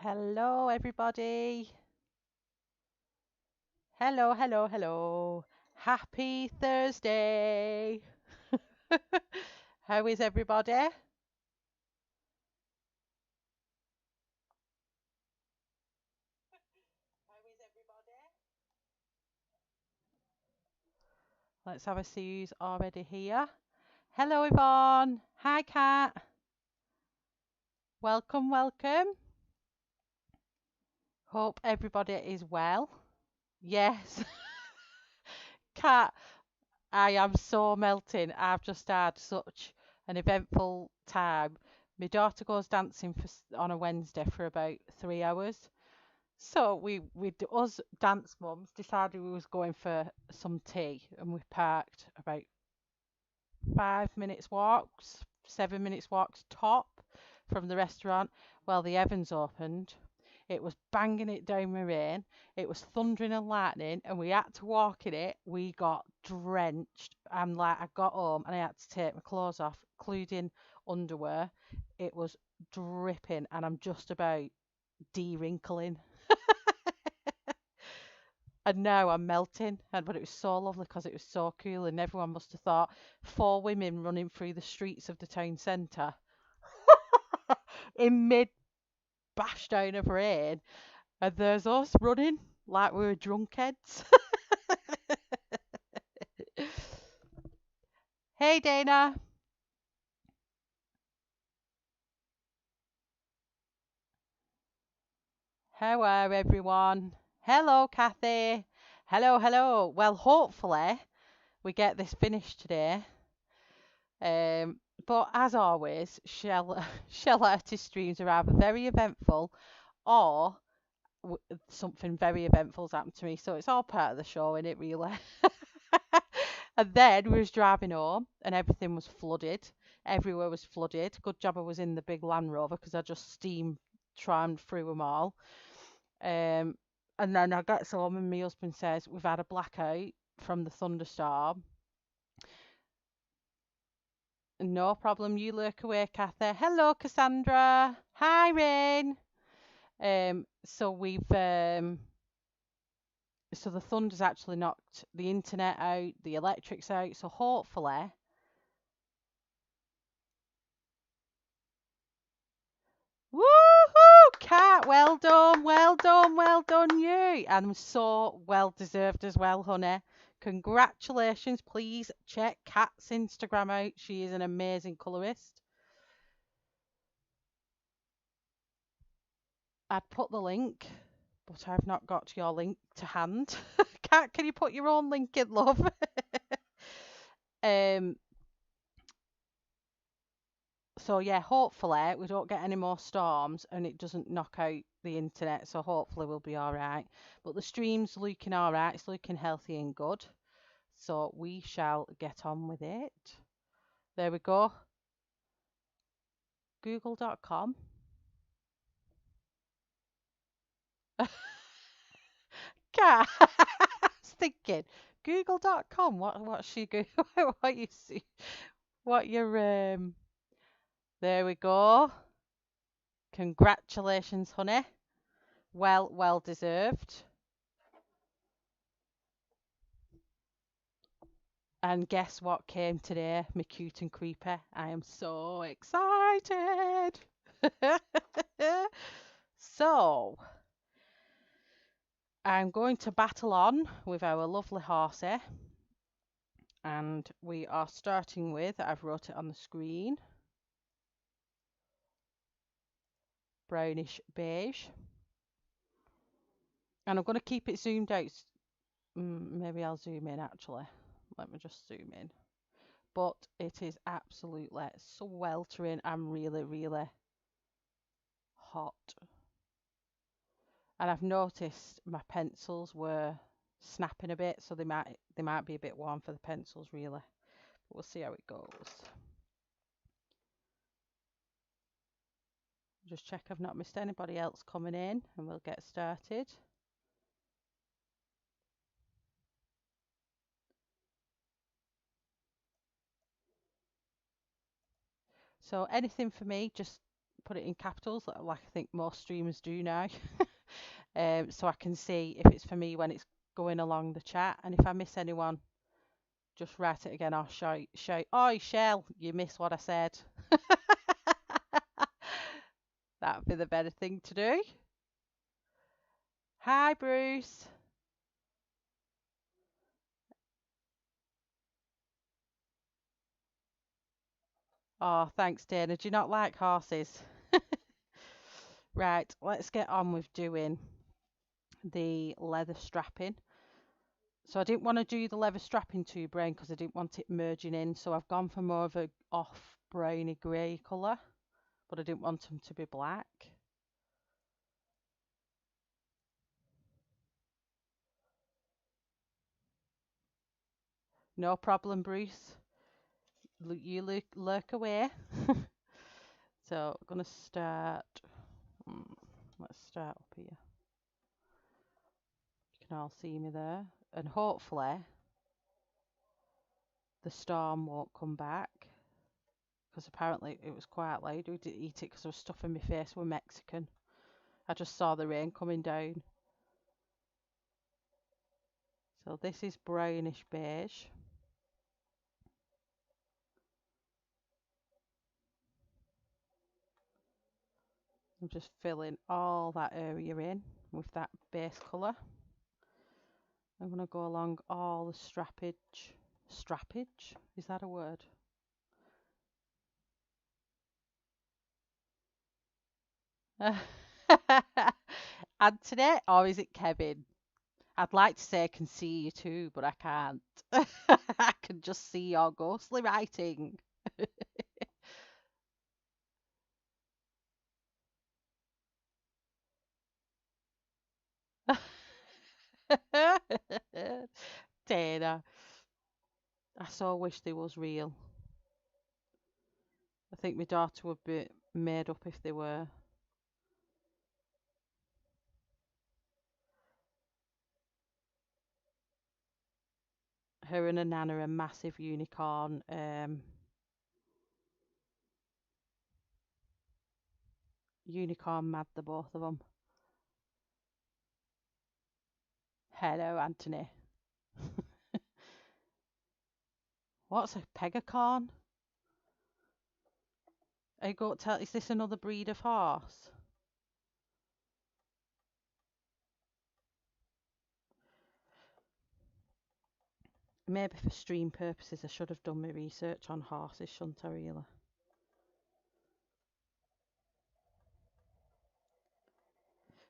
Hello, everybody. Hello, hello, hello. Happy Thursday. How is everybody? Let's have a see who's already here. Hello, Yvonne. Hi, Kat. Welcome, welcome. Hope everybody is well. Yes, Kat, I am so melting. I've just had such an eventful time. My daughter goes dancing on a Wednesday for about 3 hours. So us dance mums decided we was going for some tea, and we parked about 5 minutes walks, 7 minutes walks top from the restaurant. Well, the Evans opened. It was banging it down with rain. It was thundering and lightning, and we had to walk in it. We got drenched. I got home and I had to take my clothes off, including underwear. It was dripping, and I'm just about de-wrinkling. And now I'm melting. But it was so lovely because it was so cool, and everyone must have thought four women running through the streets of the town centre in mid bash down of rain, and there's us running like we were drunkheads. Hey, Dana. How are everyone? Hello, Kathy. Hello, hello. Well, hopefully we get this finished today. But as always, shell artist streams are either very eventful or something very eventful's happened to me. So it's all part of the show, isn't it, really? And then we was driving home and everything was flooded. Everywhere was flooded. Good job I was in the big Land Rover because I just steam trammed through them all. Um, and then I got home and my husband says, we've had a blackout from the thunderstorm. No problem. You lurk away, Kathy. Hello, Cassandra. Hi, Rain. So so the thunder's actually knocked the internet out, the electrics out. So hopefully, woohoo, Cat. Well done, well done, well done, you. And so well deserved as well, honey. Congratulations. Please check Kat's Instagram out. She is an amazing colorist. I'd put the link, but I've not got your link to hand. Kat, can you put your own link in, love? um. So yeah, hopefully we don't get any more storms and it doesn't knock out the internet. So hopefully we'll be all right. But the stream's looking all right. It's looking healthy and good. So we shall get on with it. There we go. Google.com. Kat, I was thinking Google.com. What's she go? What you see? What your? There we go. Congratulations, honey. Well deserved. And guess what came today, me cute and creepy? I am so excited. So, I'm going to battle on with our lovely horsey. And we are starting with, I've wrote it on the screen, brownish beige. And I'm going to keep it zoomed out. Maybe I'll zoom in actually. Let me just zoom in. But it is absolutely sweltering and really, really hot. And I've noticed my pencils were snapping a bit, so they might be a bit warm for the pencils really. But we'll see how it goes. Just check I've not missed anybody else coming in and we'll get started. So anything for me, just put it in capitals, like I think most streamers do now, so I can see if it's for me when it's going along the chat. And if I miss anyone, just write it again. I'll shout, "Oi, Shell, you missed what I said." That'd be the better thing to do. Hi, Bruce. Oh, thanks, Dana. Do you not like horses? Right, let's get on with doing the leather strapping. So I didn't want to do the leather strapping too brown because I didn't want it merging in. So I've gone for more of a off browny grey colour, but I didn't want them to be black. No problem, Bruce. You lurk away. So I'm gonna start. Let's start up here. You can all see me there, and hopefully the storm won't come back. Because apparently it was quite loud. We didn't eat it because I was stuffing my face with Mexican. I just saw the rain coming down. So this is brownish beige. I'm just filling all that area in with that base colour. I'm going to go along all the strappage. Strappage? Is that a word? Anthony, or is it Kevin? I'd like to say I can see you too, but I can't. I can just see your ghostly writing. Dana, I so wish they was real. I think my daughter would be made up if they were. Her and her nana are a massive unicorn. Unicorn mad, the both of them. Hello, Anthony. What's a pegacorn? I go tell. Is this another breed of horse? Maybe for stream purposes, I should have done my research on horses, shouldn't I, really?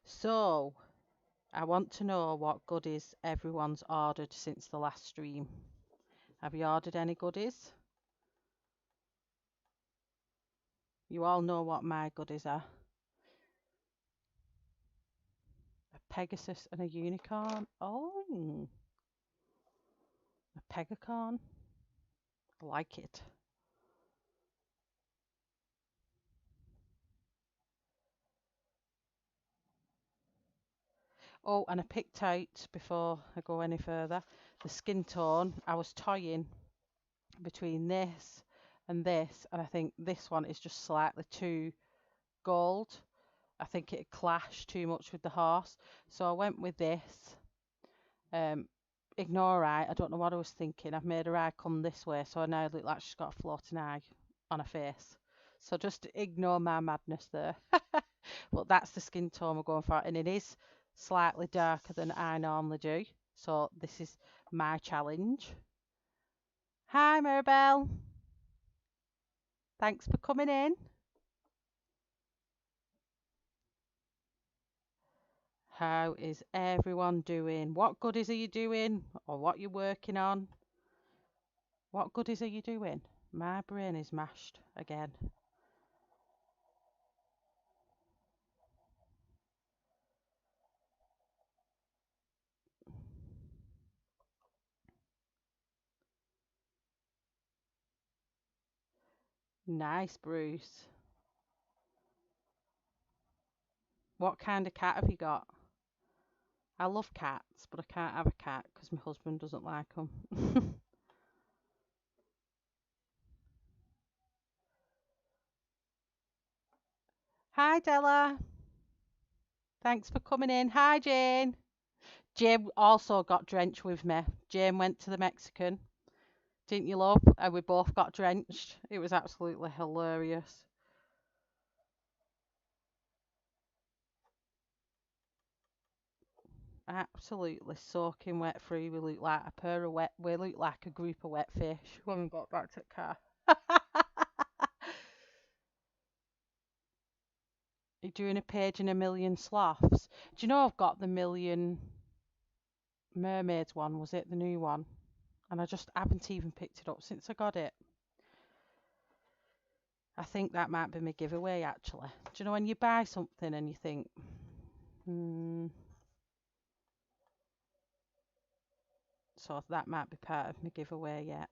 So, I want to know what goodies everyone's ordered since the last stream. Have you ordered any goodies? You all know what my goodies are. A Pegasus and a unicorn. Oh, a pegacorn. I like it. Oh, and I picked out, before I go any further, the skin tone. I was toying between this and this, and I think this one is just slightly too gold. I think it clashed too much with the horse, so I went with this. Ignore eye. I don't know what I was thinking. I've made her eye come this way, so I now look like she's got a floating eye on her face. So just ignore my madness there. But that's the skin tone we're going for, and it is slightly darker than I normally do. So this is my challenge. Hi, Maribel. Thanks for coming in. How is everyone doing? What goodies are you doing? Or what you're working on? What goodies are you doing? My brain is mashed again. Nice, Bruce. What kind of cat have you got? I love cats, but I can't have a cat because my husband doesn't like them. Hi, Della. Thanks for coming in. Hi, Jane. Jane also got drenched with me. Jane went to the Mexican, didn't you, love? And we both got drenched. It was absolutely hilarious. Absolutely soaking wet through. We looked like a pair of wet. We looked like a group of wet fish when we got back to the car. You're doing a page in a million sloths. Do you know I've got the Million Mermaids one? Was it the new one? And I just haven't even picked it up since I got it. I think that might be my giveaway actually. Do you know when you buy something and you think, hmm, so that might be part of my giveaway yet.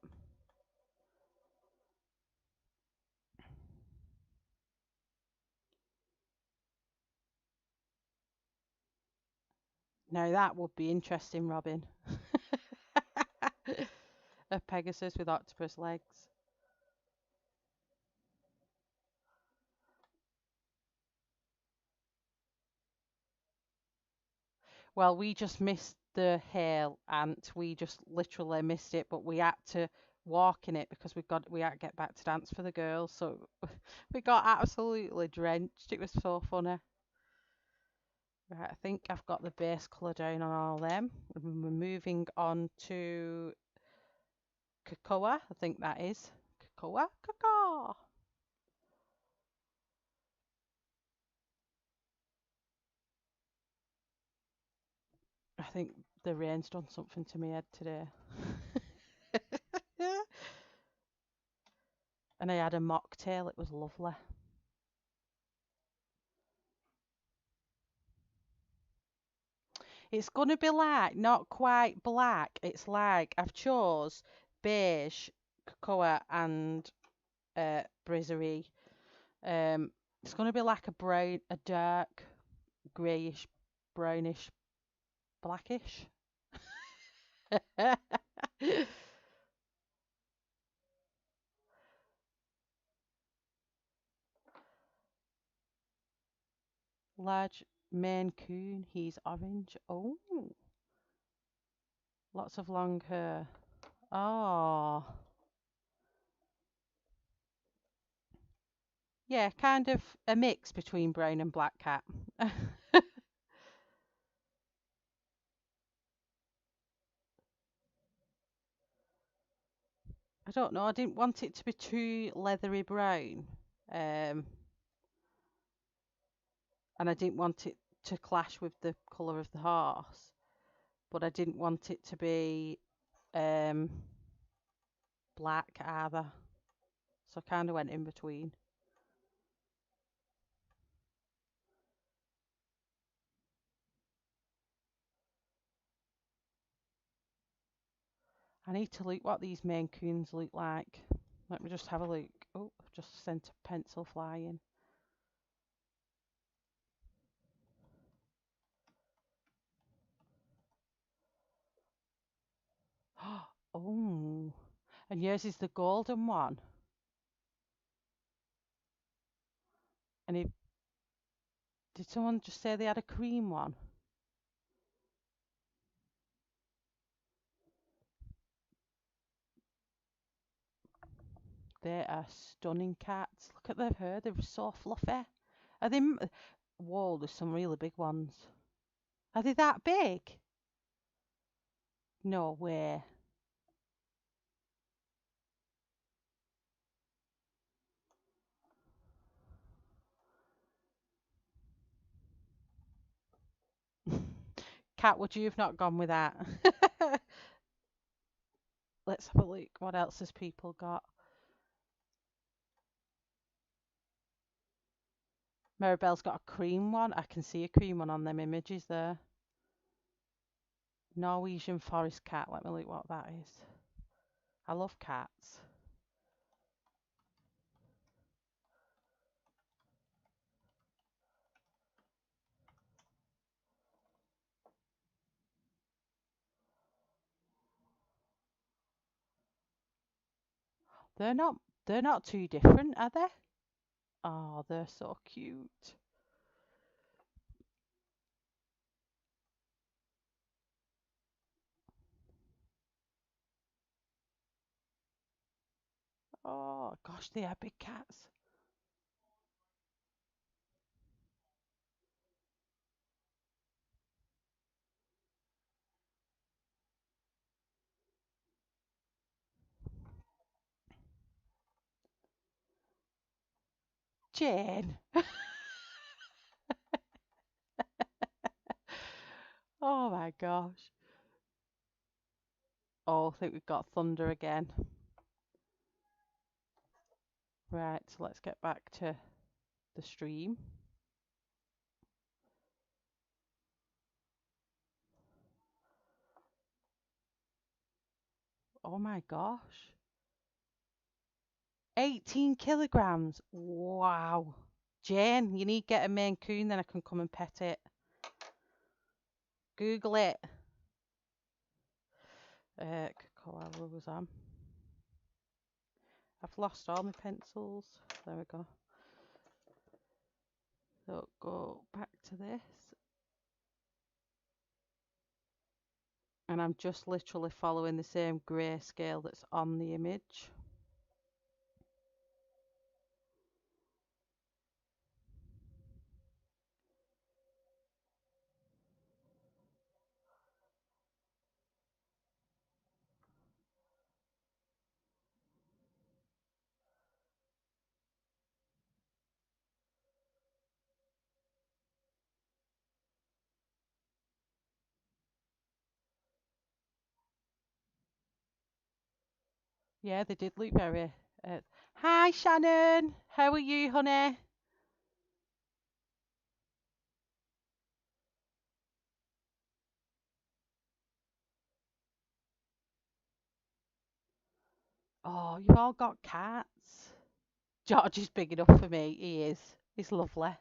Now that would be interesting, Robin. A Pegasus with octopus legs. Well, we just missed the hail ant. We just literally missed it, but we had to walk in it because we had to get back to dance for the girls. So we got absolutely drenched. It was so funny. Right, I think I've got the base colour down on all them. We're moving on to cocoa. I think that is cocoa. Cocoa. I think the rain's done something to my head today. And I had a mocktail. It was lovely. It's gonna be like not quite black. It's like I've chose beige, cocoa, and brizzery. It's gonna be like a dark greyish, brownish, blackish. Large Maine Coon. He's orange. Oh, lots of long hair. Oh, yeah, kind of a mix between brown and black cat. I don't know. I didn't want it to be too leathery brown, um, and I didn't want it to clash with the colour of the horse, but I didn't want it to be um, black either. So I kind of went in between. I need to look what these Maine Coons look like. Let me just have a look. Oh, I've just sent a pencil flying. Oh, and yours is the golden one. And it, did someone just say they had a cream one? They are stunning cats. Look at their hair, they're so fluffy. Are they? Whoa, there's some really big ones. Are they that big? No way. Cat, would you have not gone with that? Let's have a look. What else has people got? Maribel's got a cream one. I can see a cream one on them images there. Norwegian forest cat. Let me look what that is. I love cats. They're not they're not too different, are they? Oh, they're so cute. Oh, gosh, they are big cats. Jane. Oh my gosh. Oh, I think we've got thunder again. Right, so let's get back to the stream. Oh my gosh. 18 kilograms. Wow. Jane, you need to get a Maine Coon, then I can come and pet it. Google it. Koala was on. I've lost all my pencils. There we go. So go back to this. And I'm just literally following the same grayscale that's on the image. Yeah, they did look very. Hi, Shannon. How are you, honey? Oh, you've all got cats. George is big enough for me. He is. He's lovely.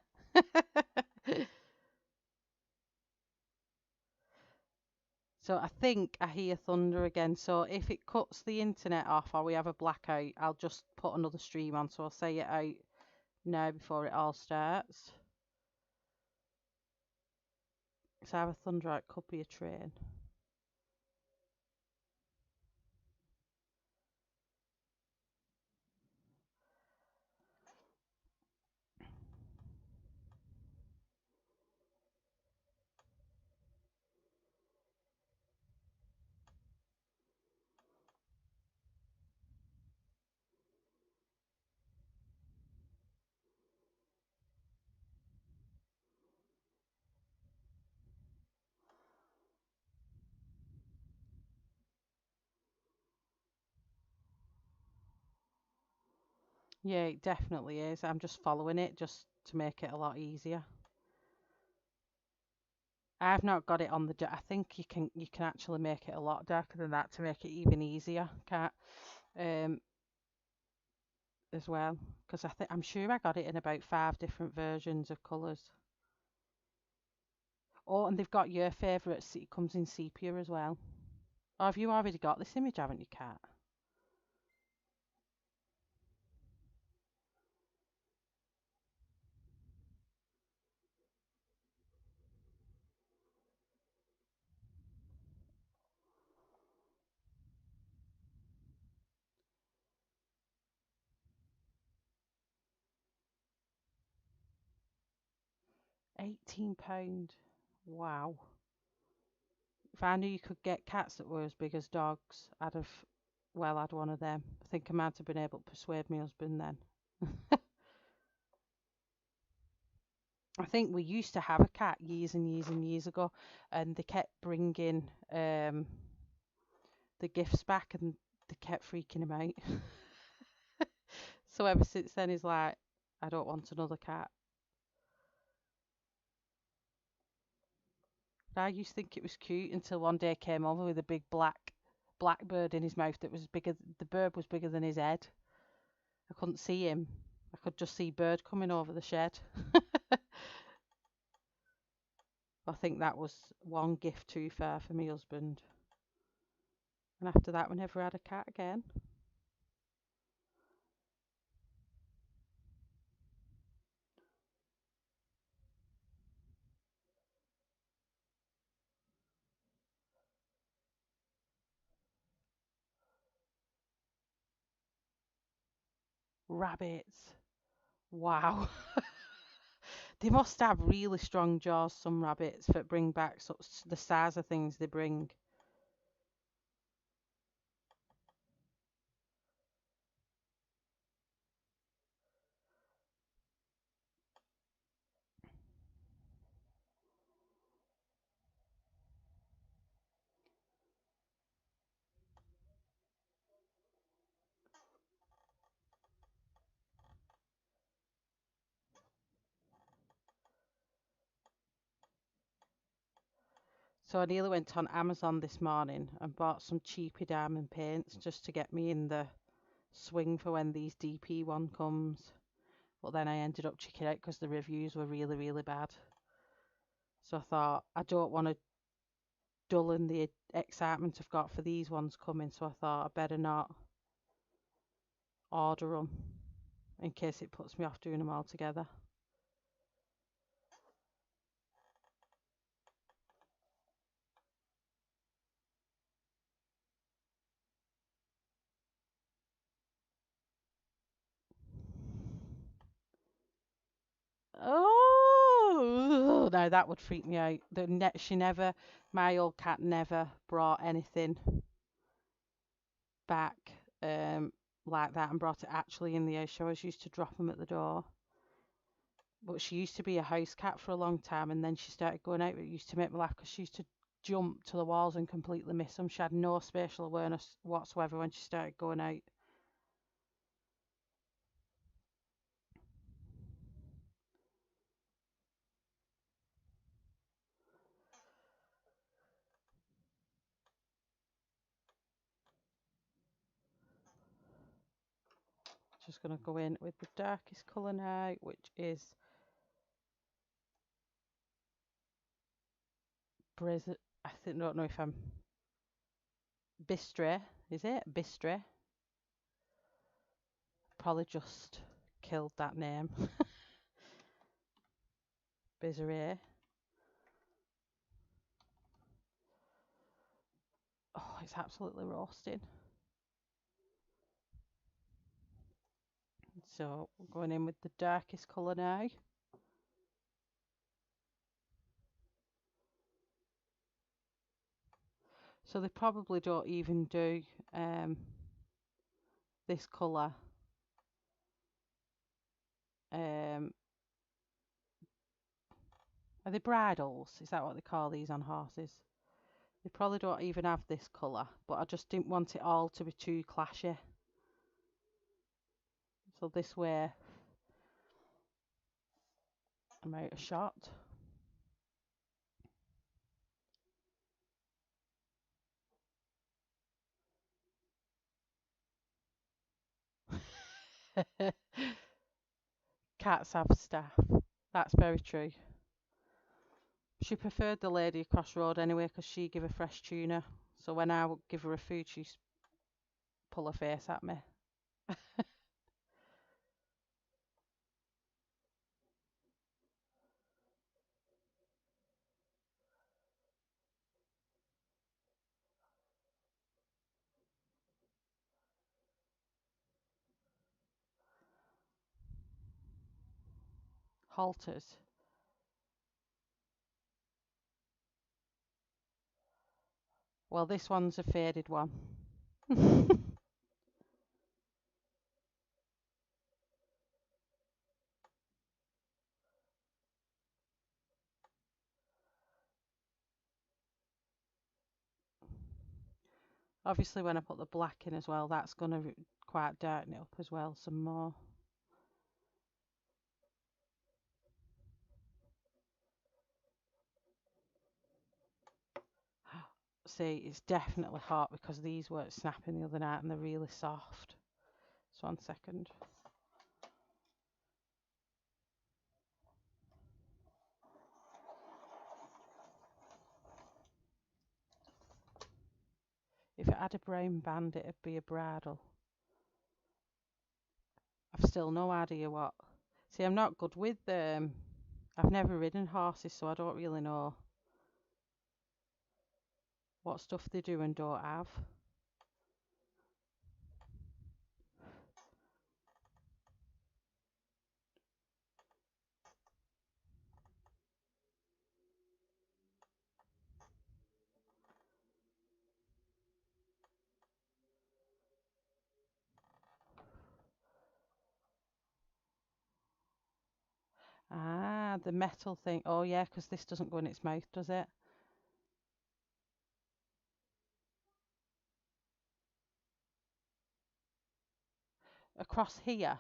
So I think I hear thunder again. So if it cuts the internet off or we have a blackout, I'll just put another stream on. So I'll say it out now before it all starts. So I have a thunder out, could be a train. Yeah, it definitely is. I'm just following it just to make it a lot easier. I've not got it on the. I think you can actually make it a lot darker than that to make it even easier. Can't as well because I'm sure I got it in about 5 different versions of colours. Oh, and they've got your favourite. It comes in sepia as well. Or have you already got this image, haven't you, Kat? 18 pound. Wow. If I knew you could get cats that were as big as dogs, I'd have had one of them. I think I might have been able to persuade my husband then. I think we used to have a cat years and years and years ago, and they kept bringing the gifts back, and they kept freaking him out. So ever since then, he's like, I don't want another cat. But I used to think it was cute until one day I came over with a big blackbird in his mouth that was bigger. The bird was bigger than his head. I couldn't see him. I could just see bird coming over the shed. I think that was one gift too far for my husband. And after that, we never had a cat again. Rabbits. Wow. They must have really strong jaws, some rabbits, that bring back the size of things they bring. So I nearly went on Amazon this morning and bought some cheapy diamond paints just to get me in the swing for when these DP one comes. But then I ended up checking out because the reviews were really, really bad. So I thought I don't want to dullen the excitement I've got for these ones coming. So I thought I better not order them in case it puts me off doing them all together. Oh no, that would freak me out. She never, my old cat never brought anything back like that and brought it actually in the house. She always used to drop them at the door. But she used to be a house cat for a long time, and then she started going out. It used to make me laugh because she used to jump to the walls and completely miss them. She had no spatial awareness whatsoever when she started going out. Just going to go in with the darkest colour now, which is I don't know if I'm Bistre, is it? Bistre. Probably just killed that name. Bizarre. Oh, it's absolutely roasting. So going in with the darkest colour now. So they probably don't even do this colour are they bridles? Is that what they call these on horses? They probably don't even have this colour, but I just didn't want it all to be too clashy. So this way I'm out of shot. Cats have staff. That's very true. She preferred the lady across the road anyway because she give her fresh tuna. So when I would give her a food, she'd pull her face at me. Halters. Well, this one's a faded one. Obviously, when I put the black in as well, that's going to quite darken it up as well some more. See, it's definitely hot because these weren't snapping the other night and they're really soft. So 1 second. If it had a brown band, it'd be a bridle. I've still no idea what. See, I'm not good with I've never ridden horses, so I don't really know what stuff they do and don't have. Ah, the metal thing. Oh yeah, because this doesn't go in its mouth, does it? Across here.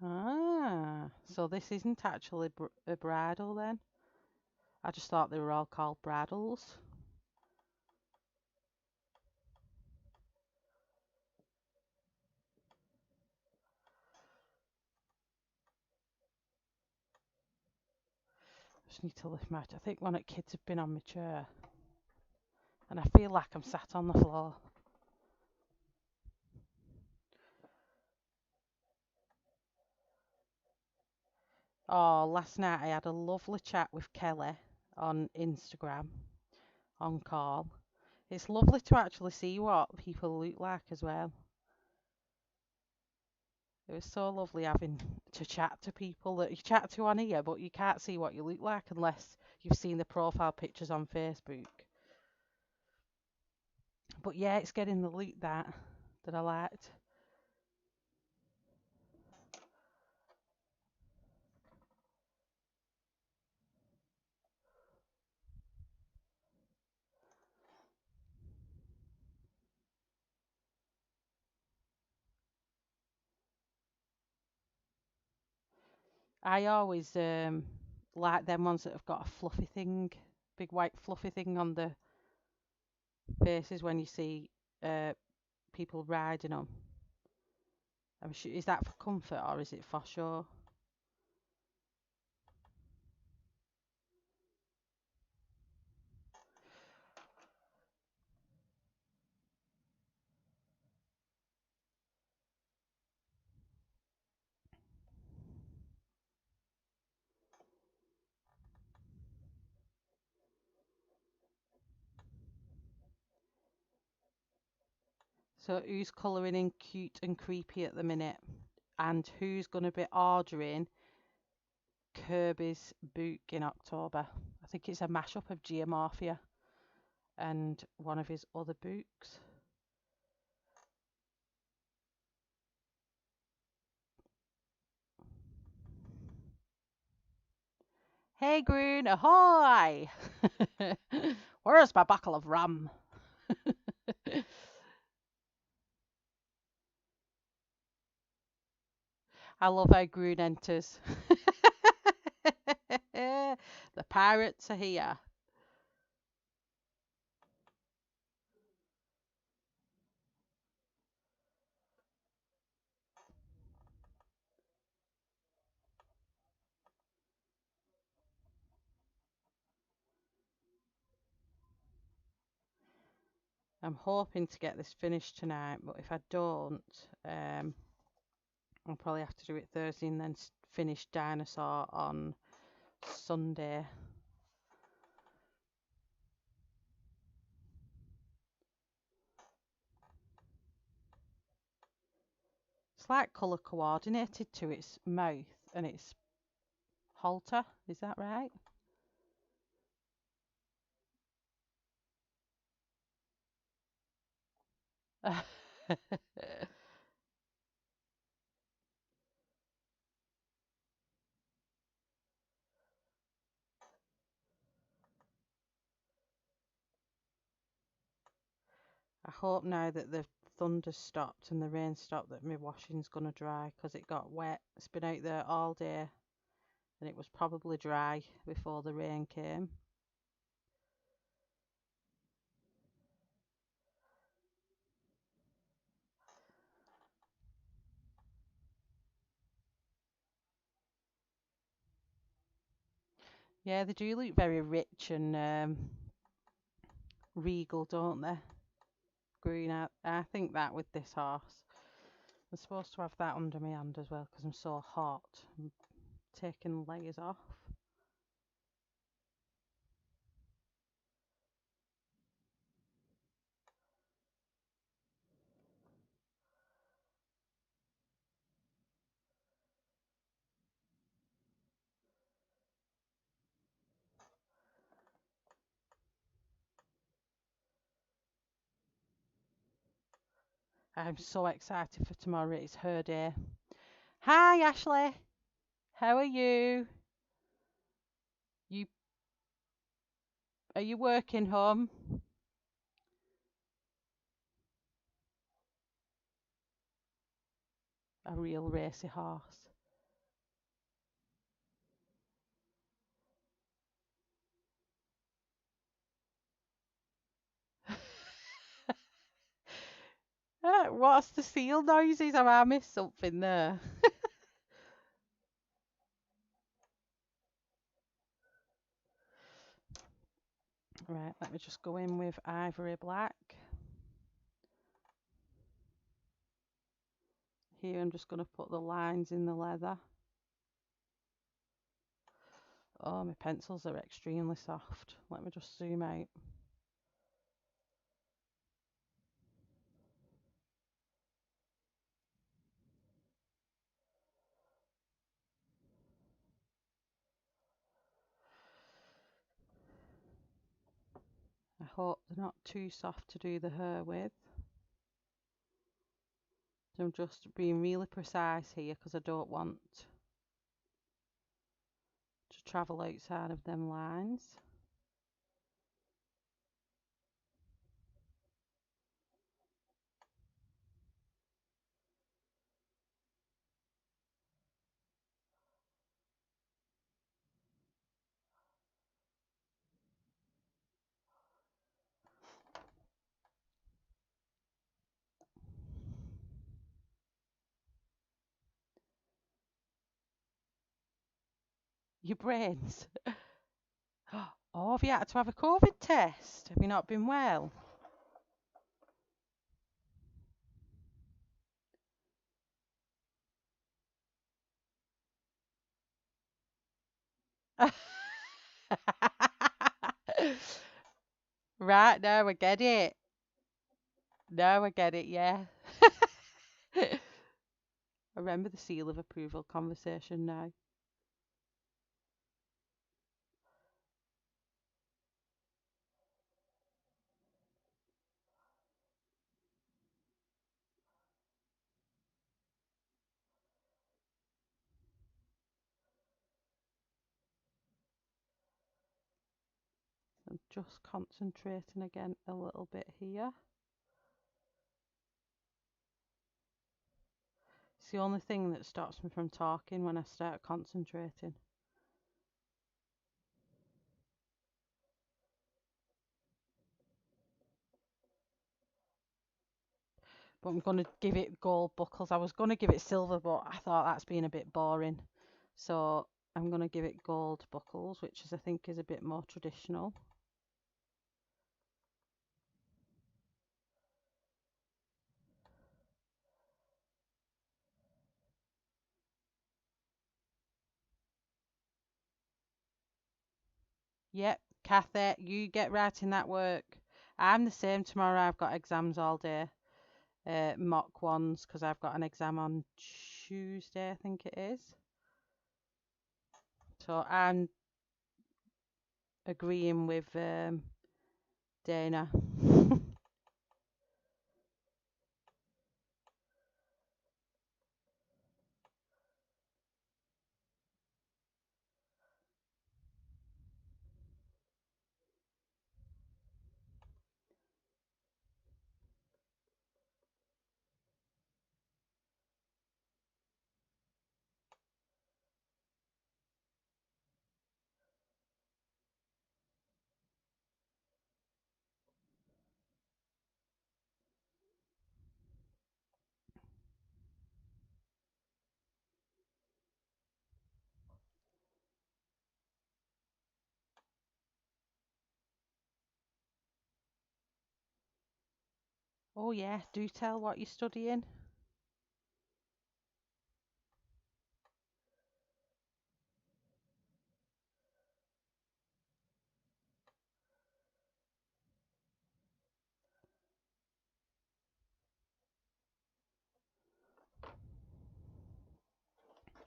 Ah, so this isn't actually a bridle then? I just thought they were all called bridles. Just need to lift my. I think one of the kids have been on my chair, and I feel like I'm sat on the floor. Oh, last night I had a lovely chat with Kelly on Instagram on call. It's lovely to actually see what people look like as well. It was so lovely having to chat to people that you chat to on here, but you can't see what you look like unless you've seen the profile pictures on Facebook. But yeah, it's getting the look that I liked. I always like them ones that have got a fluffy thing, big white fluffy thing on the faces when you see uh, people riding them. I'm sure, is that for comfort or is it for show? So who's colouring in cute and creepy at the minute? And who's going to be ordering Kirby's book in October? I think it's a mashup of Geomorphia and one of his other books. Hey Green, ahoy! Where's my buckle of rum? I love how Green enters. The pirates are here. I'm hoping to get this finished tonight, but if I don't, I'll probably have to do it Thursday and then finish Dinosaur on Sunday. It's like colour coordinated to its mouth and its halter. Is that right? I hope now that the thunder stopped and the rain stopped that my washing's gonna dry because it got wet. It's been out there all day and it was probably dry before the rain came. Yeah, they do look very rich and regal, don't they? Green out. I think that with this horse. I'm supposed to have that under my hand as well because I'm so hot. I'm taking layers off. I'm so excited for tomorrow. It's her day. Hi, Ashley. How are you? You are you working home? A real racy horse. What's the seal noises? Have I missed something there? Right, let me just go in with ivory black. Here I'm just going to put the lines in the leather. Oh, my pencils are extremely soft. Let me just zoom out. I hope they're not too soft to do the hair with. So I'm just being really precise here because I don't want to travel outside of them lines. Your brains. Oh, have you had to have a COVID test? Have you not been well? Right, now I get it. Now I get it, yeah. I remember the seal of approval conversation now. I'm just concentrating again a little bit here. It's the only thing that stops me from talking when I start concentrating. But I'm going to give it gold buckles. I was going to give it silver, but I thought that's being a bit boring. So I'm going to give it gold buckles, which is I think is a bit more traditional. Yep, Kathy, you get writing that work. I'm the same tomorrow. I've got exams all day, mock ones, because I've got an exam on Tuesday, I think it is. So I'm agreeing with Dana. Oh yeah, do tell what you're studying.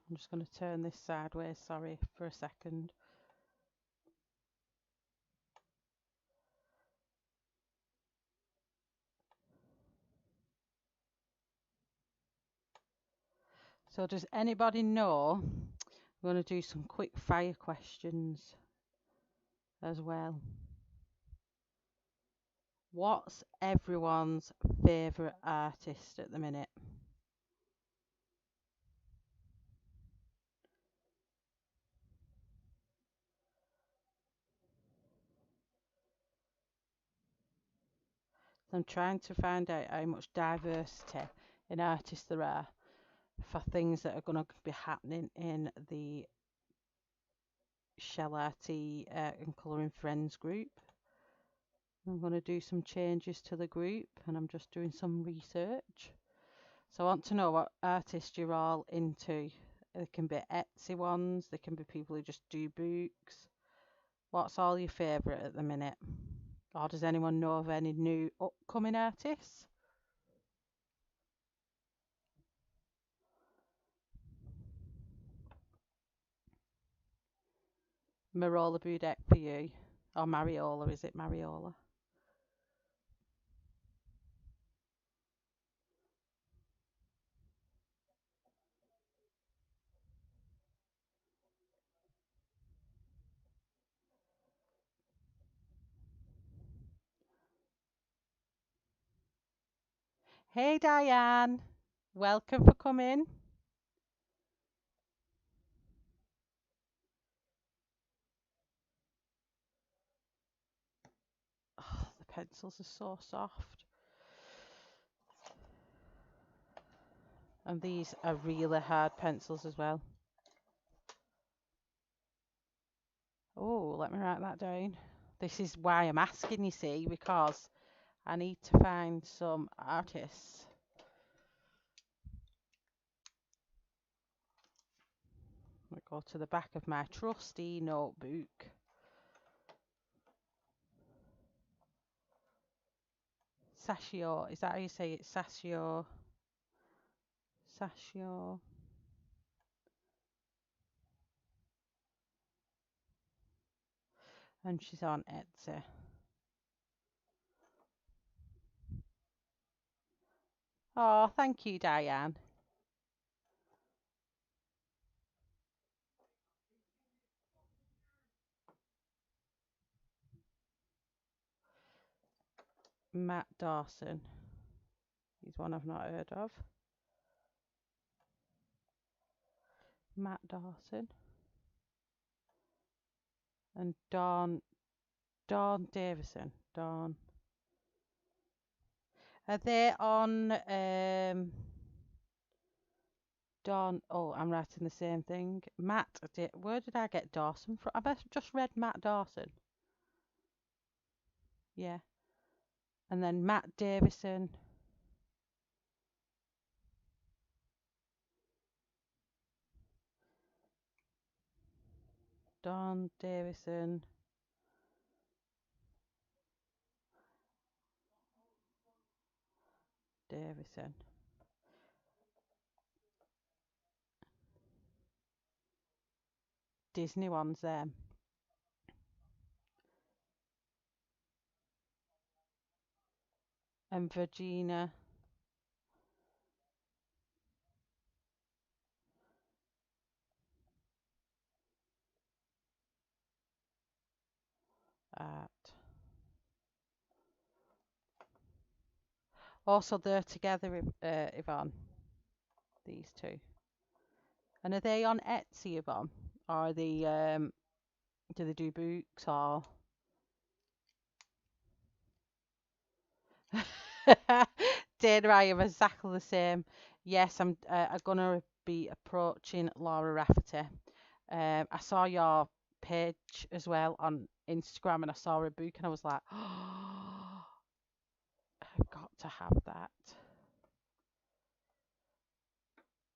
I'm just going to turn this sideways, sorry, for a second. So does anybody know? I'm going to do some quick fire questions as well. What's everyone's favourite artist at the minute? I'm trying to find out how much diversity in artists there are for things that are going to be happening in the Shellarty and Colouring Friends group. I'm going to do some changes to the group and I'm just doing some research. So I want to know what artists you're all into. They can be Etsy ones, they can be people who just do books. What's all your favourite at the minute? Or does anyone know of any new upcoming artists? Mariola Budek for you. Or Mariola, is it Mariola? Hey Diane, welcome for coming. Oh, the pencils are so soft. And these are really hard pencils as well. Oh, let me write that down. This is why I'm asking, you see, because I need to find some artists. I go to the back of my trusty notebook. Sashio, is that how you say it? Sashio. Sashio. And she's on Etsy. Oh, thank you, Diane. Matt Dawson. He's one I've not heard of. Matt Dawson. And Dawn Davison. Dawn. Are they on Dawn? Oh, I'm writing the same thing. Matt. Where did I get Dawson from? I just read Matt Dawson. Yeah. And then Matt Davison. Dawn Davison. Davison. Disney ones them. And Virginia Art. Also, they're together, Yvonne. These two. And are they on Etsy, Yvonne? Or are they, do they do books or? Dana, I am exactly the same. Yes, I'm gonna be approaching Laura Rafferty. I saw your page as well on Instagram, and I saw a book, and I was like, oh, I've got to have that.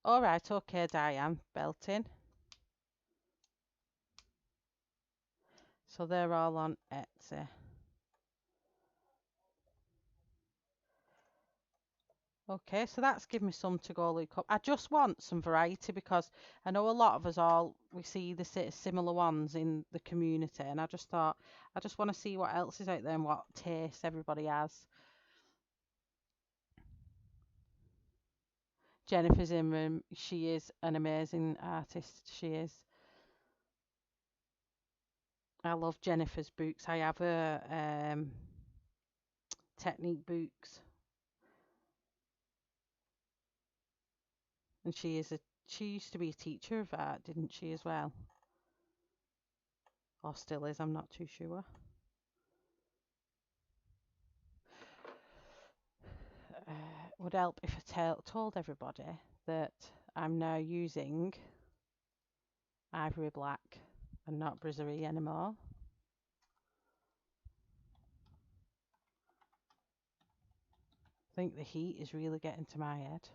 All right, okay, Diane, belting. So they're all on Etsy. Okay, so that's given me some to go look up. I just want some variety because I know a lot of us we see the similar ones in the community, and I just thought I just want to see what else is out there and what taste everybody has. Jennifer's in room. She is an amazing artist. She is. I love Jennifer's books. I have her technique books, and she used to be a teacher of art, didn't she, as well? Or still is, I'm not too sure. Would help if I told everybody that I'm now using ivory black and not brisserie anymore. I think the heat is really getting to my head.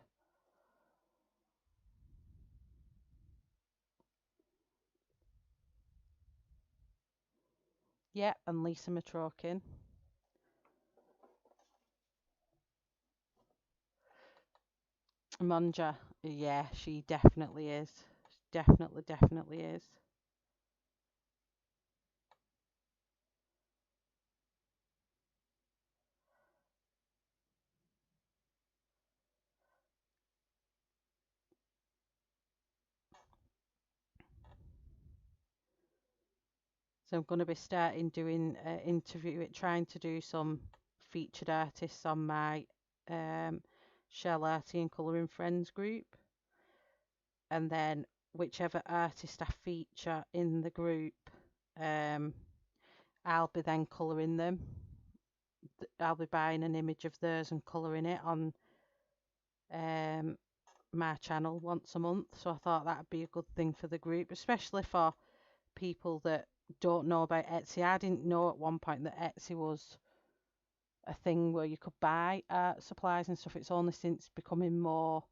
Yeah, and Lisa Matrokin. Monja, yeah, she definitely is. Definitely, definitely is. So I'm going to be starting doing trying to do some featured artists on my shellarty and colouring friends group, and then whichever artist I feature in the group, um, I'll be then colouring them. I'll be buying an image of theirs and colouring it on um, my channel once a month. So I thought that'd be a good thing for the group, especially for people that don't know about Etsy. I didn't know at one point that Etsy was a thing where you could buy art supplies and stuff. It's only since becoming more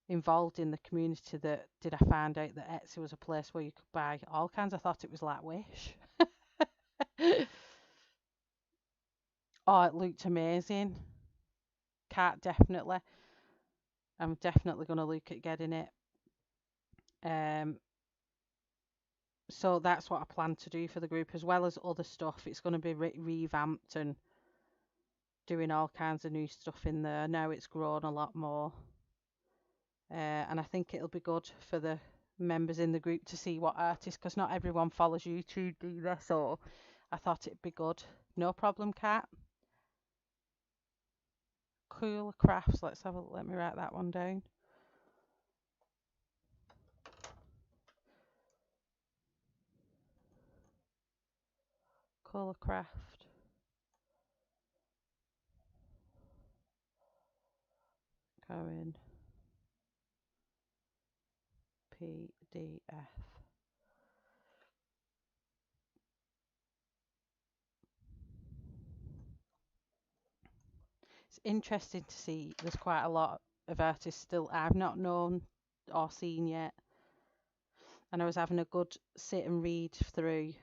involved in the community that did I find out that Etsy was a place where you could buy all kinds. I thought it was like Wish. Oh, it looked amazing. Cat definitely. I'm definitely going to look at getting it. Um, so that's what I plan to do for the group as well as other stuff. It's going to be revamped and doing all kinds of new stuff in there. Now it's grown a lot more. And I think it'll be good for the members in the group to see what artists, because not everyone follows YouTube either. So I thought it'd be good. No problem, Cat. Cool crafts. Let me write that one down. Colour craft. Caran PDF. It's interesting to see there's quite a lot of artists still I've not known or seen yet. And I was having a good sit and read through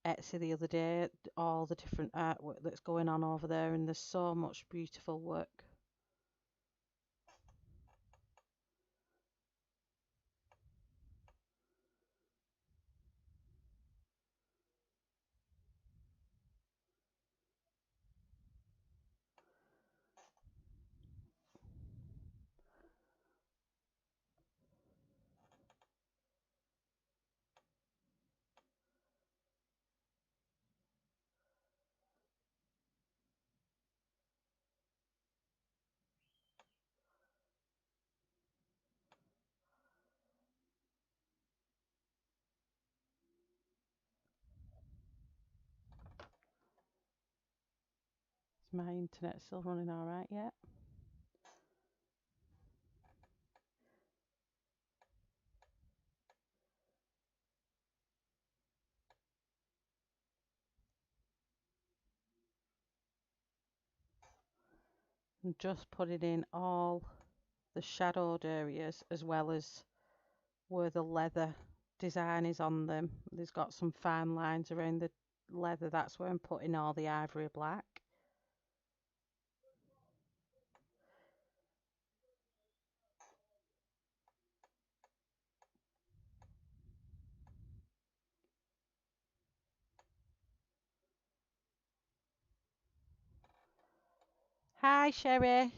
Etsy the other day, all the different artwork that's going on over there, and there's so much beautiful work. Is my internet still running all right yet? I'm just putting in all the shadowed areas as well as where the leather design is on them. There's got some fine lines around the leather. That's where I'm putting all the ivory black. Hi, Sherry.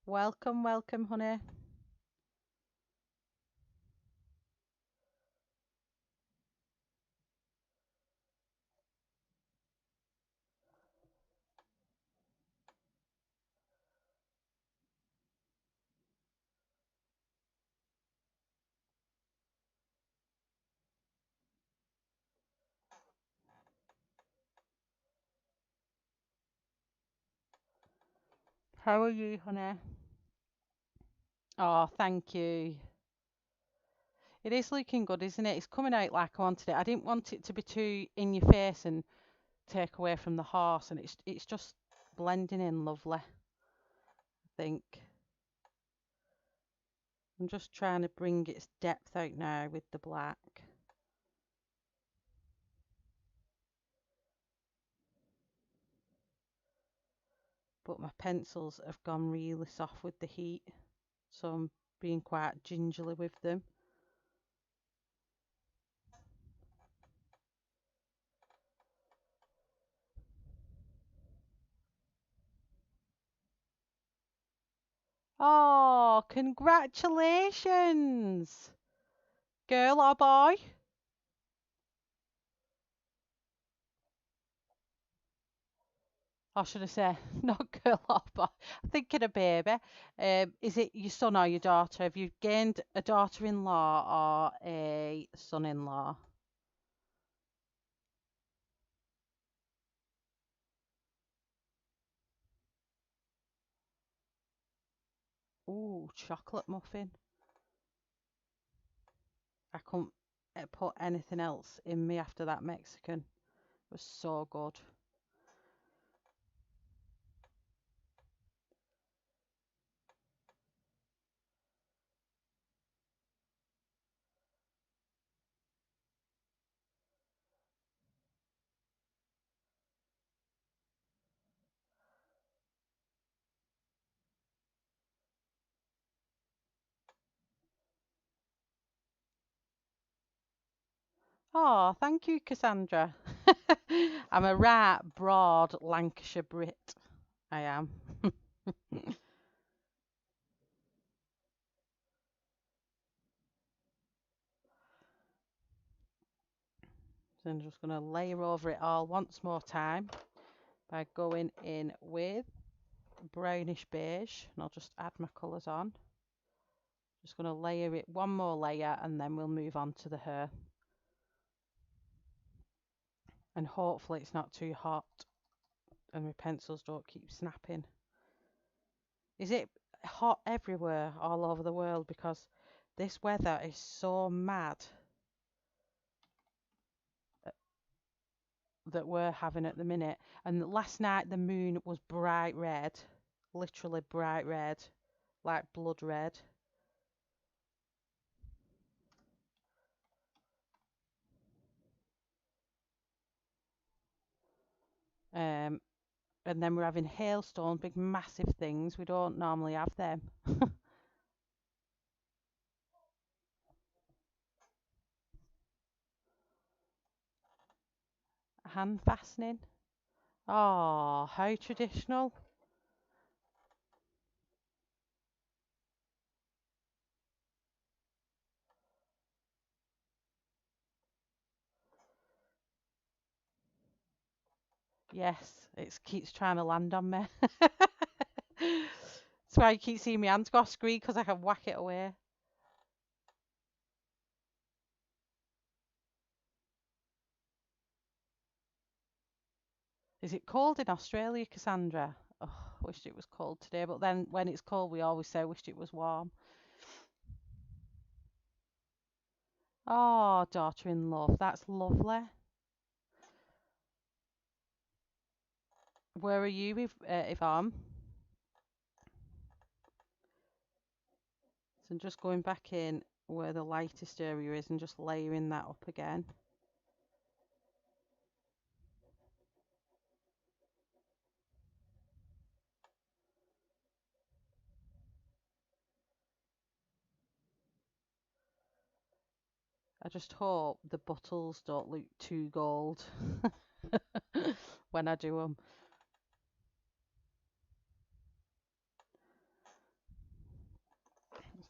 Welcome, welcome, honey. How are you, honey? Oh, thank you. It is looking good, isn't it? It's coming out like I wanted it. I didn't want it to be too in your face and take away from the horse, and it's just blending in lovely, I think. I'm just trying to bring its depth out now with the black. But my pencils have gone really soft with the heat, so I'm being quite gingerly with them. Oh, congratulations! Girl or boy? Or should I say, not girl or boy? I'm thinking a baby. Is it your son or your daughter? Have you gained a daughter-in-law or a son-in-law? Ooh, chocolate muffin. I couldn't put anything else in me after that Mexican. It was so good. Oh, thank you, Cassandra. I'm a right broad Lancashire Brit. I am. So I'm just going to layer over it all once more time by going in with brownish beige, and I'll just add my colours on. Just going to layer it one more layer and then we'll move on to the hair. And hopefully it's not too hot and my pencils don't keep snapping. Is it hot everywhere all over the world? Because this weather is so mad uh, that we're having at the minute. And last night the moon was bright red, literally bright red, like blood red. Um, and then we're having hailstones, big massive things. We don't normally have them. Hand fastening. Oh, how traditional. Yes, it keeps trying to land on me. That's why you keep seeing my hands go scree because I can whack it away. Is it cold in Australia, Cassandra? Oh, wished it was cold today, but then when it's cold, we always say wished it was warm. Oh, daughter in love, that's lovely. Where are you, Yvonne? So I'm just going back in where the lightest area is and just layering that up again. I just hope the bottles don't look too gold. when I do them.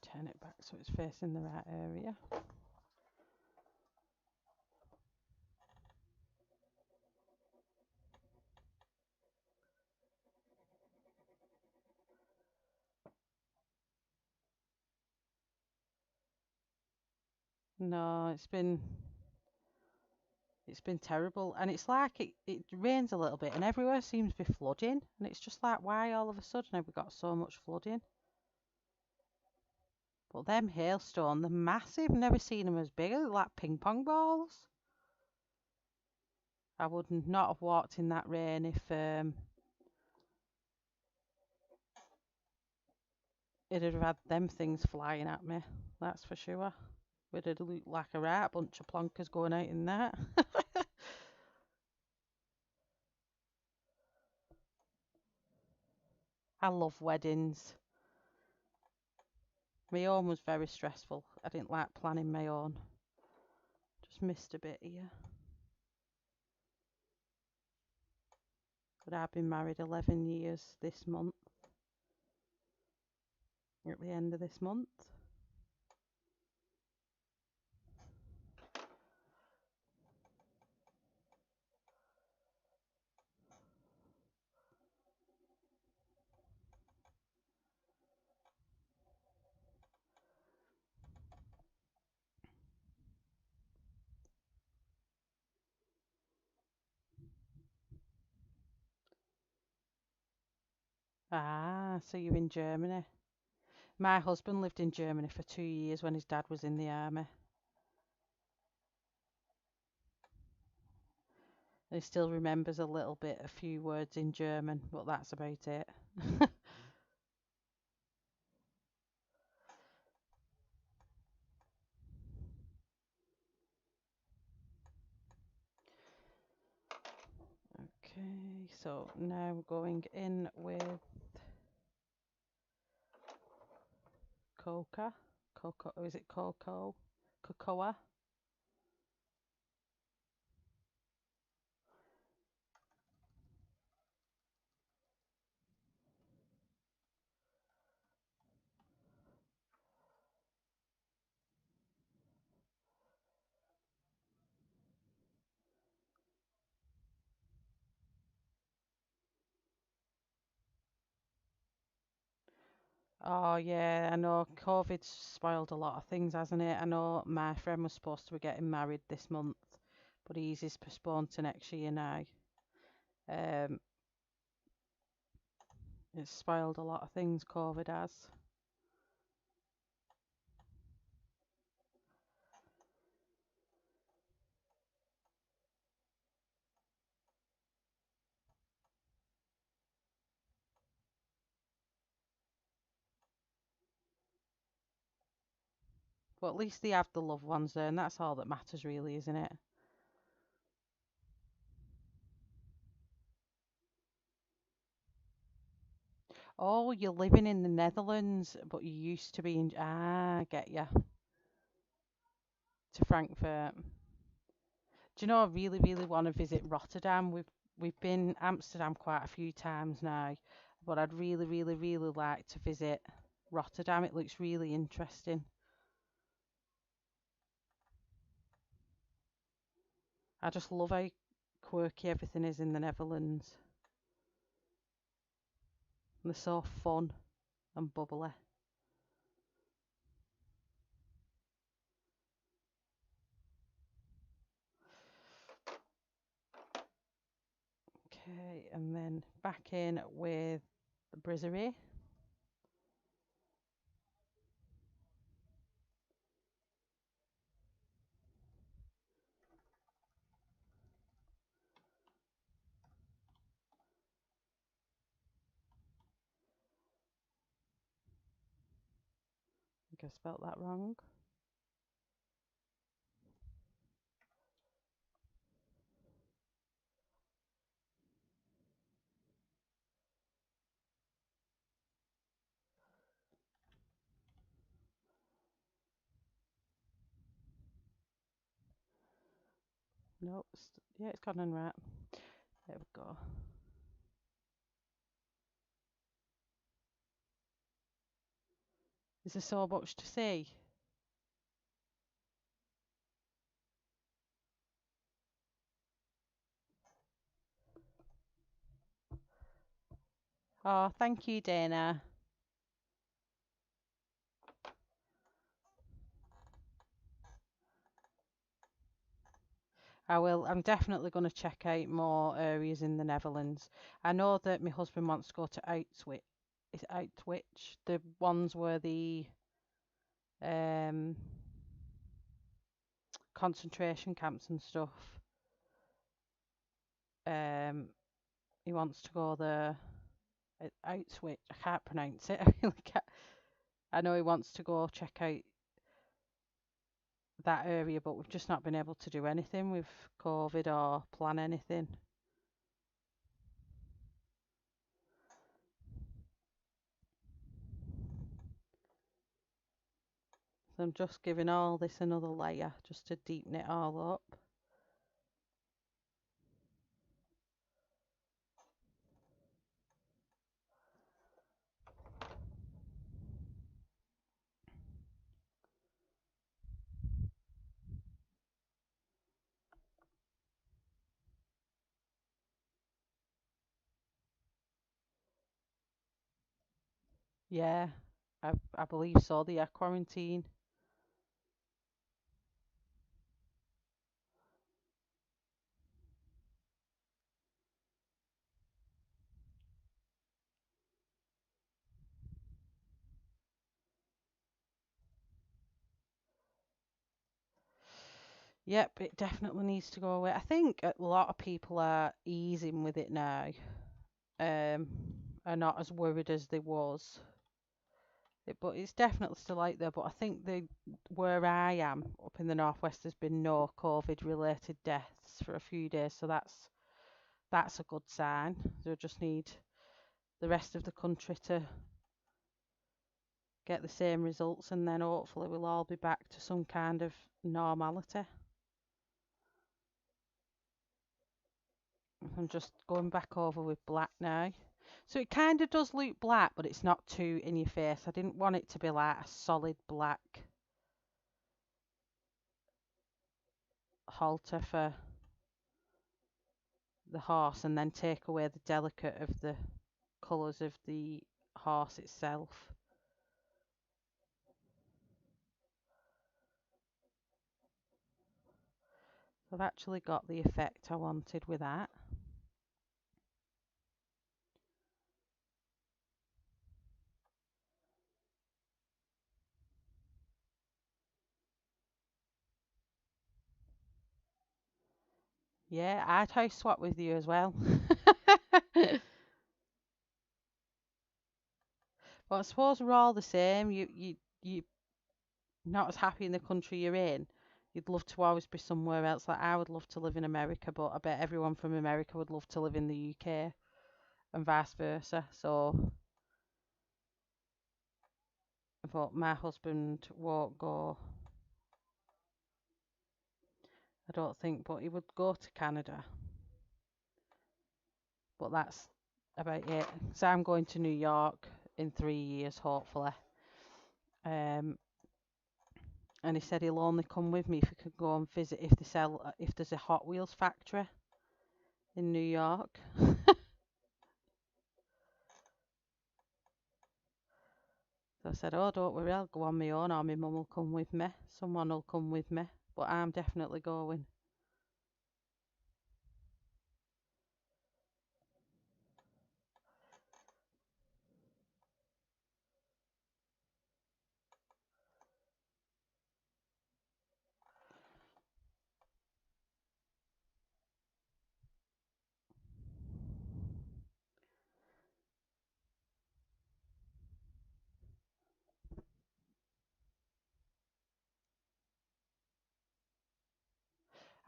Turn it back so it's facing the right area. No, it's been terrible, and it's like it rains a little bit, and everywhere seems to be flooding, and it's just like, why all of a sudden have we got so much flooding? But them hailstones, they're massive. Never seen them as big. They're like ping pong balls. I would not have walked in that rain if it'd have had them things flying at me. That's for sure. We'd have looked like a right bunch of plonkers going out in that. I love weddings. My own was very stressful. I didn't like planning my own. Just missed a bit here. But I've been married 11 years this month, at the end of this month. Ah, so you're in Germany. My husband lived in Germany for 2 years when his dad was in the army. He still remembers a little bit, a few words in German, but that's about it. Okay, so now we're going in with coca. Cocoa, or is it cocoa? Cocoa. Oh yeah, I know COVID's spoiled a lot of things, hasn't it? I know my friend was supposed to be getting married this month, but his is postponed to next year now. Um, it's spoiled a lot of things, COVID has. But at least they have the loved ones there, and that's all that matters, really, isn't it? Oh, you're living in the Netherlands, but you used to be in. Ah, I get you. To Frankfurt. Do you know, I really, really want to visit Rotterdam. We've been Amsterdam quite a few times now, but I'd really, really, really like to visit Rotterdam. It looks really interesting. I just love how quirky everything is in the Netherlands. They're so fun and bubbly. Okay, and then back in with the Brizzery. I think I spelt that wrong. No, yeah, it's gone on right. There we go. Is there so much to see? Oh, thank you, Dana. I will. I'm definitely going to check out more areas in the Netherlands. I know that my husband wants to go to Outwich. Is it Outwich? The ones where the um, concentration camps and stuff. Um, he wants to go there. Outwich. I can't pronounce it. I really can't. I know he wants to go check out that area, but we've just not been able to do anything with COVID or plan anything. So I'm just giving all this another layer just to deepen it all up. Yeah, I believe so. The quarantine. Yep, it definitely needs to go away. I think a lot of people are easing with it now. Um, are not as worried as they was. But it's definitely still out there. But I think where I am up in the northwest, there's been no COVID-related deaths for a few days, so that's a good sign. So we just need the rest of the country to get the same results, and then hopefully we'll all be back to some kind of normality. I'm just going back over with black now. So it kind of does look black, but it's not too in your face. I didn't want it to be like a solid black halter for the horse and then take away the delicate of the colours of the horse itself. I've actually got the effect I wanted with that. Yeah, I'd house swap with you as well. But I suppose we're all the same. You not as happy in the country you're in. You'd love to always be somewhere else. Like I would love to live in America, but I bet everyone from America would love to live in the UK and vice versa. So, but my husband won't go. I don't think, but he would go to Canada. But that's about it. So I'm going to New York in 3 years, hopefully. Um, and he said he'll only come with me if he could go and visit if there's a Hot Wheels factory in New York. So I said, oh, don't worry, I'll go on my own, or my mum will come with me. Someone will come with me, but I'm definitely going.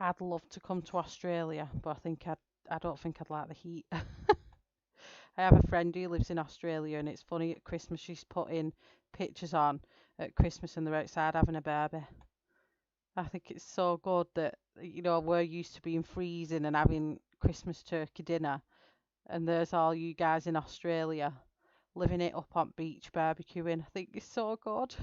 I'd love to come to Australia, but I don't think I'd like the heat. I have a friend who lives in Australia, and it's funny at Christmas she's putting pictures on at Christmas and they're outside having a baby. I think it's so good that we're used to being freezing and having Christmas turkey dinner, and there's all you guys in Australia living it up on beach barbecuing. I think it's so good.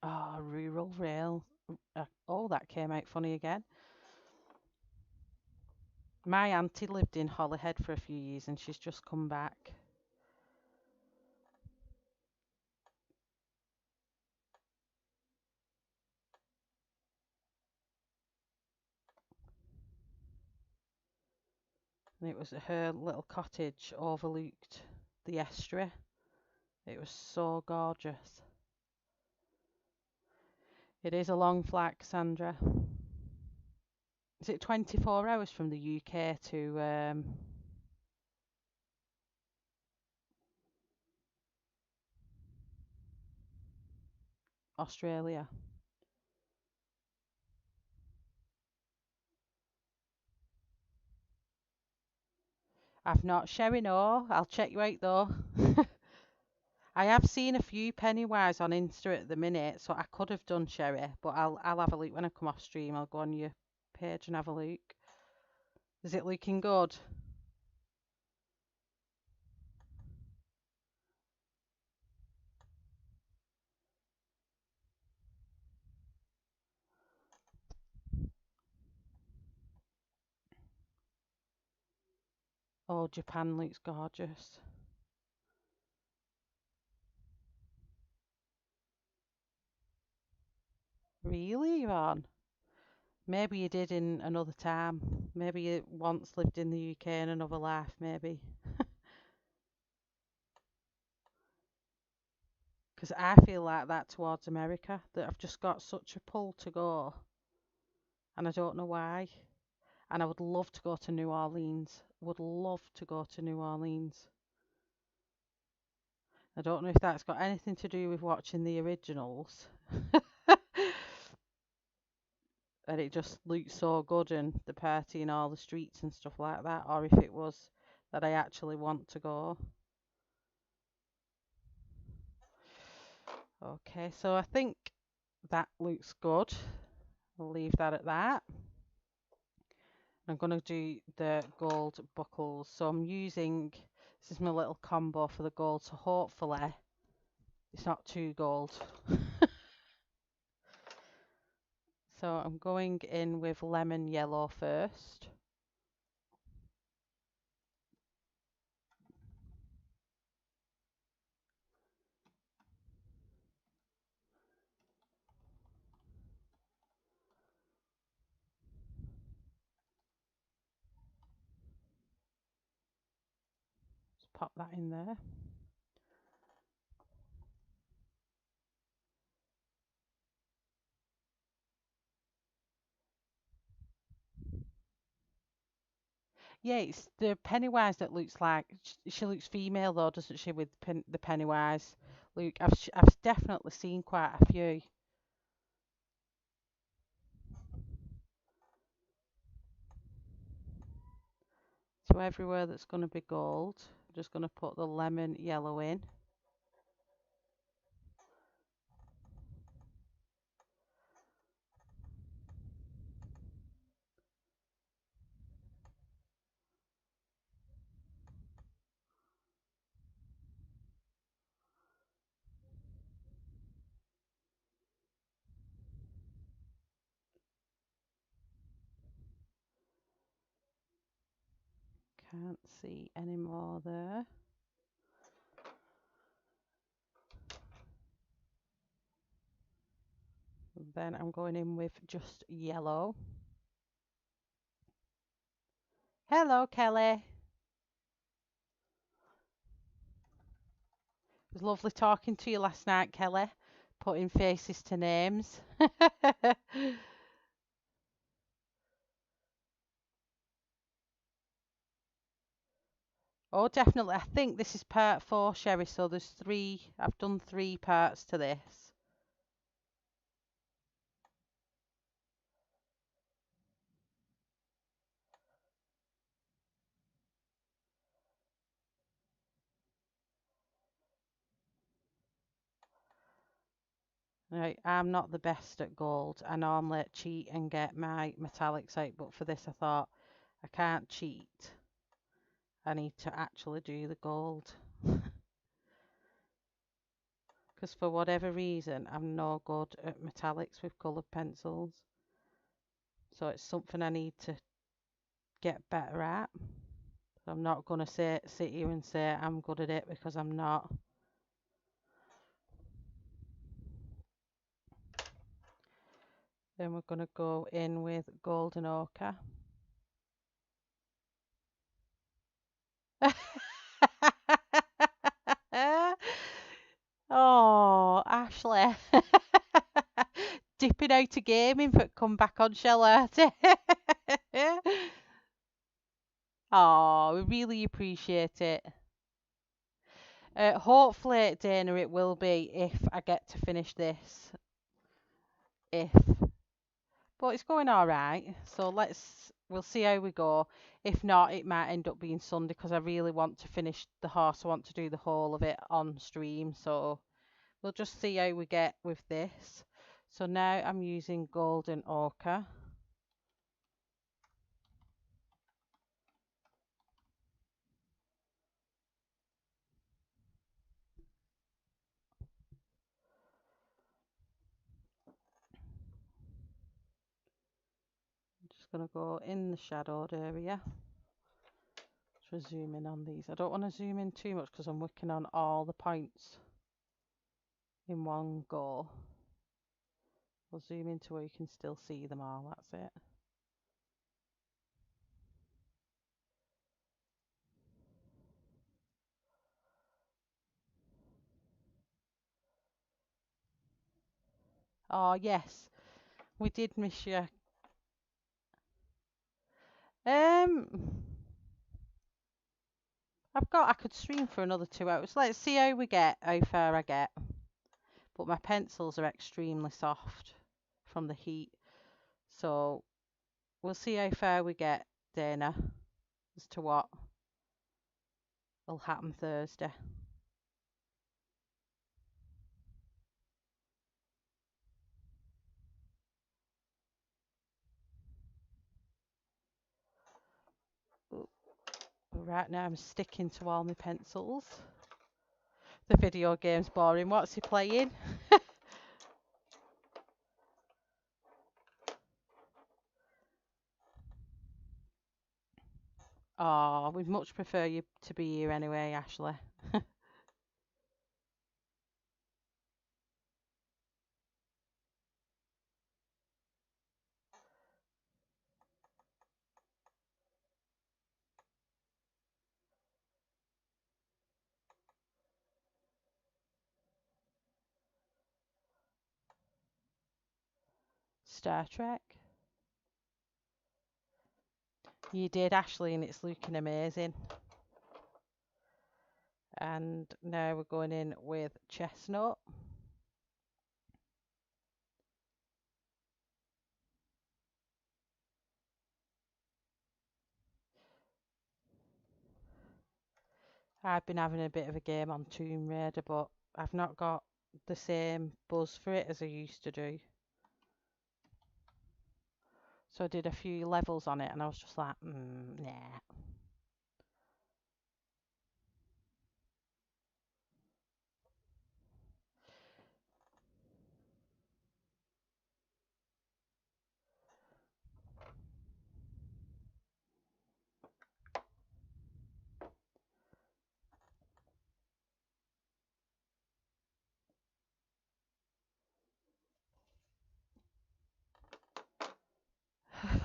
Oh, rural rail. Oh, that came out funny again. My auntie lived in Holyhead for a few years and she's just come back. And it was her little cottage overlooked the estuary. It was so gorgeous. It is a long flight, Cassandra. Is it 24 hours from the UK to Australia? I've not. Sherry, no. I'll check you out though. I have seen a few Pennywise on Insta at the minute, so I could have done Sherry, but I'll have a look when I come off stream. I'll go on your page and have a look. Is it looking good? Oh, Japan looks gorgeous. Really, Yvonne? Maybe you did in another time. Maybe you once lived in the UK in another life, maybe. Because I feel like that towards America, that I've just got such a pull to go, and I don't know why. And I would love to go to New Orleans. Would love to go to New Orleans. I don't know if that's got anything to do with watching the originals. And it just looked so good and the party and all the streets and stuff like that, or if it was that I actually want to go. Okay, so I think that looks good. I'll leave that at that. I'm going to do the gold buckles. So I'm using, this is my little combo for the gold, so hopefully it's not too gold. So I'm going in with lemon yellow first. Just pop that in there. Yeah, it's the Pennywise that looks like she looks female though, doesn't she? With the Pennywise look, I've definitely seen quite a few. So everywhere that's going to be gold, I'm just going to put the lemon yellow in. Can't see any more there. Then I'm going in with just yellow. Hello, Kelly. It was lovely talking to you last night, Kelly. Putting faces to names. Oh, definitely. I think this is part 4, Sherry. So there's 3. I've done 3 parts to this. Right, I'm not the best at gold. I normally cheat and get my metallics out, but for this I thought I can't cheat. I need to actually do the gold. Because for whatever reason, I'm no good at metallics with coloured pencils. So it's something I need to get better at. So I'm not going to sit here and say I'm good at it because I'm not. Then we're going to go in with golden ochre. Oh, Ashley. Dipping out of gaming but come back on shellarty. Oh, we really appreciate it. Hopefully, Dana, it will be if I get to finish this. If, but it's going all right. So we'll see how we go. If not, it might end up being Sunday because I really want to finish the horse. I want to do the whole of it on stream. So we'll just see how we get with this. So now I'm using golden ochre. I'm just going to go in the shadowed area. Just zoom in on these. I don't want to zoom in too much because I'm working on all the points in one go. We'll zoom into where you can still see them all. That's it. Oh yes, we did miss you. I could stream for another 2 hours. Let's see how we get, how far I get. But my pencils are extremely soft from the heat. So we'll see how far we get, Dana, as to what will happen Thursday. Right now I'm sticking to all my pencils. The video game's boring. What's he playing? Oh, we'd much prefer you to be here anyway, Ashley. Star Trek. You did, Ashley, and it's looking amazing. And now we're going in with chestnut. I've been having a bit of a game on Tomb Raider, but I've not got the same buzz for it as I used to do. So I did a few levels on it and I was just like, nah.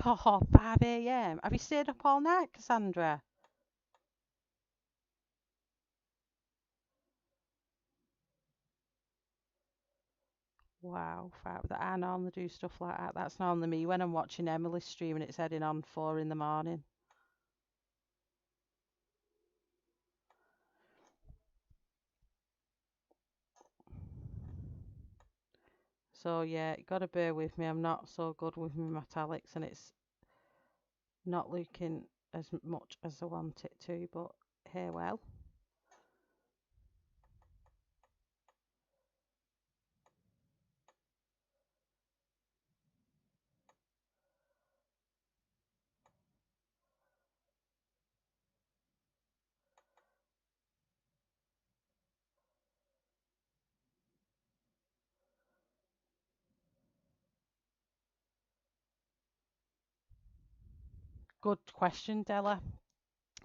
Oh, 5 a.m. Have you stayed up all night, Cassandra? Wow, that I normally do stuff like that. That's normally me when I'm watching Emily's stream and it's heading on 4 in the morning. So yeah, you gotta bear with me. I'm not so good with my metallics and it's not looking as much as I want it to, but hey well. Good question, Della.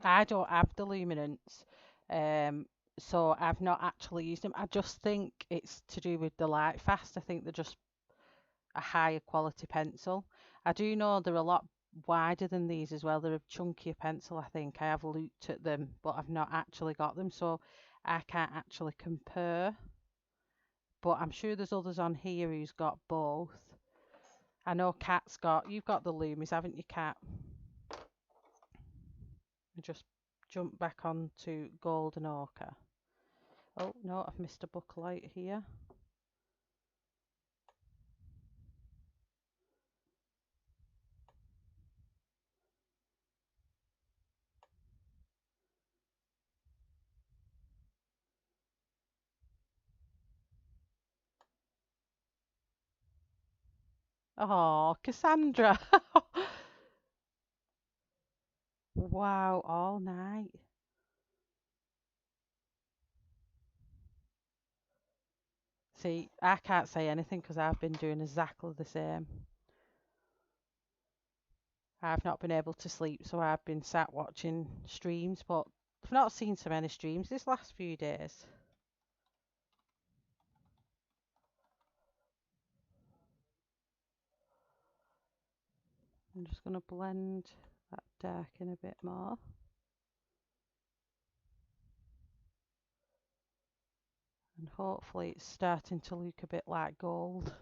I don't have the luminance, um, so I've not actually used them. I just think it's to do with the light fast. I think they're just a higher quality pencil. I do know they're a lot wider than these as well. They're a chunkier pencil, I think. I have looked at them, but I've not actually got them, so I can't actually compare. But I'm sure there's others on here who's got both. I know Kat's got, you've got the Loomies, haven't you, Kat? Just jump back onto Golden Ochre. Oh no, I've missed a book light here. Oh, Cassandra. Wow, all night. See, I can't say anything because I've been doing exactly the same. I've not been able to sleep, so I've been sat watching streams, but I've not seen so many streams this last few days. I'm just going to blend that dark in a bit more. And hopefully it's starting to look a bit like gold.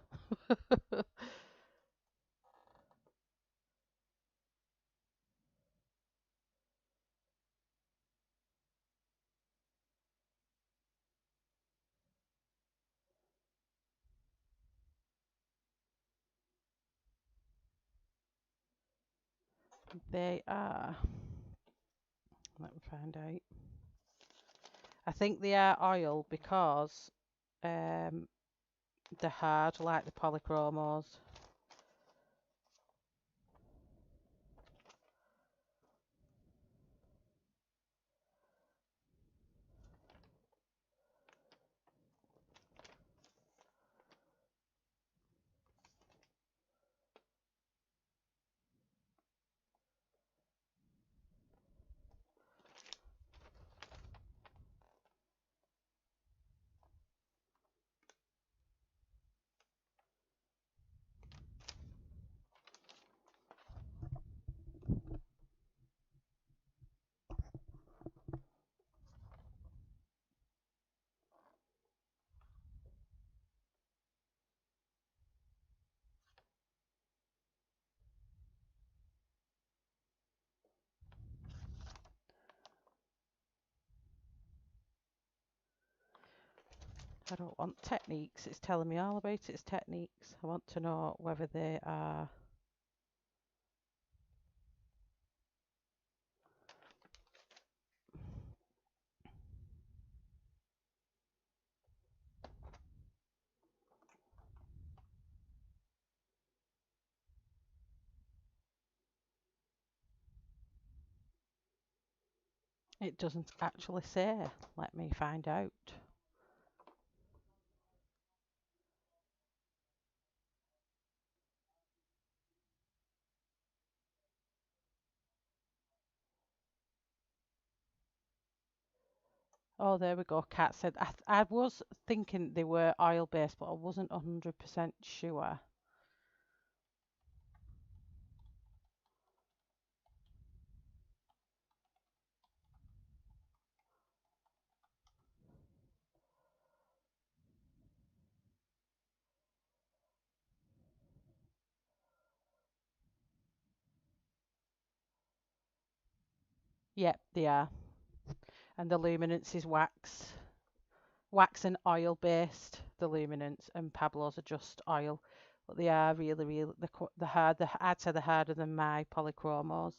They are, let me find out. I think they are oil because they're hard like the polychromos. I don't want techniques, it's telling me all about its techniques. I want to know whether they are. It doesn't actually say. Let me find out. Oh, there we go. Kat said, I was thinking they were oil based, but I wasn't 100% sure. Yep, they are. And the luminance is wax and oil based. The luminance and Pablos are just oil, but they are really, really the hard. I'd say they're harder than my polychromos.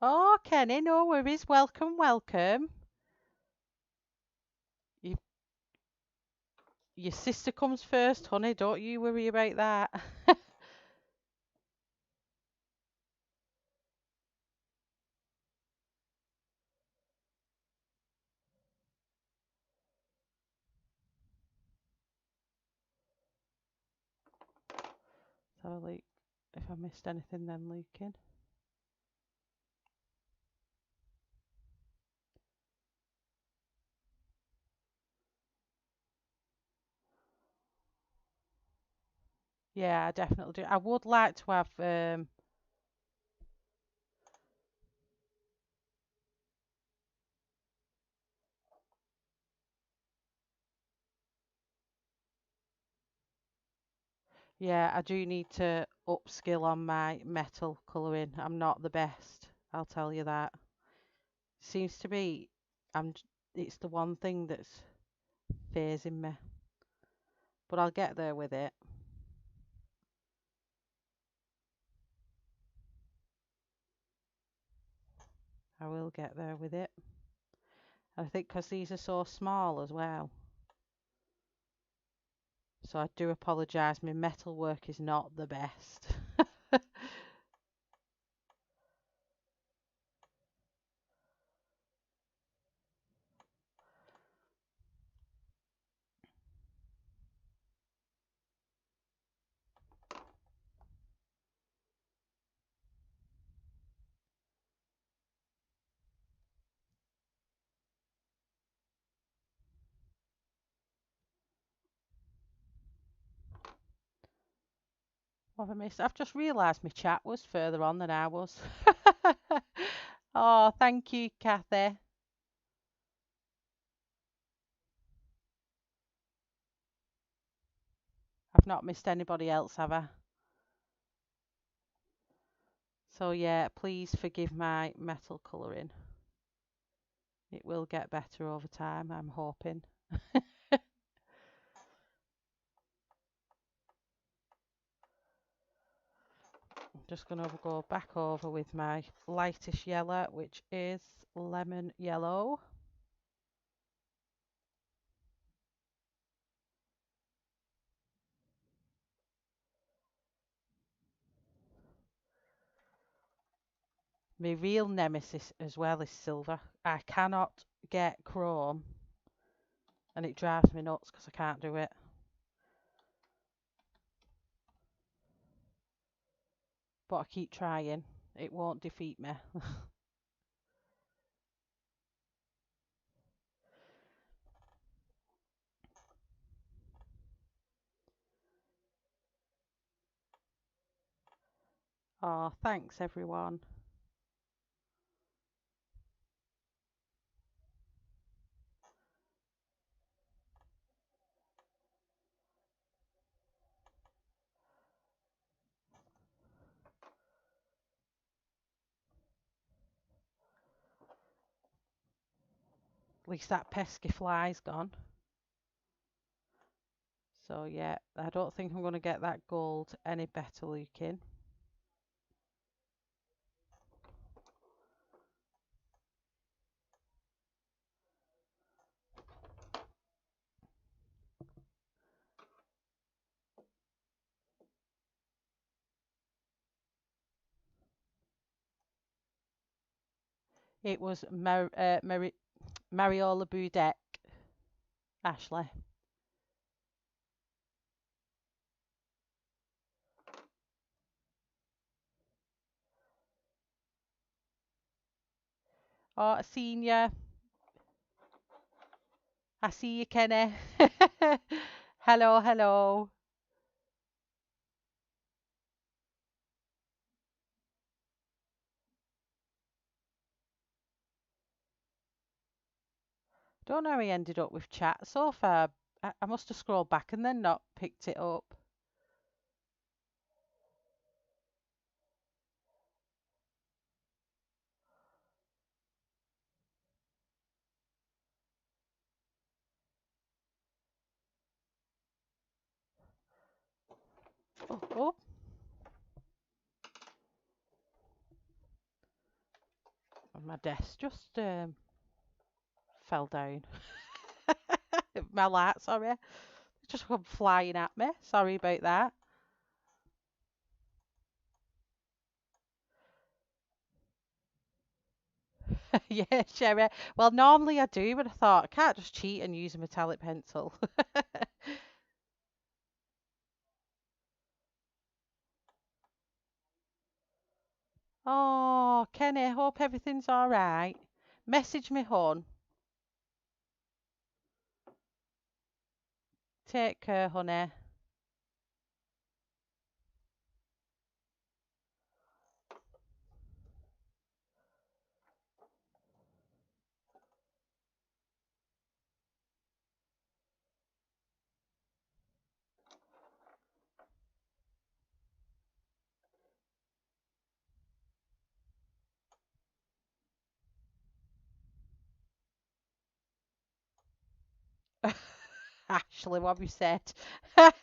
Oh, Kenny, no worries. Welcome, welcome. You, your sister comes first, honey. Don't you worry about that. Let's have a look if I missed anything then, Lukin. Yeah, I definitely do. I would like to have yeah, I do need to upskill on my metal colouring. I'm not the best, I'll tell you that. Seems to be it's the one thing that's phasing me. But I'll get there with it. I will get there with it. I think because these are so small as well. So I do apologise, my metal work is not the best. What have I missed? I've just realised my chat was further on than I was. Oh, thank you, Kathy. I've not missed anybody else, have I? So yeah, please forgive my metal colouring. It will get better over time, I'm hoping. I'm just going to go back over with my lightest yellow, which is lemon yellow. My real nemesis as well is silver. I cannot get chrome and it drives me nuts because I can't do it. But I keep trying. It won't defeat me. Oh, thanks everyone. At least that pesky fly's gone. So yeah, I don't think I'm going to get that gold any better looking. It was Mariola Budek, Ashley. Oh, I seen you. I see you, Kenny. Hello, hello. Don't know how he ended up with chat so far. I must have scrolled back and then not picked it up. Oh, oh. And my desk just fell down. My light, sorry. Just come flying at me. Sorry about that. Yeah, Sherry. Well, normally I do, but I thought I can't just cheat and use a metallic pencil. Oh, Kenny, hope everything's all right. Message me, hon. Take care, honey. Ashley, what have you said? I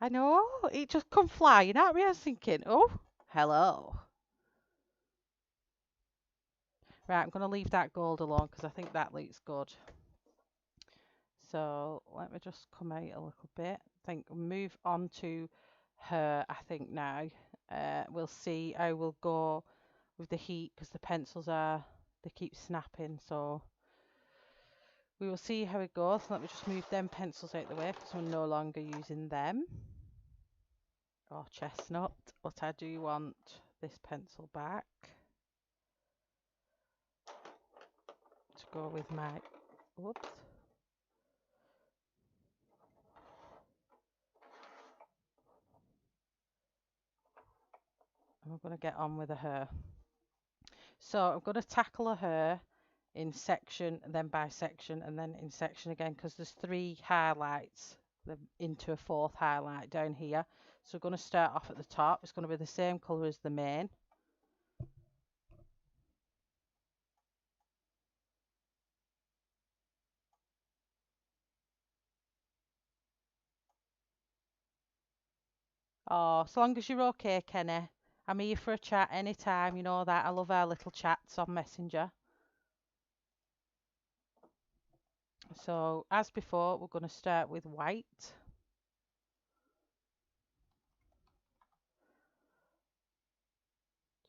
know, it just come flying at me. I was thinking, oh, hello. Right, I'm going to leave that gold alone because I think that looks good. So let me just come out a little bit. I think we'll move on to her, I think now. We'll see how we'll go with the heat because the pencils they keep snapping. So we will see how it goes. Let me just move them pencils out the way because we're no longer using them. Or chestnut, but I do want this pencil back to go with my, whoops. And we're going to get on with a hair. So I'm going to tackle a hair in section, and then by section, and then in section again, because there's 3 highlights into a 4th highlight down here. So we're going to start off at the top. It's going to be the same colour as the main. Oh, so long as you're okay, Kenny. I'm here for a chat anytime, you know that. I love our little chats on Messenger. So, as before, we're going to start with white.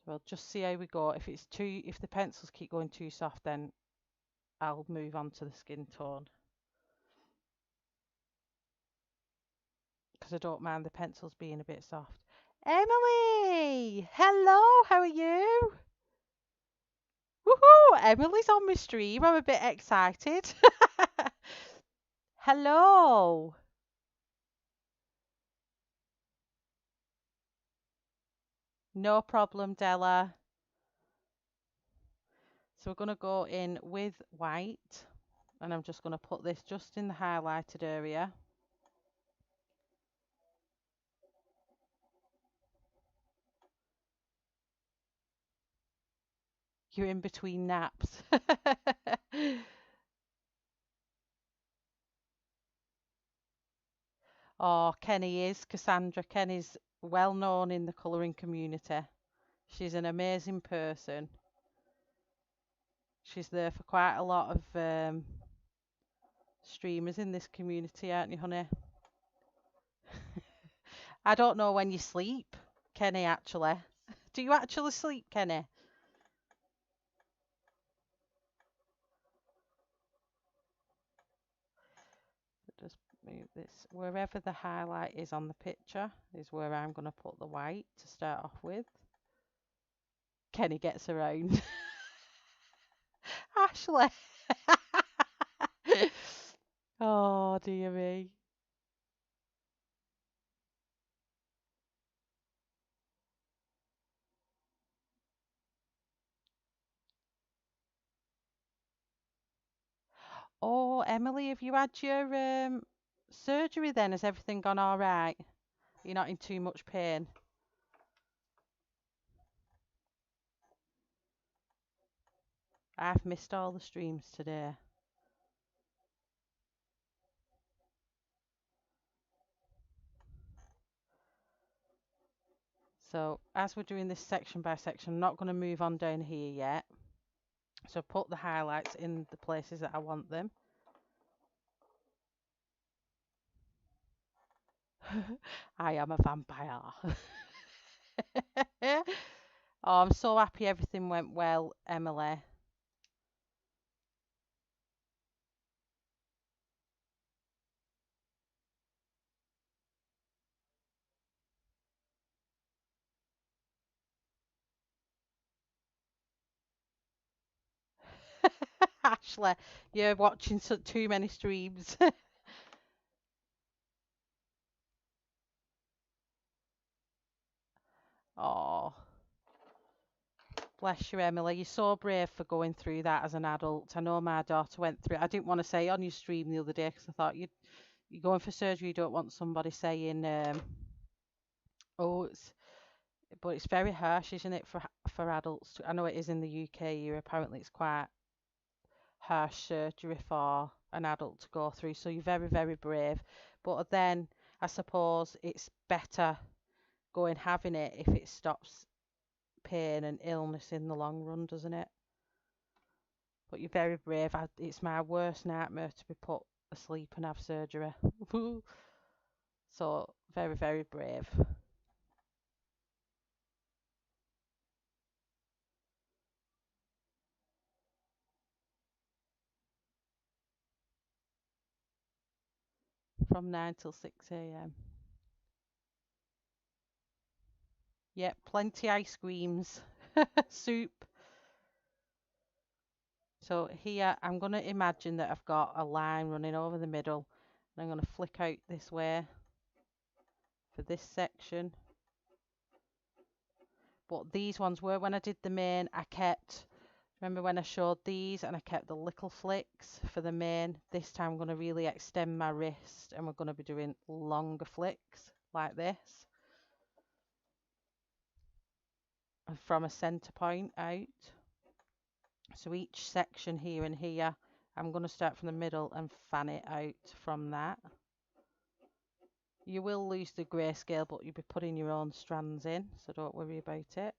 So we'll just see how we go. If the pencils keep going too soft, then I'll move on to the skin tone. Because I don't mind the pencils being a bit soft. Emily! Hello, how are you? Woohoo! Emily's on my stream. I'm a bit excited. Hello. No problem, Della. So we're going to go in with white. And I'm just going to put this just in the highlighted area. You're in between naps. Oh, Kenny is. Cassandra. Kenny's well known in the colouring community. She's an amazing person. She's there for quite a lot of streamers in this community, aren't you, honey? I don't know when you sleep, Kenny, actually. Do you actually sleep, Kenny? Just move this. Wherever the highlight is on the picture is where I'm going to put the white to start off with. Kenny gets around. Ashley. Oh, dear me. Oh, Emily, have you had your surgery then? Has everything gone all right? You're not in too much pain? I've missed all the streams today. So as we're doing this section by section, I'm not going to move on down here yet. So put the highlights in the places that I want them. I am a vampire. Oh, I'm so happy everything went well, Emily. Ashley, you're watching too many streams. Oh, bless you, Emily. You're so brave for going through that as an adult. I know my daughter went through it. I didn't want to say on your stream the other day because I thought you're going for surgery. You don't want somebody saying, oh, but it's very harsh, isn't it, for adults? I know it is in the UK here. Apparently, it's quite harsh surgery for an adult to go through. So you're very, very brave. But then I suppose it's better going having it if it stops pain and illness in the long run, doesn't it? But you're very brave. It's my worst nightmare to be put asleep and have surgery. So very, very brave. From 9 till 6 a.m. Yep, plenty ice creams, soup. So here I'm going to imagine that I've got a line running over the middle and I'm going to flick out this way for this section. But these ones were when I did the mane, I kept, remember when I showed these and I kept the little flicks for the mane. This time I'm going to really extend my wrist and we're going to be doing longer flicks like this. And from a centre point out. So each section here and here, I'm going to start from the middle and fan it out from that. You will lose the grayscale, but you'll be putting your own strands in, so don't worry about it.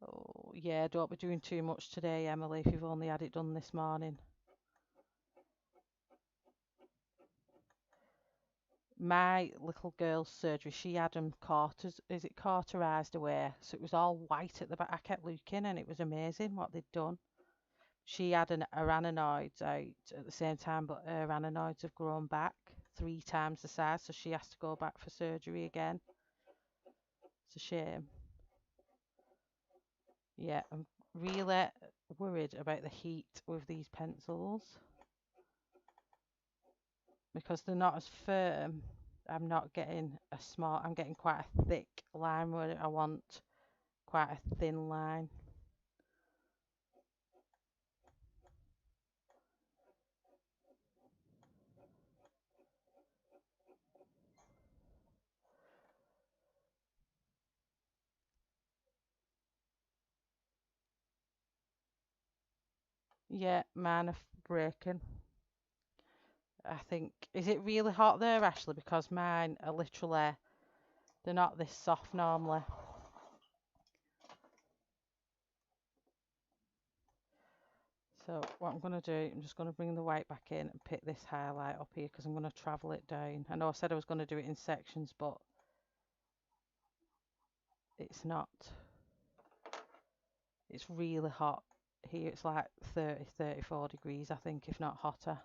Oh, yeah, don't be doing too much today, Emily, if you've only had it done this morning. My little girl's surgery, she had them cauterized away, so it was all white at the back. I kept looking and it was amazing what they'd done. She had her aneroids out at the same time, but her aneroids have grown back 3 times the size, so she has to go back for surgery again. It's a shame. Yeah, I'm really worried about the heat with these pencils because they're not as firm. I'm not getting I'm getting quite a thick line where I want quite a thin line. Yeah, mine are breaking. I think, is it really hot there, Ashley? Because mine are literally, they're not this soft normally. So what I'm going to do, I'm just going to bring the white back in and pick this highlight up here because I'm going to travel it down. I know I said I was going to do it in sections, but it's not. It's really hot here. It's like 30, 34 degrees, I think, if not hotter.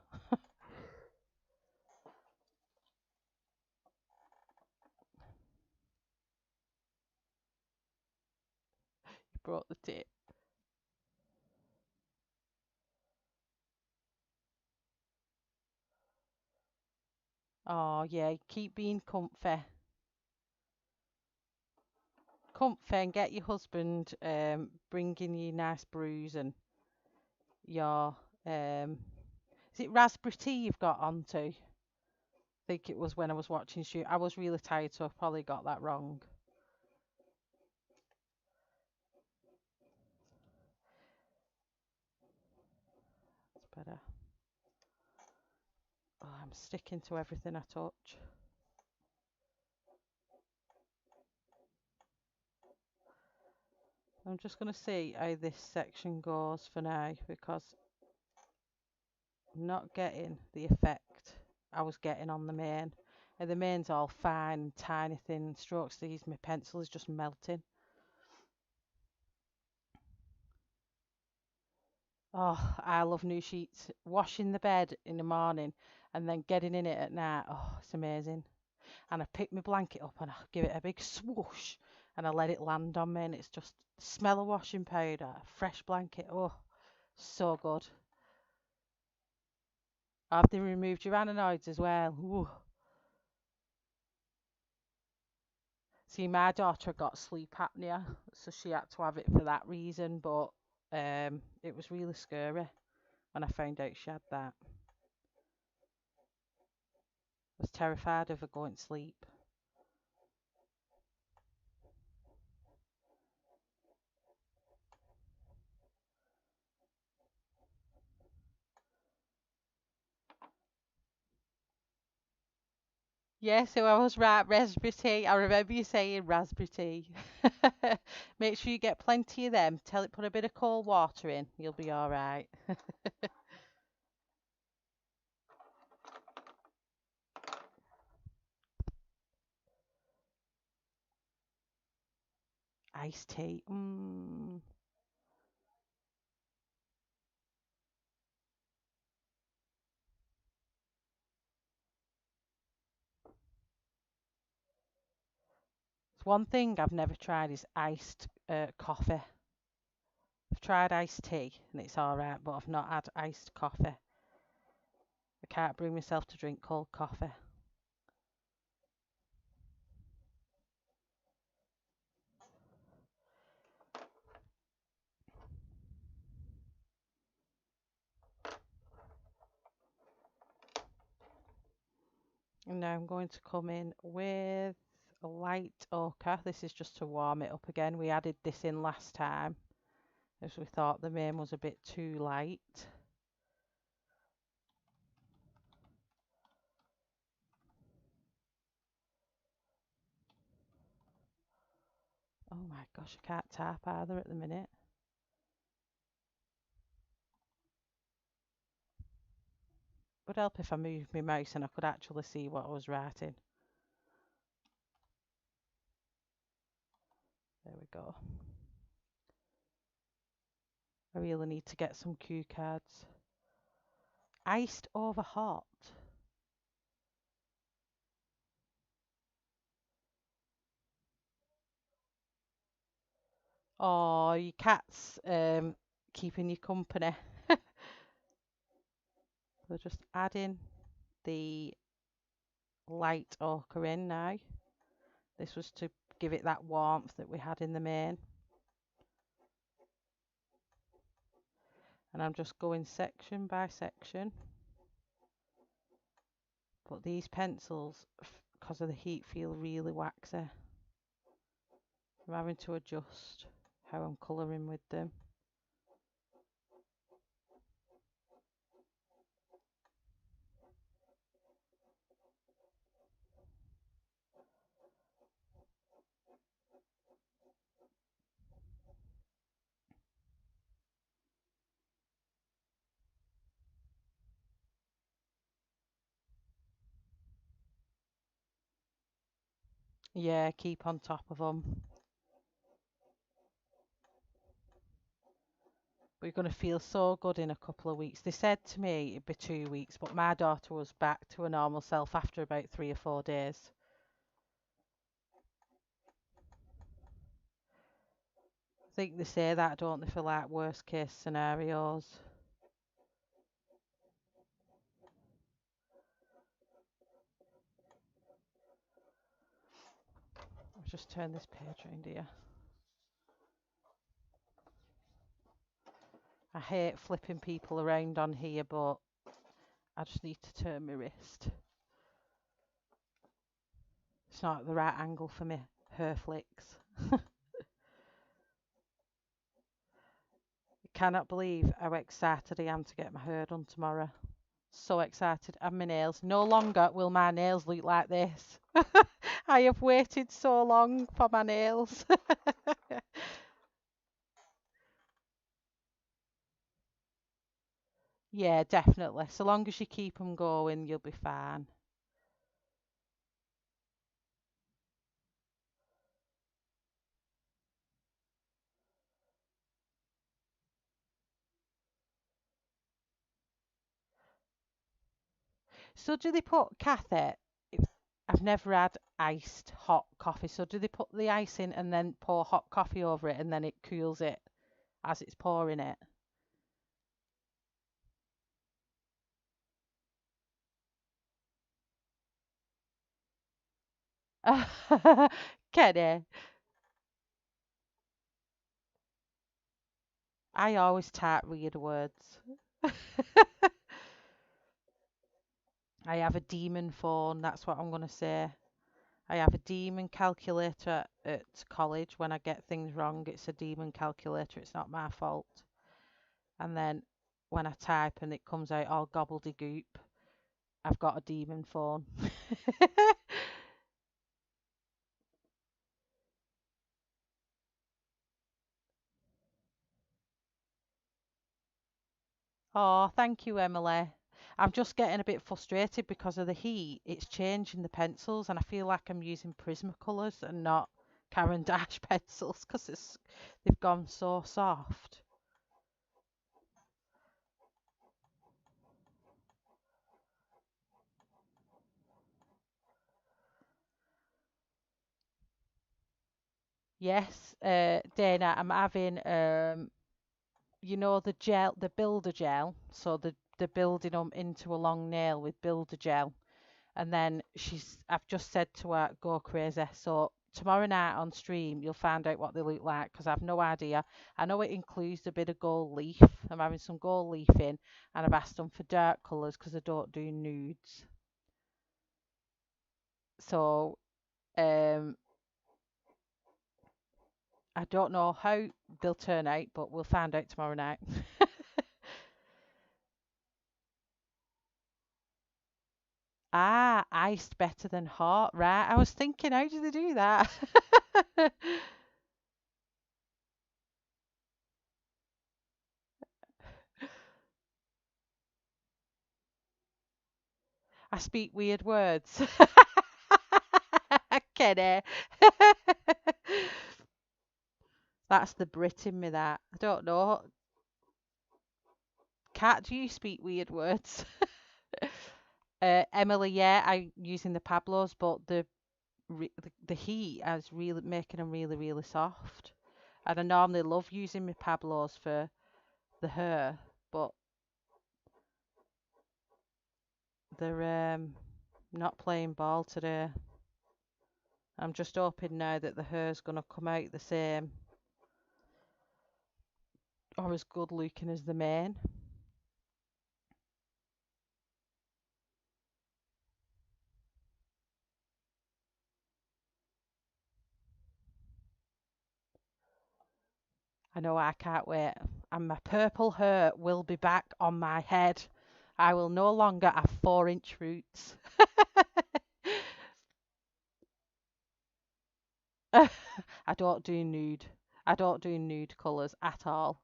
You brought the tip. Oh, yeah, keep being comfy. Comfy and get your husband bringing you nice brews and your, is it raspberry tea you've got onto? I think it was when I was watching you. I was really tired, so I probably got that wrong. It's better. Oh, I'm sticking to everything I touch. I'm just going to see how this section goes for now because I'm not getting the effect I was getting on the mane. And the mane's all fine and tiny thin strokes. My pencil is just melting. Oh, I love new sheets. Washing the bed in the morning and then getting in it at night. Oh, it's amazing. And I pick my blanket up and I give it a big swoosh and I let it land on me, and it's just smell of washing powder, fresh blanket. Oh, so good. Have they removed your ananoids as well? Ooh. See, my daughter got sleep apnea, so she had to have it for that reason, but it was really scary when I found out she had that. I was terrified of her going to sleep. Yeah, so I was right, raspberry tea. I remember you saying raspberry tea. Make sure you get plenty of them. Tell it put a bit of cold water in. You'll be all right. Iced tea. It's one thing I've never tried is iced coffee. I've tried iced tea and it's all right, but I've not had iced coffee. I can't bring myself to drink cold coffee. And now I'm going to come in with a light ochre. This is just to warm it up again. We added this in last time as we thought the main was a bit too light. Oh my gosh, I can't tap either at the minute. Would help if I moved my mouse and I could actually see what I was writing. There we go. I really need to get some cue cards. Iced over hot. Oh, your cat's keeping you company. So just adding the light ochre in now. This was to give it that warmth that we had in the main. And I'm just going section by section. But these pencils, because of the heat, feel really waxy. I'm having to adjust how I'm colouring with them. Yeah, keep on top of them. We're going to feel so good in a couple of weeks. They said to me it'd be 2 weeks, but my daughter was back to her normal self after about 3 or 4 days. I think they say that, don't they, for like worst case scenarios. I'll just turn this page around here. I hate flipping people around on here, but I just need to turn my wrist. It's not the right angle for me hair flicks. I cannot believe how excited I am to get my hair done tomorrow. So excited. And my nails. No longer will my nails look like this. I have waited so long for my nails. Yeah, definitely. So long as you keep them going, you'll be fine. So do they put catheter? I've never had iced hot coffee. So do they put the ice in and then pour hot coffee over it and then it cools it as it's pouring it? Kenny, I always type weird words. I have a demon phone, that's what I'm going to say. I have a demon calculator at college. When I get things wrong, it's a demon calculator. It's not my fault. And then when I type and it comes out all gobbledygook, I've got a demon phone. Oh, thank you, Emily. I'm just getting a bit frustrated because of the heat. It's changing the pencils, and I feel like I'm using Prismacolors and not Caran D'Ache pencils because they've gone so soft. Yes, Dana, I'm having the gel, the builder gel. So the building them into a long nail with builder gel. And then I've just said to her, go crazy. So tomorrow night on stream, you'll find out what they look like because I've no idea. I know it includes a bit of gold leaf. I'm having some gold leaf in, and I've asked them for dark colours because I don't do nudes. So um, I don't know how they'll turn out, but we'll find out tomorrow night. Ah, iced better than hot. Right. I was thinking, how do they do that? I speak weird words. Kenny. That's the Brit in me that. I don't know. Cat, do you speak weird words? Emily, yeah, I'm using the Pablos, but the heat is really making them really, really soft. And I normally love using my Pablos for the hair, but they're not playing ball today. I'm just hoping now that the hair's gonna come out the same or as good looking as the mane. I know I can't wait. And my purple hair will be back on my head. I will no longer have 4-inch roots. I don't do nude. I don't do nude colours at all.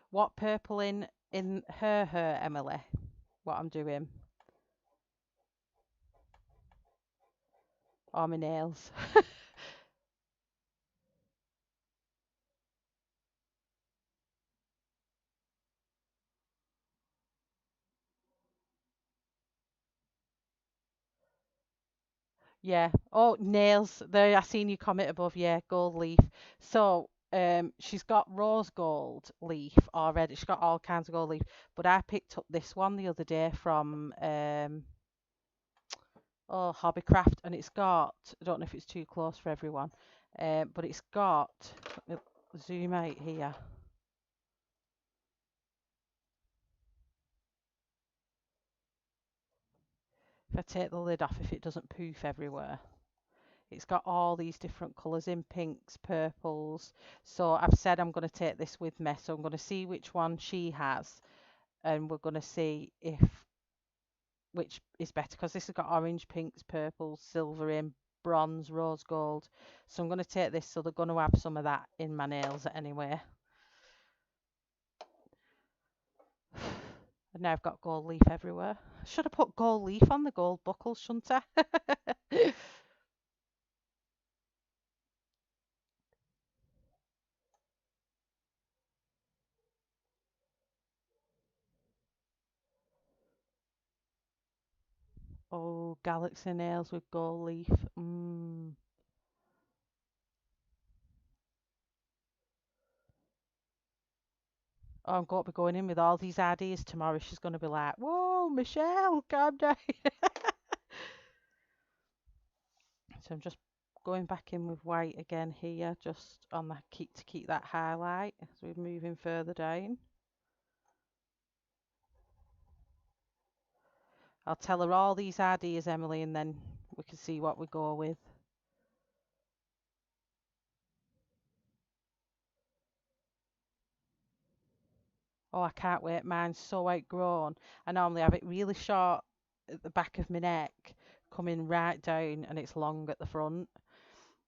What purple in her hair, Emily? What I'm doing? Or my nails? Yeah. Oh, nails. There, I seen you comment above. Yeah, gold leaf. So, she's got rose gold leaf already. She's got all kinds of gold leaf. But I picked up this one the other day from Hobbycraft, and it's got. I don't know if it's too close for everyone, but it's got. Let me zoom out here. If I take the lid off, if it doesn't poof everywhere. It's got all these different colours in pinks, purples. So I've said I'm going to take this with me. So I'm going to see which one she has, and we're going to see if which is better because this has got orange, pinks, purples, silver in, bronze, rose gold. So I'm going to take this. So they're going to have some of that in my nails anyway. And now I've got gold leaf everywhere. Should have put gold leaf on the gold buckles, shouldn't I? Oh, galaxy nails with gold leaf. Mm. Oh, I'm going to be going in with all these ideas tomorrow. She's going to be like, "Whoa, Michelle, calm down." So I'm just going back in with white again here, just on the keep that highlight as we're moving further down. I'll tell her all these ideas, Emily, and then we can see what we go with. Oh, I can't wait. Mine's so outgrown. I normally have it really short at the back of my neck, coming right down, and it's long at the front.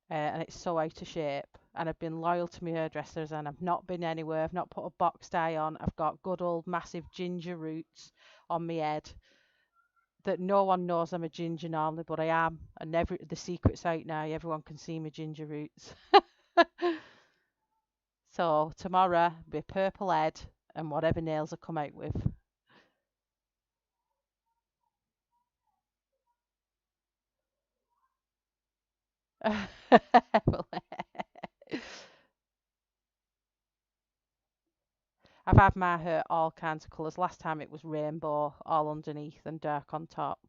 And it's so out of shape. And I've been loyal to my hairdressers, and I've not been anywhere. I've not put a box dye on. I've got good old massive ginger roots on my head that no one knows I'm a ginger normally, but I am. And the secret's out now. Everyone can see my ginger roots. So tomorrow be purple head and whatever nails I come out with. I've had my hair all kinds of colours. Last time it was rainbow all underneath and dark on top.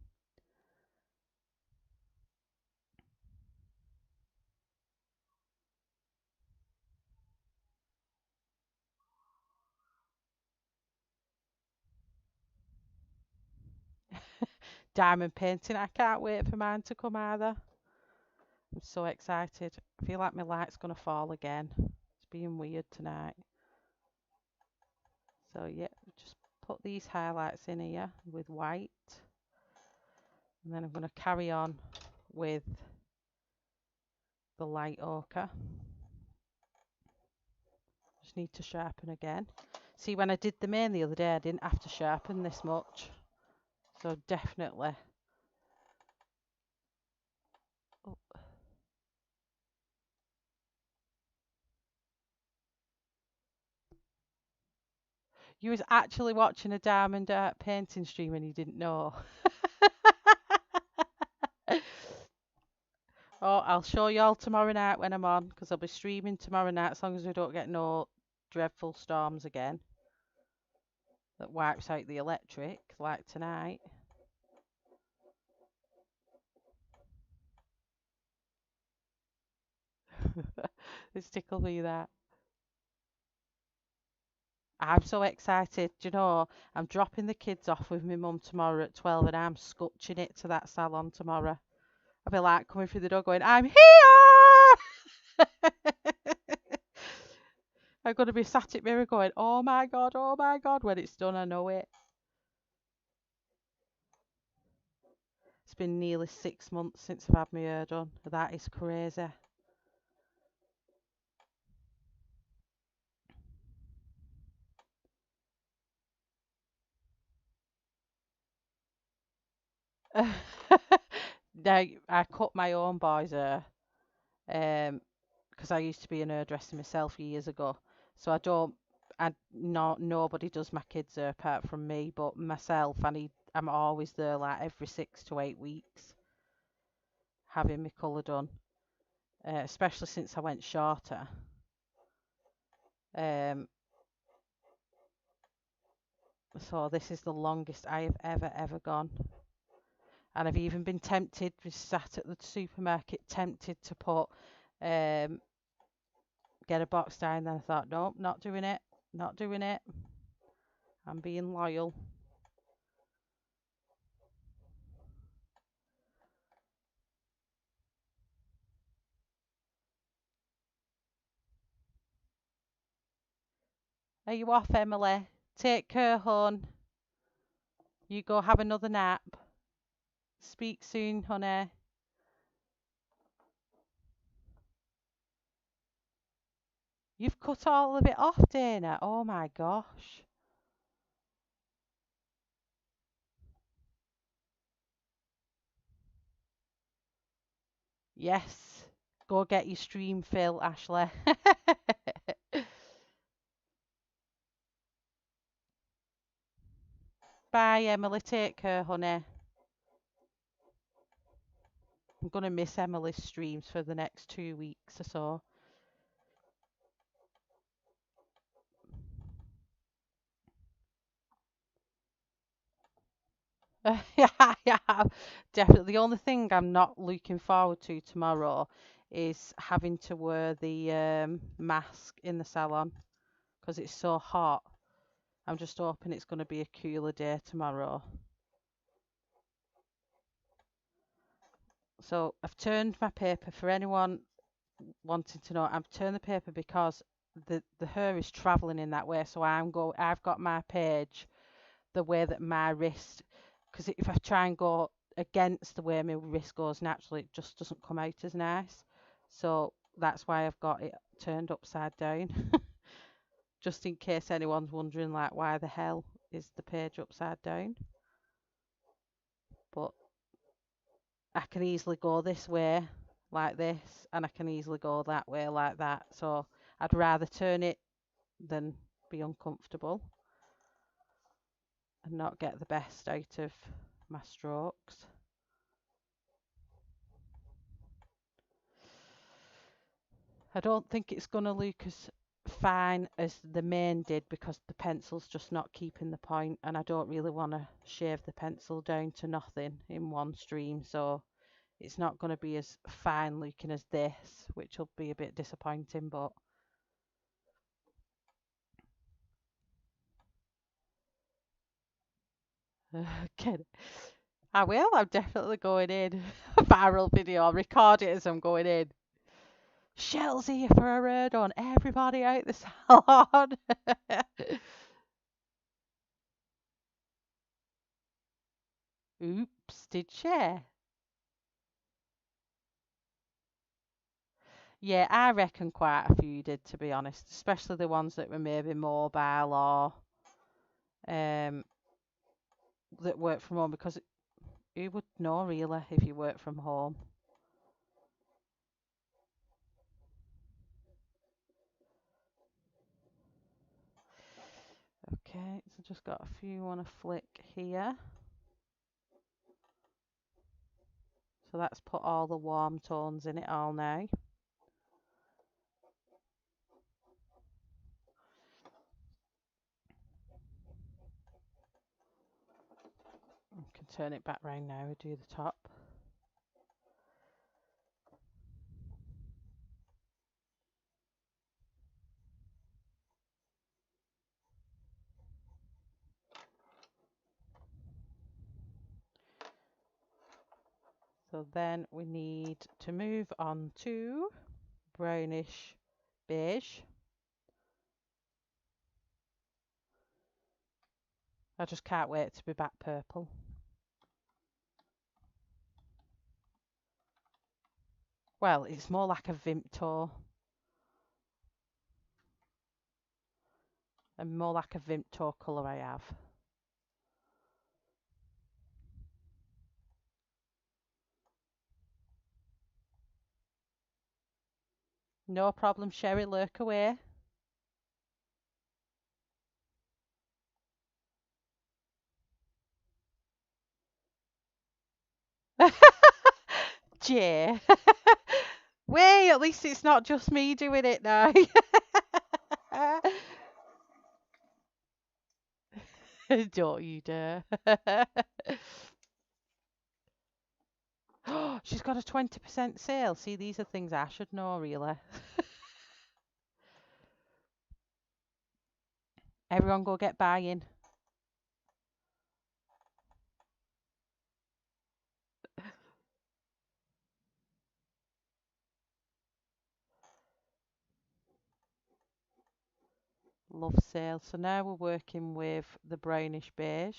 Diamond painting. I can't wait for mine to come either. I'm so excited. I feel like my light's going to fall again. It's being weird tonight. So yeah, just put these highlights in here with white. And then I'm going to carry on with the light ochre. Just need to sharpen again. See, when I did the mane the other day, I didn't have to sharpen this much. So definitely. Oh. You was actually watching a diamond art painting stream and you didn't know. Oh, I'll show you all tomorrow night when I'm on, because I'll be streaming tomorrow night as long as we don't get no dreadful storms again that wipes out the electric like tonight. It's tickled me that. I'm so excited. Do you know, I'm dropping the kids off with my mum tomorrow at 12 and I'm scutching it to that salon tomorrow. I'll be like coming through the door going, "I'm here!" I'm going to be sat at mirror going, "Oh my God, oh my God." When it's done, I know it. It's been nearly 6 months since I've had my hair done. That is crazy. Now, I cut my own boy's hair because I used to be an hairdresser myself years ago. So I don't, nobody does my kids' hair apart from me, but myself, I'm always there like every 6 to 8 weeks having my colour done, especially since I went shorter. Um, so this is the longest I have ever gone. And I've even been tempted, we sat at the supermarket, tempted to put, get a box dye, and then I thought, nope, not doing it, not doing it. I'm being loyal. Are you off, Emily? Take care, hon. You go have another nap. Speak soon, honey. You've cut all of it off, Dana. Oh my gosh. Yes. Go get your stream fill, Ashley. Bye, Emily. Take care, honey. I'm going to miss Emily's streams for the next 2 weeks or so. Yeah, yeah, definitely. The only thing I'm not looking forward to tomorrow is having to wear the mask in the salon because it's so hot. I'm just hoping it's going to be a cooler day tomorrow. So I've turned my paper for anyone wanting to know. I've turned the paper because the hair is traveling in that way. So I've got my page the way that my wrist, because if I try and go against the way my wrist goes naturally, it just doesn't come out as nice. So that's why I've got it turned upside down. Just in case anyone's wondering, like, why the hell is the page upside down? But I can easily go this way like this, and I can easily go that way like that. So I'd rather turn it than be uncomfortable and not get the best out of my strokes. I don't think it's going to look as fine as the main did because the pencil's just not keeping the point, and I don't really want to shave the pencil down to nothing in one stream, so it's not going to be as fine looking as this, which will be a bit disappointing, but okay. I will, I'm definitely going in. A viral video, I'll record it as I'm going in. Shell's here for a raid on everybody out the salon. Oops, did she? Yeah, I reckon quite a few did, to be honest, especially the ones that were maybe mobile or um, that work from home, because who would know really if you work from home? Okay, so just got a few on a flick here. So that's put all the warm tones in it all now. I can turn it back round now and do the top. So then we need to move on to brownish beige. I just can't wait to be back purple. Well, it's more like a Vimto. And more like a Vimto colour I have. No problem, Sherry, lurk away. Jay. Wait, at least it's not just me doing it now. Don't you dare. She's got a 20% sale. See, these are things I should know, really. Everyone go get buying. Love sale. So now we're working with the brownish beige.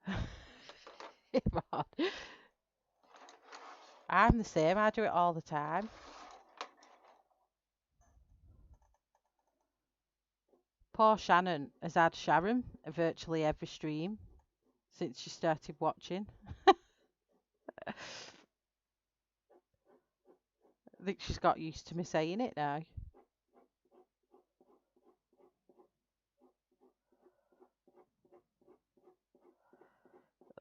Come on. I'm the same. I do it all the time. Poor Shannon has had Sharon at virtually every stream since she started watching. I think she's got used to me saying it now.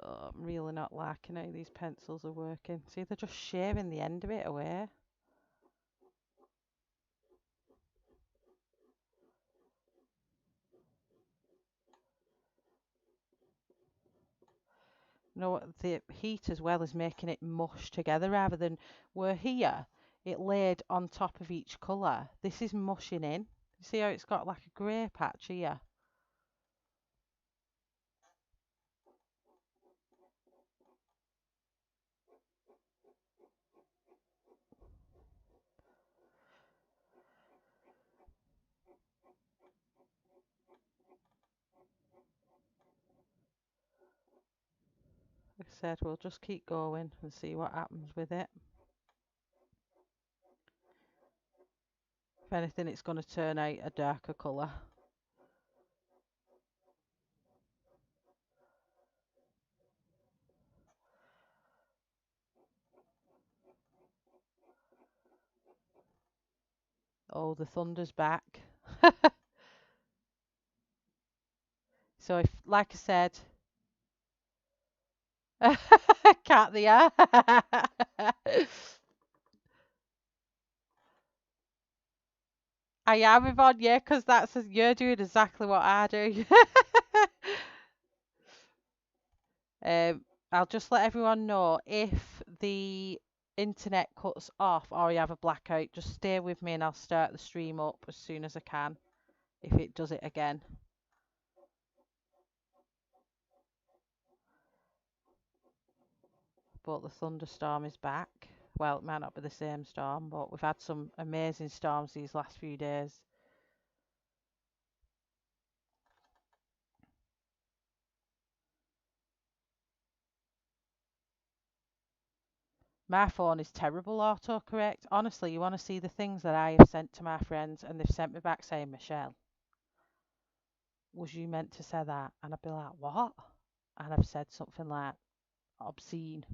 Oh, I'm really not liking how these pencils are working. See, they're just shaving the end of it away. You know what? The heat as well is making it mush together rather than where here it laid on top of each colour. This is mushing in. You see how it's got like a grey patch here? Like I said, we'll just keep going and see what happens with it. If anything, it's going to turn out a darker colour. Oh, the thunder's back. So if, like I said, cat the air. I am Yvonne, yeah, because you're doing exactly what I do. I'll just let everyone know if the internet cuts off or you have a blackout, just stay with me and I'll start the stream up as soon as I can if it does it again. But the thunderstorm is back. Well, it might not be the same storm, but we've had some amazing storms these last few days. My phone is terrible autocorrect. Honestly, you want to see the things that I have sent to my friends and they've sent me back saying, Michelle, was you meant to say that? And I'd be like, what? And I've said something like obscene,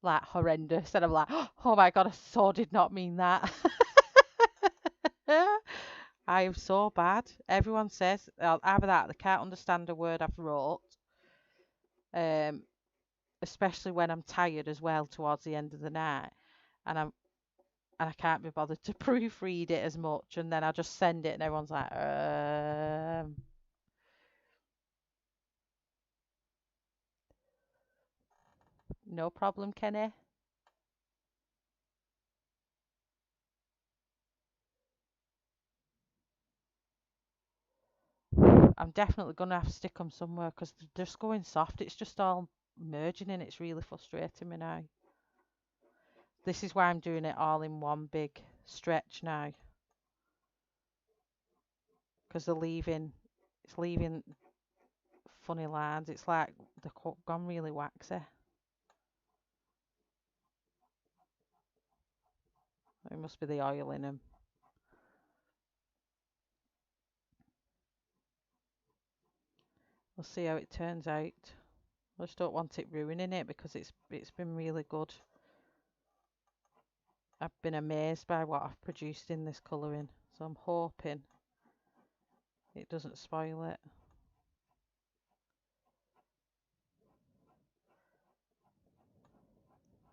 like horrendous. And I'm like, oh my God, I so did not mean that. I am so bad. Everyone says either that they can't understand a word I've wrote, especially when I'm tired as well towards the end of the night, and I can't be bothered to proofread it as much, and then I just send it, and everyone's like, no problem, Kenny. I'm definitely gonna have to stick them somewhere because they're just going soft. It's just all merging in. It's really frustrating me now. This is why I'm doing it all in one big stretch now because it's leaving funny lines. It's like they're gone really waxy. It must be the oil in them. We'll see how it turns out. I just don't want it ruining it because it's been really good. I've been amazed by what I've produced in this colouring, so I'm hoping it doesn't spoil it.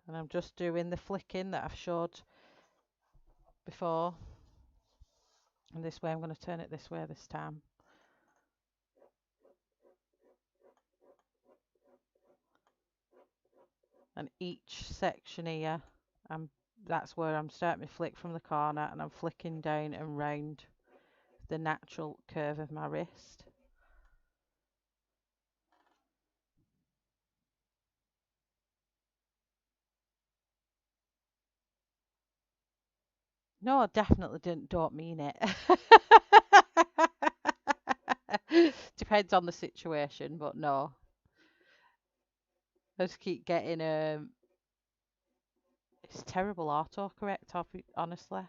And I'm just doing the flicking that I've showed before. And this way, I'm going to turn it this way this time. And each section here, that's where I'm starting my flick from the corner and I'm flicking down and round the natural curve of my wrist. No, I definitely don't mean it. Depends on the situation, but no. I just keep getting it's terrible autocorrect, honestly.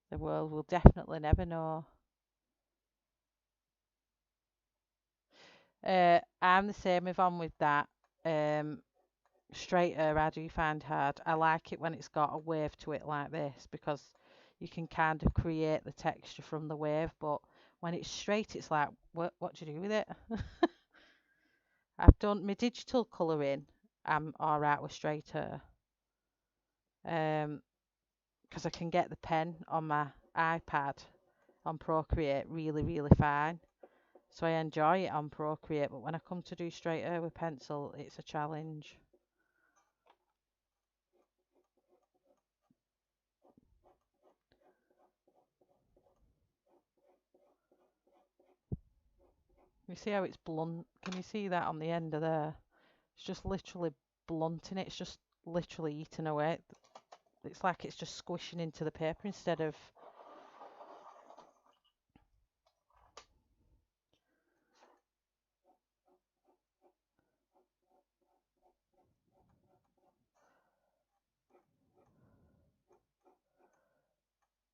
The world will definitely never know. I'm the same if I'm with that. Um, Straighter, I do find hard. I like it when it's got a wave to it like this because you can kind of create the texture from the wave, but when it's straight, it's like, what do you do with it? I've done my digital colouring. I'm alright with straighter. Because I can get the pen on my iPad on Procreate really, really fine. So I enjoy it on Procreate, but when I come to do straighter with pencil, it's a challenge. You see how it's blunt? Can you see that on the end of there? It's just literally blunting it. It's just literally eating away. It's like it's just squishing into the paper instead of...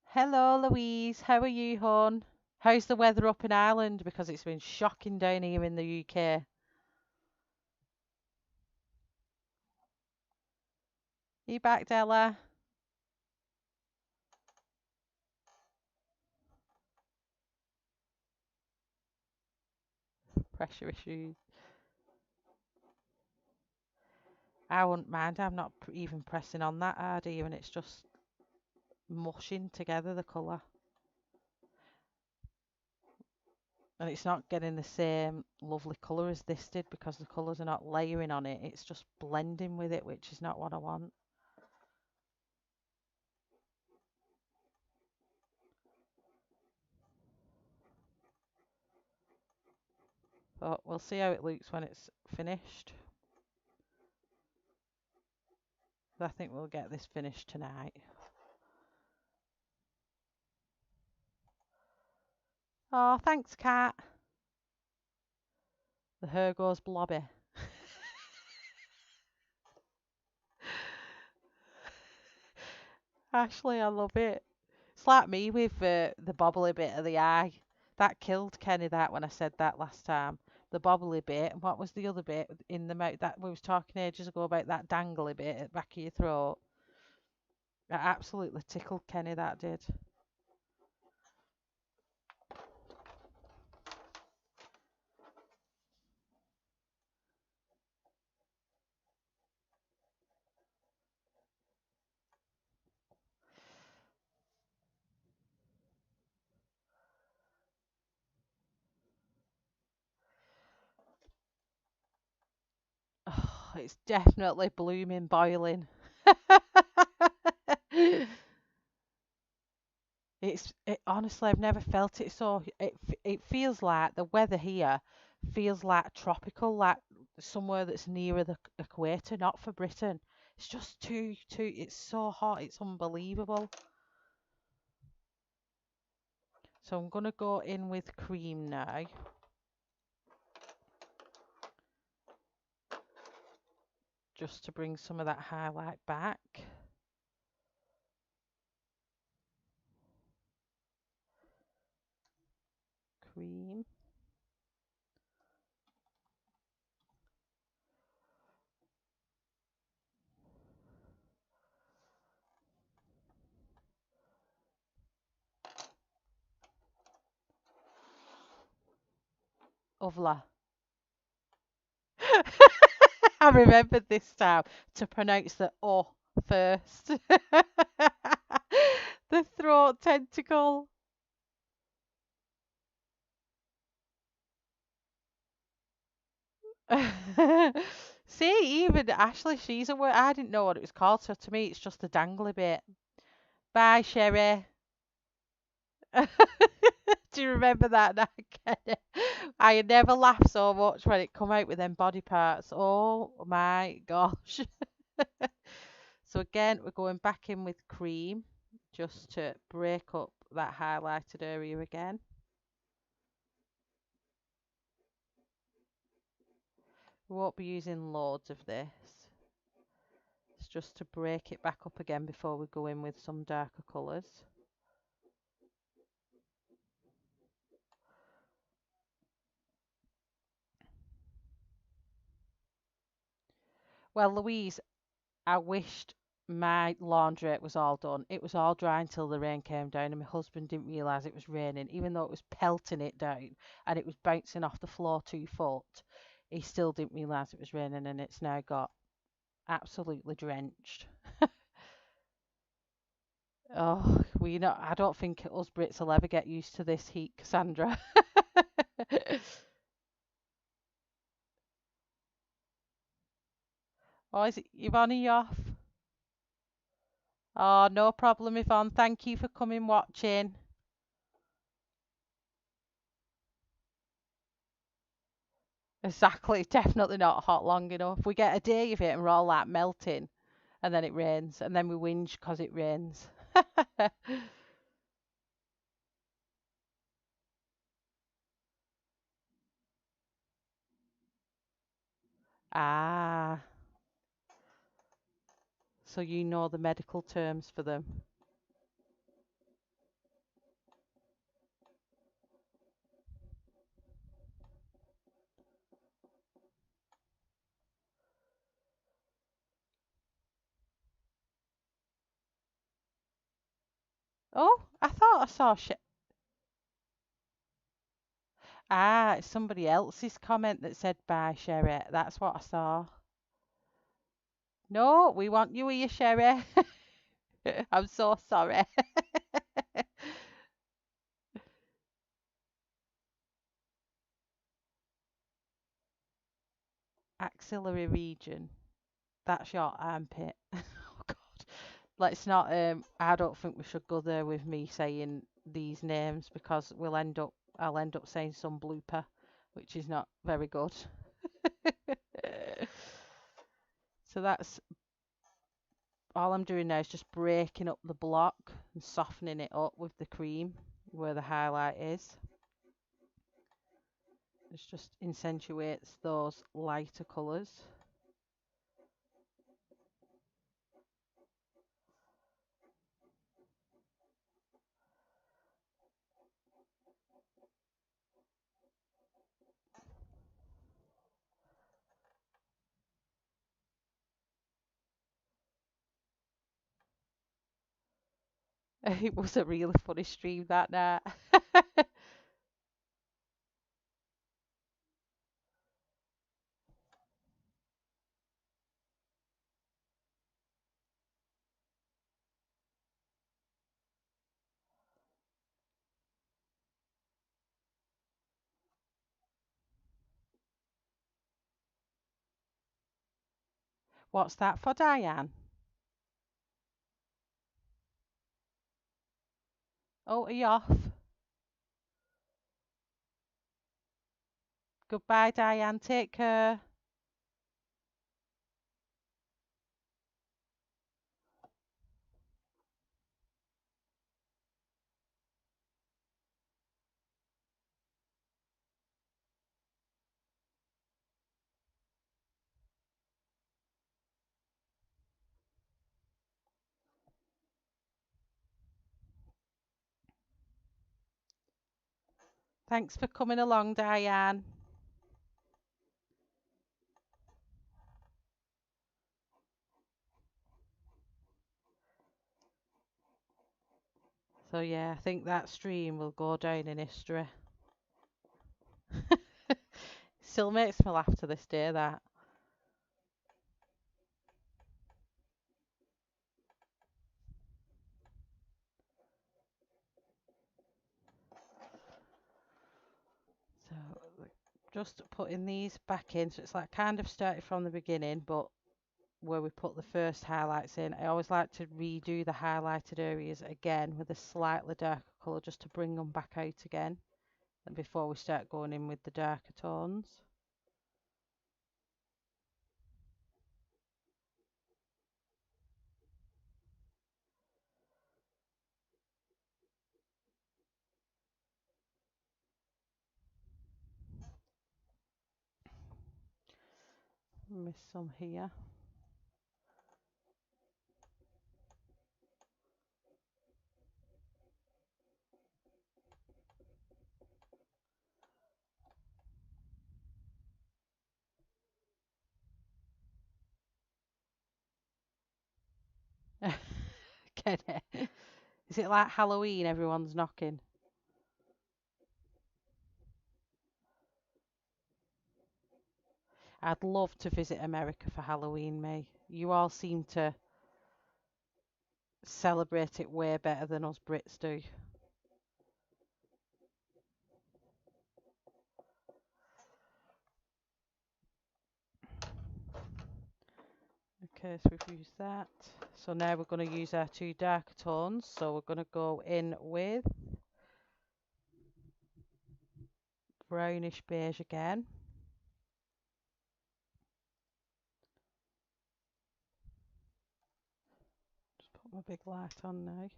Hello, Louise. How are you, hon? How's the weather up in Ireland? Because it's been shocking down here in the UK. Are you back, Della? Pressure issues. I wouldn't mind. I'm not even pressing on that hard even. It's just mushing together the colour. And it's not getting the same lovely colour as this did because the colours are not layering on it. It's just blending with it, which is not what I want. But we'll see how it looks when it's finished. I think we'll get this finished tonight. Oh, thanks, Kat. The hair goes blobby. Ashley, I love it. It's like me with the bobbly bit of the eye. That killed Kenny, that, when I said that last time. The bobbly bit. And what was the other bit in the mouth? That we was talking ages ago about that dangly bit at the back of your throat. That absolutely tickled Kenny, that did. Oh, it's definitely blooming boiling. Honestly, I've never felt it so. It feels like the weather here feels like tropical, like somewhere that's nearer the equator, not for Britain. It's just too. It's so hot. It's unbelievable. So I'm gonna go in with cream now. Just to bring some of that highlight back. Cream. Ovla. I remembered this time to pronounce the O first. The throat tentacle. See, even Ashley, she's aware. I didn't know what it was called, so to me, it's just a dangly bit. Bye, Sherry. Do you remember that now, Kenny? I had never laughed so much when it come out with them body parts. Oh my gosh. So again, we're going back in with cream just to break up that highlighted area again. We won't be using loads of this. It's just to break it back up again before we go in with some darker colours. Well, Louise, I wished my laundry was all done. It was all dry until the rain came down, and my husband didn't realise it was raining, even though it was pelting it down and it was bouncing off the floor 2 foot. He still didn't realise it was raining, and it's now got absolutely drenched. Oh, I don't think us Brits will ever get used to this heat, Cassandra. Oh, is it Yvonne, are you off? Oh, no problem, Yvonne. Thank you for coming watching. Exactly, definitely not hot long enough. We get a day of it and we're all like melting, and then it rains, and then we whinge because it rains. Ah, so you know the medical terms for them. Oh, I thought I saw Ah, it's somebody else's comment that said bye, Sherry. That's what I saw. No, we want you here, Sherry. I'm so sorry. Axillary region. That's your armpit. Oh God. Let's not I don't think we should go there with me saying these names because I'll end up saying some blooper, which is not very good. So that's all I'm doing now is just breaking up the block and softening it up with the cream where the highlight is. It just accentuates those lighter colours. It was a really funny stream that night. What's that for, Diane? Oh, are you off? Goodbye, Diane. Take care. Thanks for coming along, Diane. So yeah, I think that stream will go down in history. Still makes me laugh to this day, that. So just putting these back in, so it's like kind of started from the beginning, but where we put the first highlights in, I always like to redo the highlighted areas again with a slightly darker colour just to bring them back out again, and before we start going in with the darker tones. Miss some here. Get it? Is it like Halloween? Everyone's knocking. I'd love to visit America for Halloween, May. You all seem to celebrate it way better than us Brits do. Okay, so we've used that. So now we're going to use our two darker tones. So we're going to go in with brownish beige again. Just put my big light on now.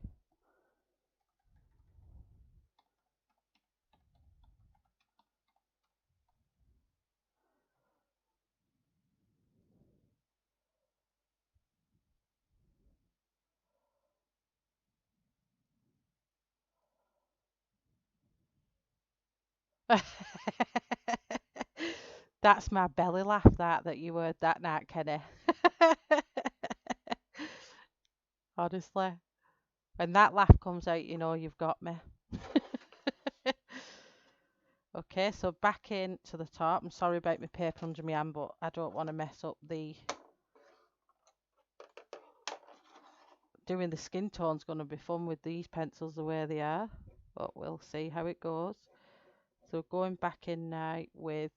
That's my belly laugh, that you heard that night, Kenny. Honestly. When that laugh comes out, you know you've got me. Okay, so back in to the top. I'm sorry about my paper under my hand, but I don't want to mess up the... Doing the skin tone's going to be fun with these pencils the way they are, but we'll see how it goes. So going back in now with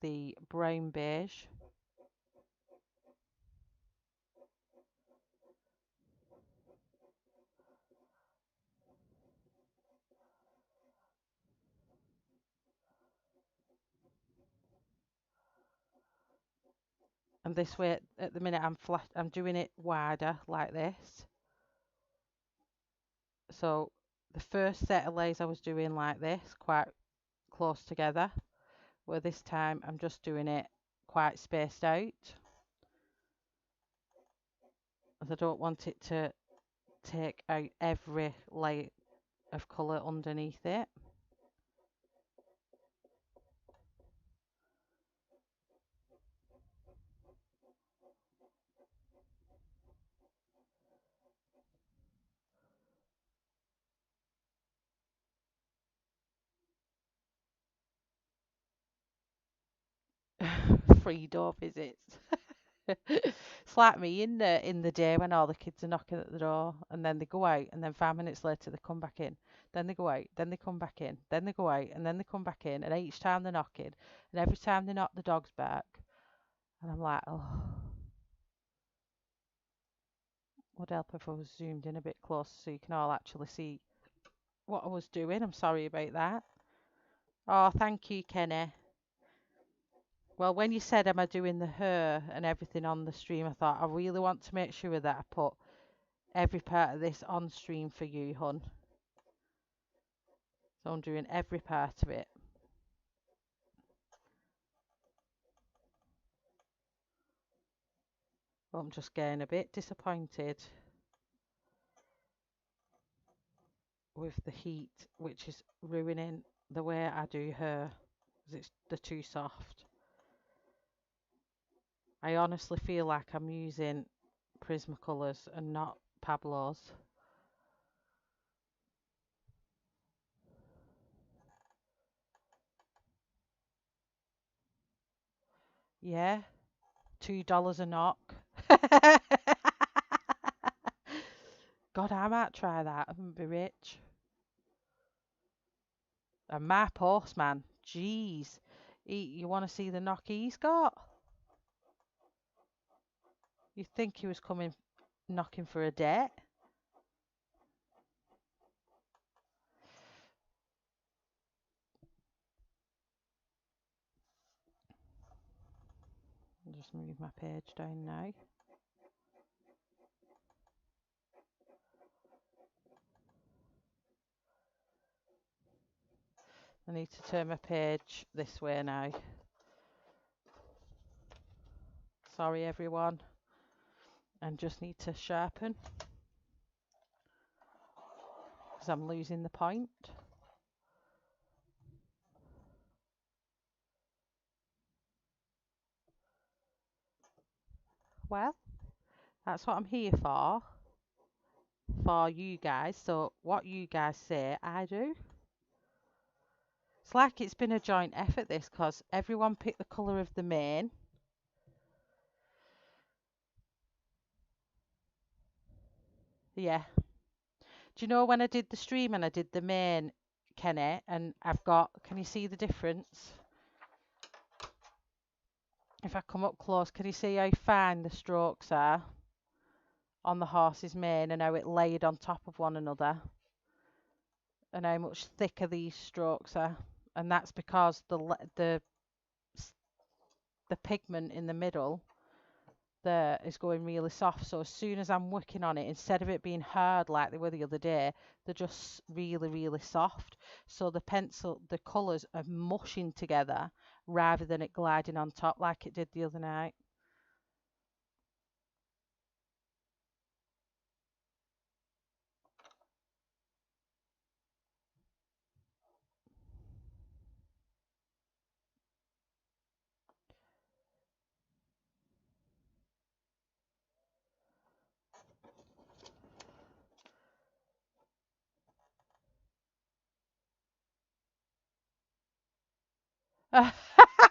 the brown beige. And this way, at the minute, I'm doing it wider like this. So the first set of layers I was doing like this, quite close together, where this time I'm just doing it quite spaced out, as I don't want it to take out every layer of colour underneath it. Free door visits. It's like me in the day when all the kids are knocking at the door and then they go out and then 5 minutes later they come back in. Then they go out, then they come back in, then they go out and then they come back in, and each time they're knocking and every time they knock the dog's back and I'm like, oh, would help if I was zoomed in a bit closer so you can all actually see what I was doing. I'm sorry about that. Oh, thank you, Kenny. Well, when you said, am I doing the hair and everything on the stream, I thought, I really want to make sure that I put every part of this on stream for you, hun. So I'm doing every part of it. Well, I'm just getting a bit disappointed with the heat, which is ruining the way I do hair, because they're too soft. I honestly feel like I'm using Prismacolors and not Pablos. Yeah, $2 a knock. God, I might try that and be rich. And my postman, jeez, you want to see the knock he's got? You'd think he was coming knocking for a date. I'll just move my page down now. I need to turn my page this way now. Sorry everyone. And just need to sharpen because I'm losing the point. Well, that's what I'm here for you guys. So what you guys say, I do. It's like it's been a joint effort this because everyone picked the colour of the mane. Yeah. Do you know when I did the stream and I did the mane, Kenny, and I've got, can you see the difference? If I come up close, can you see how fine the strokes are on the horse's mane and how it laid on top of one another and how much thicker these strokes are? And that's because the pigment in the middle there is going really soft. So as soon as I'm working on it, instead of it being hard like they were the other day, they're just really, really soft. So the colours are mushing together rather than it gliding on top like it did the other night.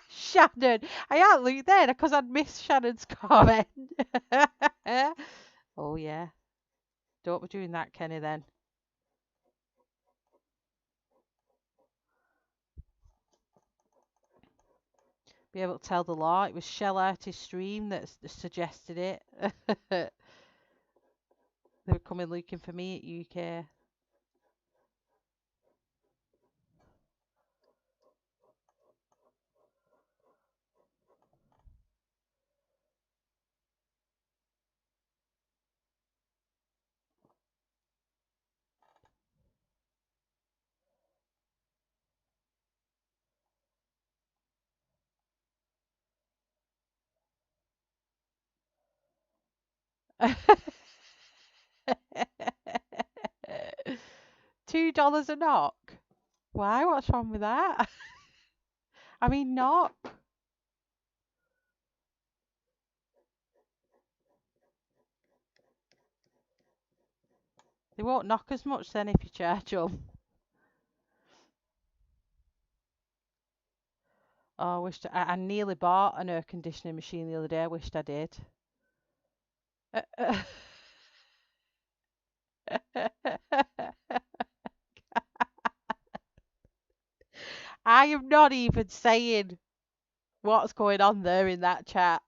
Shannon, I can't look there because I'd missed Shannon's comment. Oh yeah, don't be doing that, Kenny. Then be able to tell the law. It was Shellarty Stream that suggested it. They were coming looking for me at UK. $2 a knock. Why? What's wrong with that? I mean, knock. They won't knock as much then if you charge them. Oh, I wished I nearly bought an air conditioning machine the other day. I wished I did. I am not even saying what's going on there in that chat.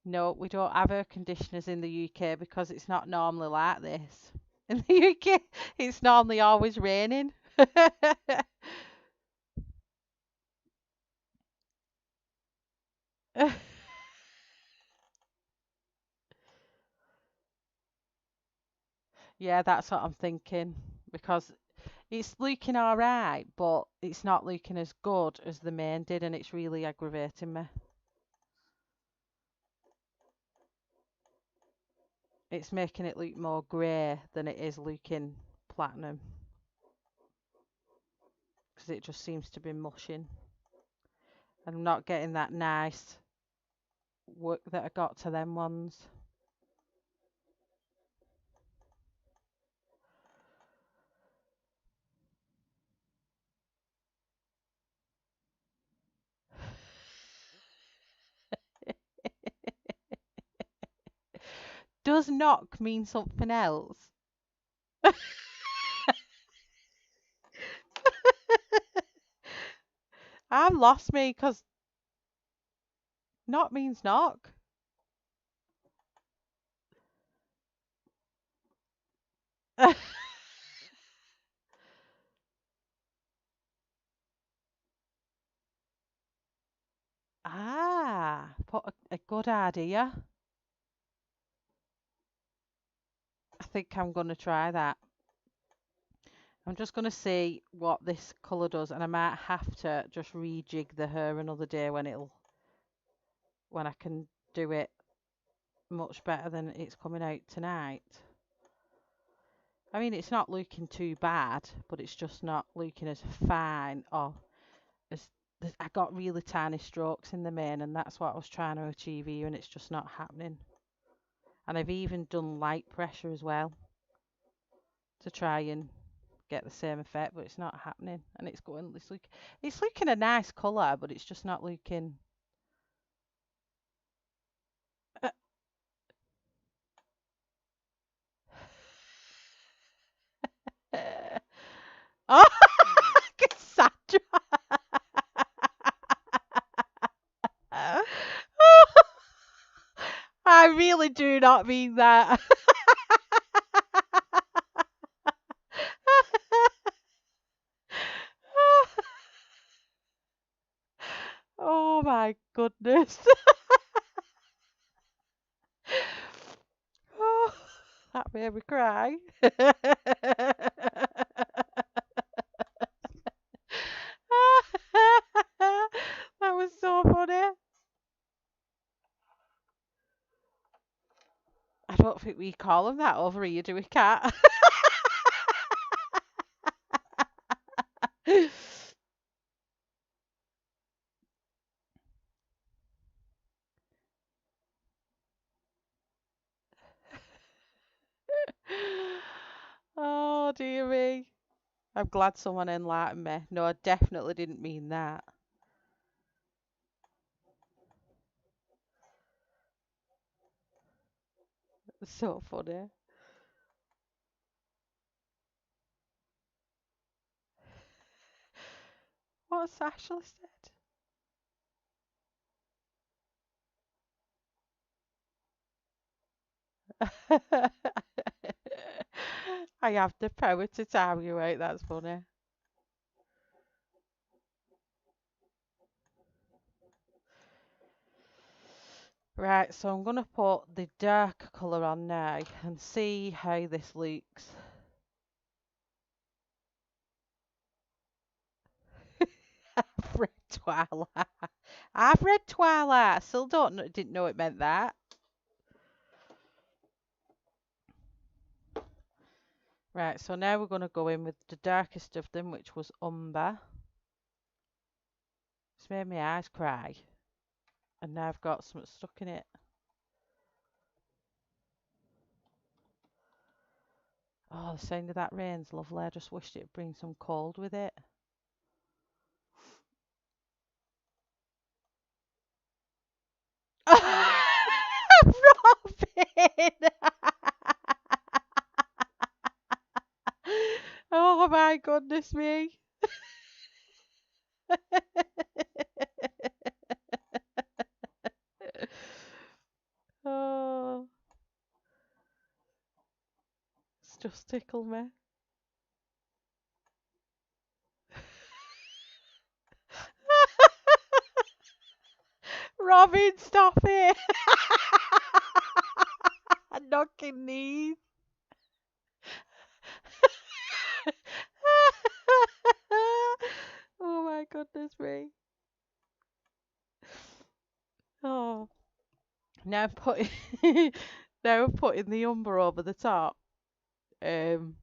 No, we don't have air conditioners in the UK because it's not normally like this. In the UK, it's normally always raining. Yeah, that's what I'm thinking because it's looking all right, but it's not looking as good as the main did, and it's really aggravating me. It's making it look more grey than it is looking platinum because it just seems to be mushing. I'm not getting that nice work that I got to them ones. Does knock mean something else? I've lost me because knock means knock. Ah, put a good idea. I think I'm going to try that. I'm just going to see what this colour does, and I might have to just rejig the hair another day when I can do it much better than it's coming out tonight. I mean, it's not looking too bad, but it's just not looking as fine or as I got really tiny strokes in the main, and that's what I was trying to achieve here, and it's just not happening. And I've even done light pressure as well to try and get the same effect, but it's not happening. And it's looking a nice colour, but it's just not looking. Oh, Cassandra. I really do not mean that. Oh my goodness. Oh, that made me cry. That was so funny. I don't think we call them that over here, do we, Cat? Oh, dear me. I'm glad someone enlightened me. No, I definitely didn't mean that. It's so funny. What's Ashley said? I have the power to tell you out. That's funny. Right, so I'm going to put the dark colour on now and see how this looks. I've read Twilight. I've read Twilight. I still didn't know it meant that. Right, so now we're going to go in with the darkest of them, which was Umber. It's made my eyes cry. And now I've got something stuck in it. Oh, the sound of that rain's lovely. I just wished it'd bring some cold with it. Robin! Oh my goodness me. Oh, it's just tickled me. Robin, stop it. Knocking knees. Oh my goodness me. Oh, now I'm putting now I'm putting the umber over the top. Um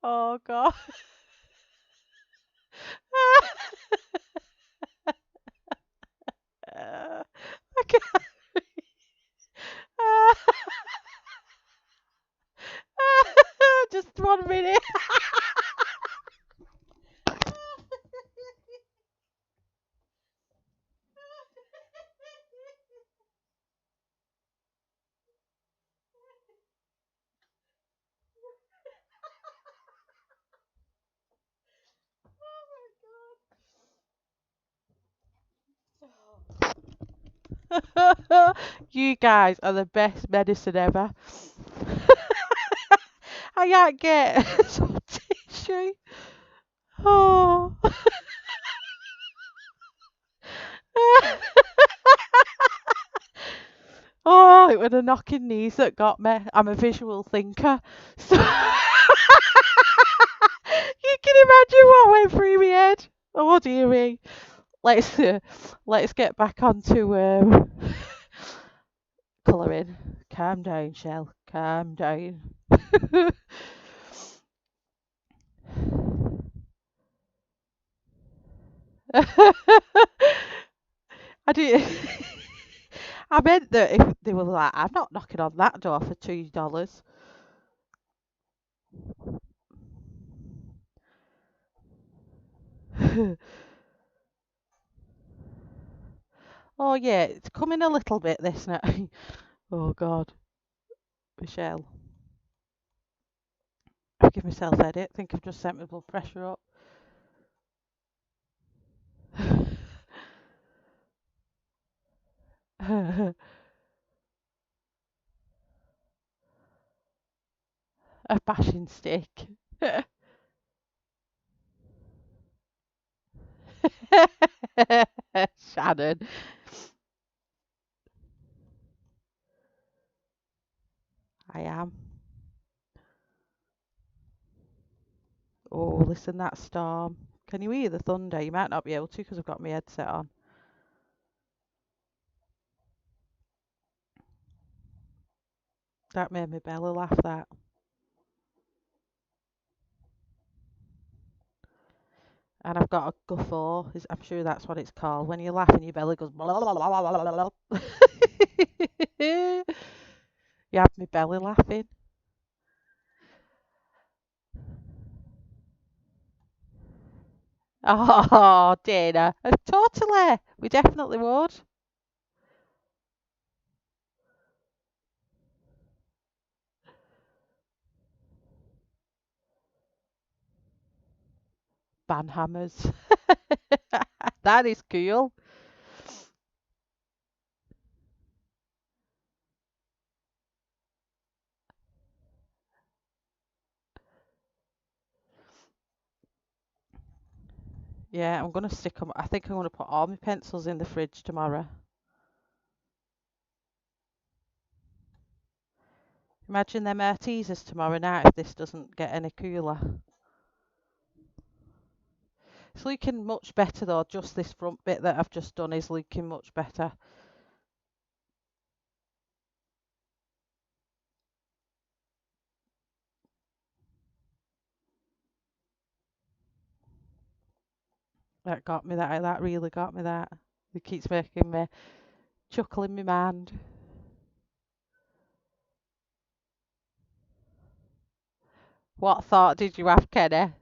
Oh God. I can't Just 1 minute. You guys are the best medicine ever. I can't get some tissue. Oh. No, it was the knocking knees that got me. I'm a visual thinker. So you can imagine what went through my head. Oh dearie. Let's get back onto colouring. Calm down, Shell. Calm down. I do. I meant that if they were like, I'm not knocking on that door for $2. Oh yeah, it's coming a little bit this now. Oh God, Michelle. I've given myself a headache. I think I've just sent my blood pressure up. A bashing stick. Shannon. I am. Oh, listen, that storm. Can you hear the thunder? You might not be able to because I've got my headset on. That made me belly laugh, that. And I've got a guffaw. I'm sure that's what it's called. When you laugh and your belly goes blah, blah, blah, blah, blah, blah. You have my belly laughing. Oh, Dana. Totally. We definitely would. Banhammers. That is cool. Yeah, I'm going to stick them. I think I'm going to put all my pencils in the fridge tomorrow. Imagine them Artezas tomorrow night if this doesn't get any cooler. It's looking much better though. Just this front bit that I've just done is looking much better. That got me. That really got me. That it keeps making me chuckle in my mind. What thought did you have, Kenny?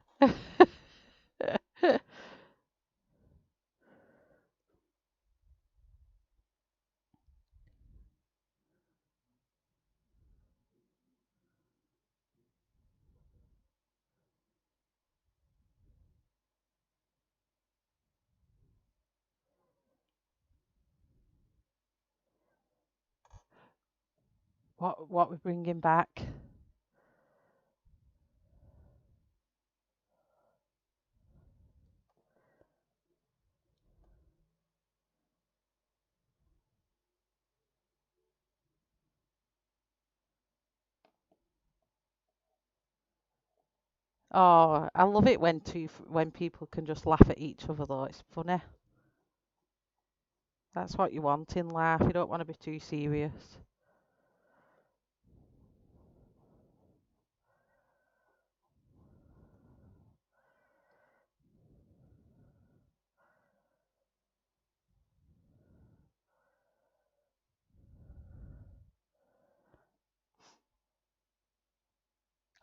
What we're bringing back? Oh, I love it when people can just laugh at each other though. It's funny. That's what you want in life. You don't want to be too serious.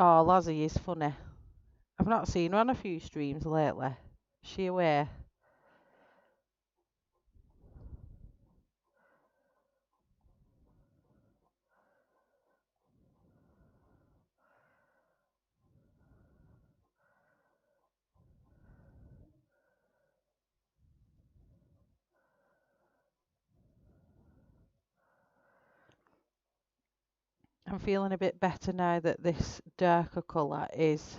Oh, Lozzie is funny. I've not seen her on a few streams lately. Is she aware? I'm feeling a bit better now that this darker colour is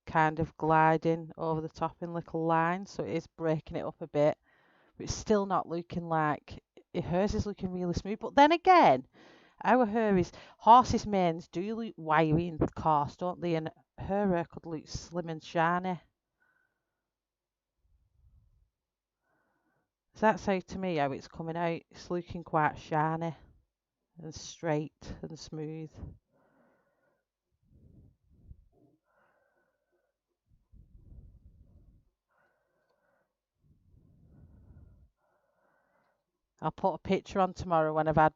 kind of gliding over the top in little lines, so it is breaking it up a bit. But it's still not looking like hers is looking really smooth. But then again, our hair is horses' manes do look wiry and coarse, don't they? And her hair could look slim and shiny. That's how to me how it's coming out. It's looking quite shiny and straight and smooth. I'll put a picture on tomorrow when I've had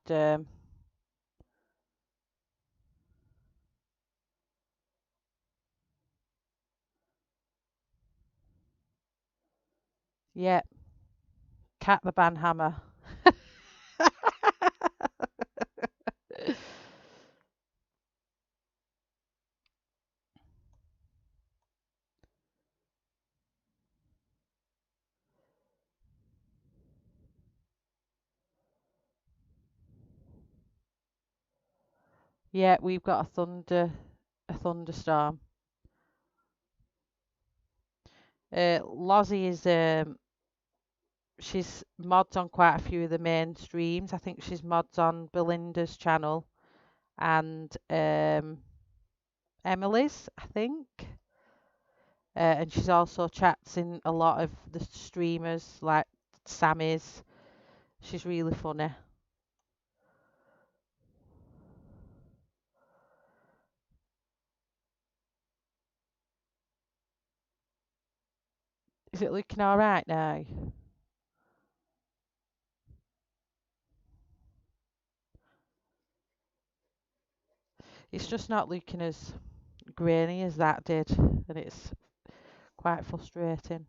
yeah, Cat the Banhammer. Yeah, we've got a thunderstorm. Lozzie is she's mods on quite a few of the main streams. I think she's mods on Belinda's channel and Emily's, I think. And she's also chats in a lot of the streamers like Sammy's. She's really funny. Is it looking all right now? It's just not looking as grainy as that did, and it's quite frustrating.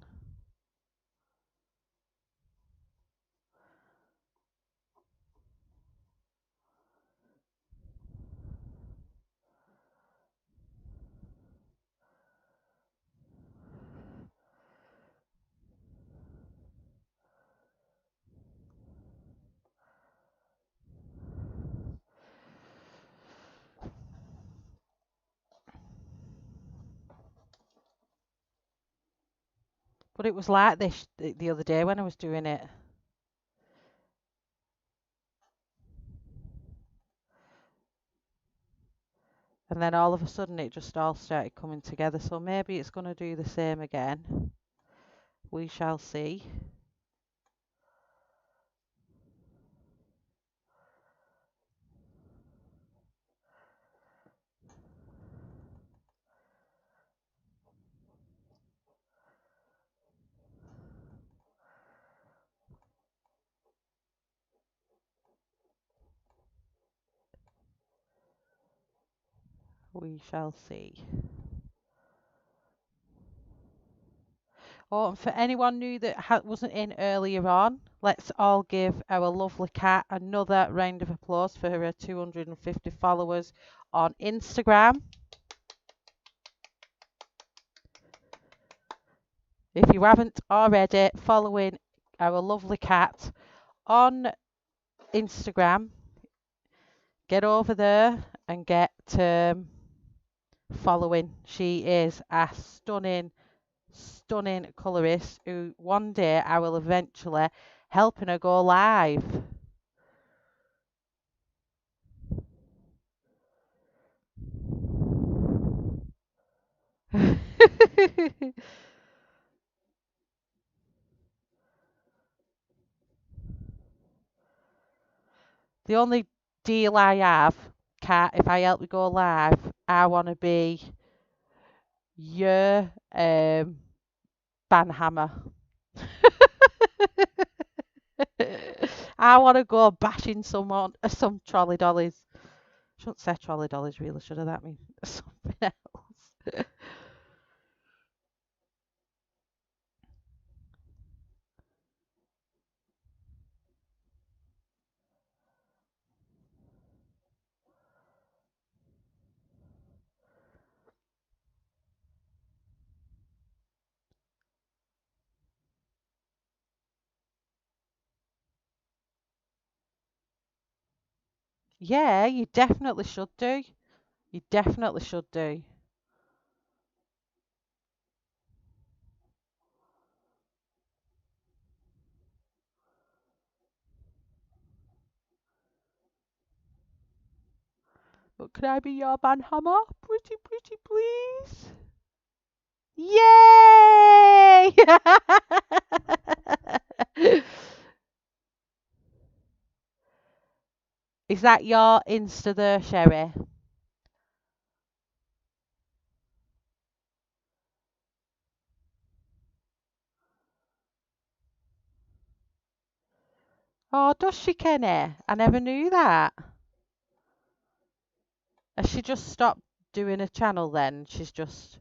But it was like this the other day when I was doing it. And then all of a sudden it just all started coming together. So maybe it's going to do the same again. We shall see. We shall see. Oh, and for anyone new that wasn't in earlier on, let's all give our lovely cat another round of applause for her 250 followers on Instagram. If you haven't already, following our lovely cat on Instagram, get over there and get following. She is a stunning colorist who one day I will eventually helping her go live. The only deal I have, Kat, if I help you go live, I want to be your banhammer. I want to go bashing some trolley dollies. Shouldn't say trolley dollies, really, should have? That mean something else. Yeah, you definitely should do. You definitely should do. But can I be your man hammer? Pretty, pretty, please. Yay! Is that your Insta there, Sherry? Oh, does she, Kenny? I never knew that. Has she just stopped doing a channel then? She's just.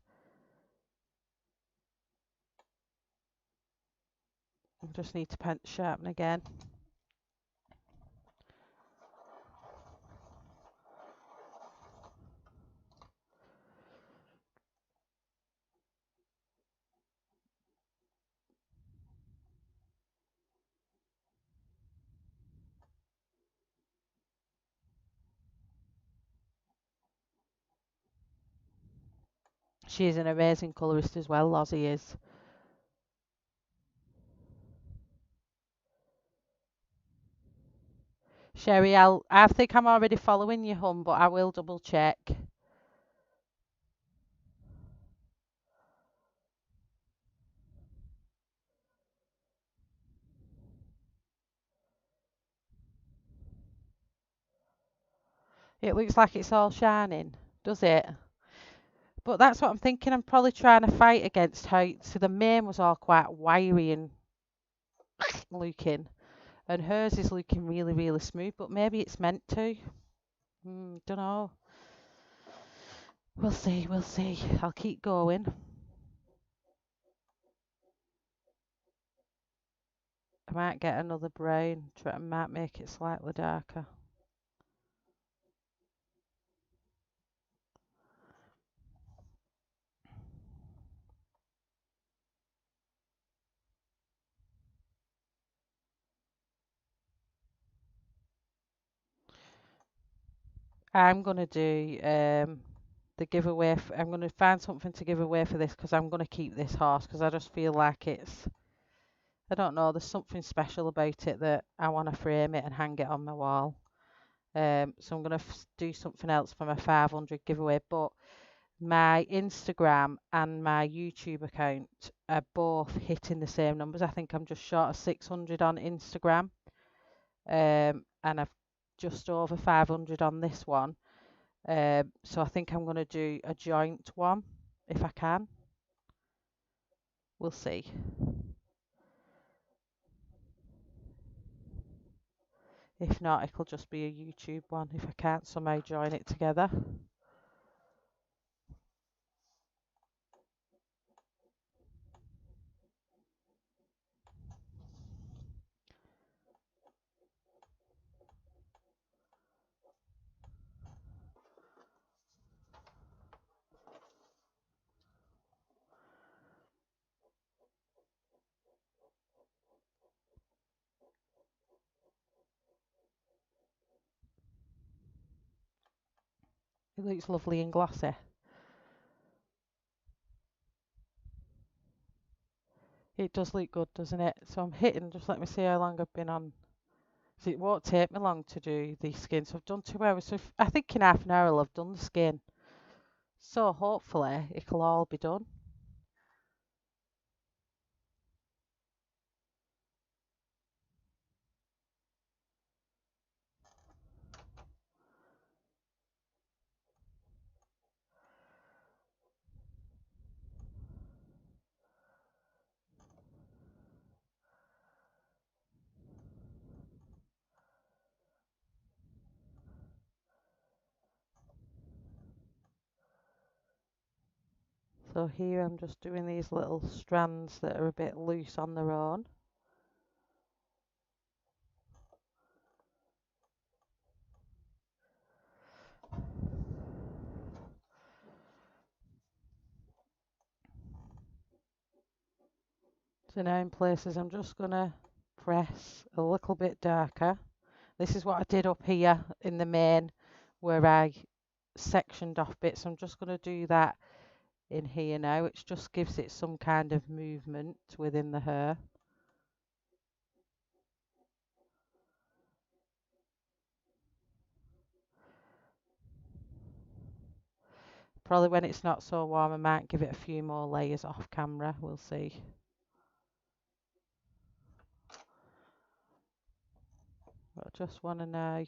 I just need to pen sharpen again. She is an amazing colourist as well, Lozzie is. Sherry, I think I'm already following you, hon, but I will double check. It looks like it's all shining, does it? But that's what I'm thinking. I'm probably trying to fight against how. So the mane was all quite wiry and looking, and hers is looking really, really smooth. But maybe it's meant to. Don't know. We'll see. We'll see. I'll keep going. I might get another brown. Try and might make it slightly darker. I'm gonna do the giveaway. I'm gonna find something to give away for this because I'm gonna keep this horse because I just feel like it's. I don't know. There's something special about it that I want to frame it and hang it on my wall. So I'm gonna do something else for my 500 giveaway. But my Instagram and my YouTube account are both hitting the same numbers. I think I'm just short of 600 on Instagram, and I've just over 500 on this one. So I think I'm going to do a joint one if I can. We'll see. If not, it'll just be a YouTube one if I can't somehow join it together. It looks lovely and glossy. It does look good, doesn't it? So I'm hitting, just let me see how long I've been on. So it won't take me long to do the skin. So I've done 2 hours. So I think in half an hour I'll have done the skin. So hopefully it'll all be done. So here I'm just doing these little strands that are a bit loose on their own. So now in places I'm just going to press a little bit darker. This is what I did up here in the main where I sectioned off bits. I'm just going to do that in here now, which just gives it some kind of movement within the hair. Probably when it's not so warm, I might give it a few more layers off camera. We'll see. But I just want to know.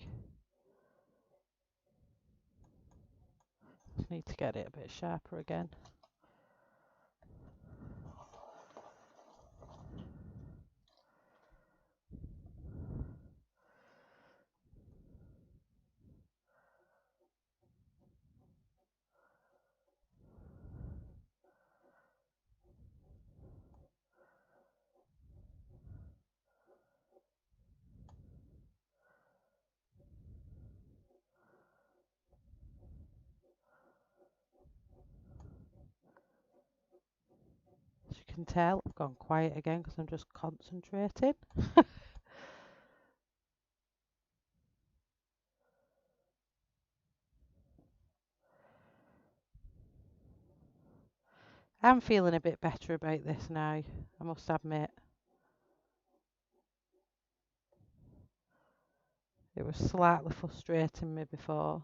Just need to get it a bit sharper again. As you can tell, I've gone quiet again because I'm just concentrating. I'm feeling a bit better about this now, I must admit. It was slightly frustrating me before.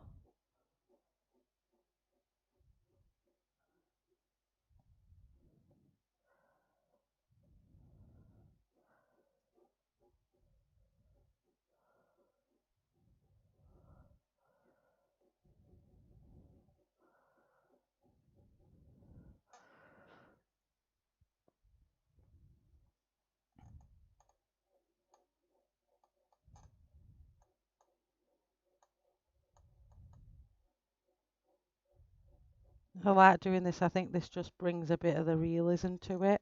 I like doing this. I think this just brings a bit of the realism to it.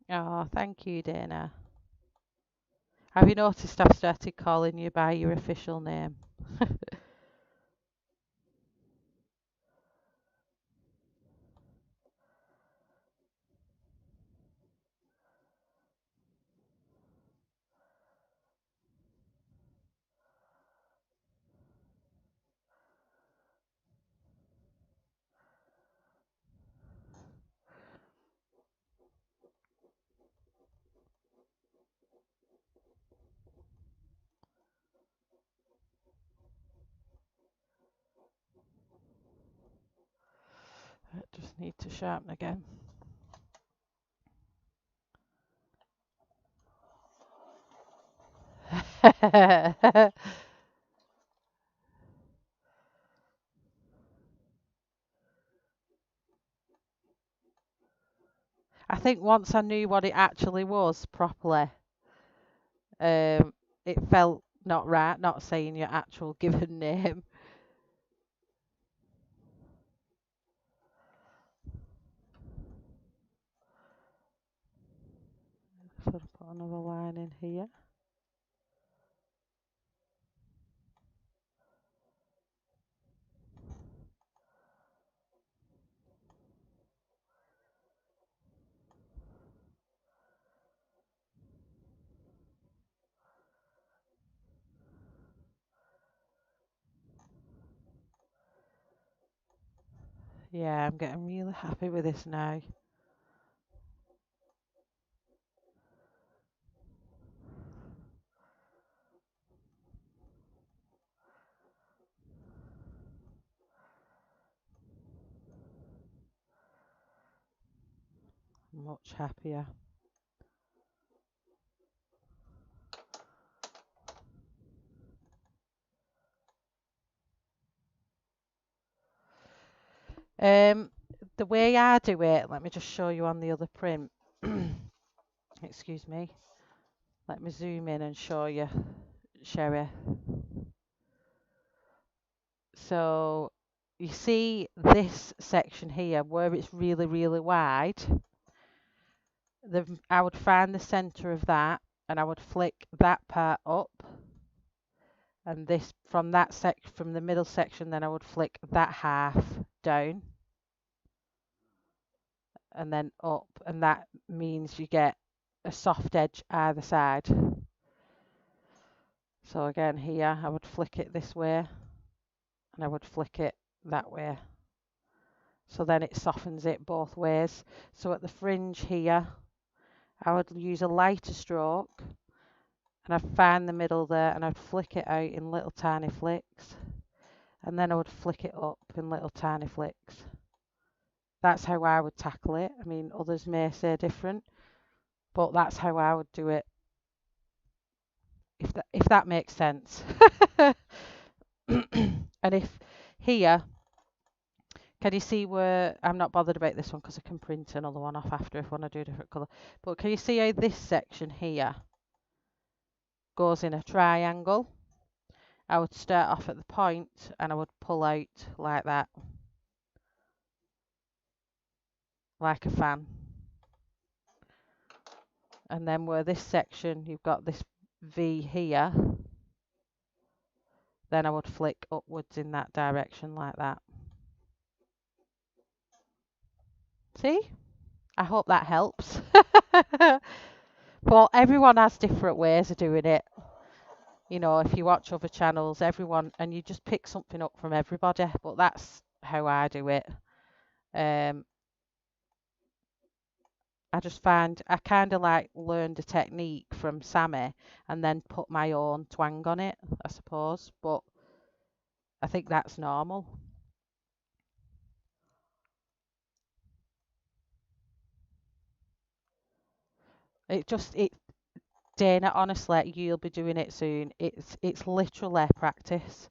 Oh, thank you, Dana. Have you noticed I've started calling you by your official name? I just need to sharpen again. I think once I knew what it actually was properly, um, it felt not right, not saying your actual given name. Sort of put another line in here. Yeah, I'm getting really happy with this now. Much happier. The way I do it, let me just show you on the other print. Excuse me. Let me zoom in and show you, Sherry. So you see this section here where it's really, really wide. I would find the center of that and I would flick that part up. And this from the middle section, then I would flick that half down. and then up, and that means you get a soft edge either side. So again here I would flick it this way and I would flick it that way. So then it softens it both ways. So at the fringe here I would use a lighter stroke and I'd find the middle there and I'd flick it out in little tiny flicks, and then I would flick it up in little tiny flicks. That's how I would tackle it. I mean, others may say different, but that's how I would do it, if that makes sense. And if here, can you see where I'm not bothered about this one because I can print another one off after if I want to do a different colour. But can you see how this section here goes in a triangle? I would start off at the point and I would pull out like that, like a fan. And then where this section, you've got this V here, then I would flick upwards in that direction like that. See? I hope that helps. But everyone has different ways of doing it. You know, if you watch other channels, everyone, and you just pick something up from everybody, but that's how I do it. I just find I kind of like learned a technique from Sammy and then put my own twang on it, I suppose, but I think that's normal. Dana, honestly, you'll be doing it soon. It's literally practice.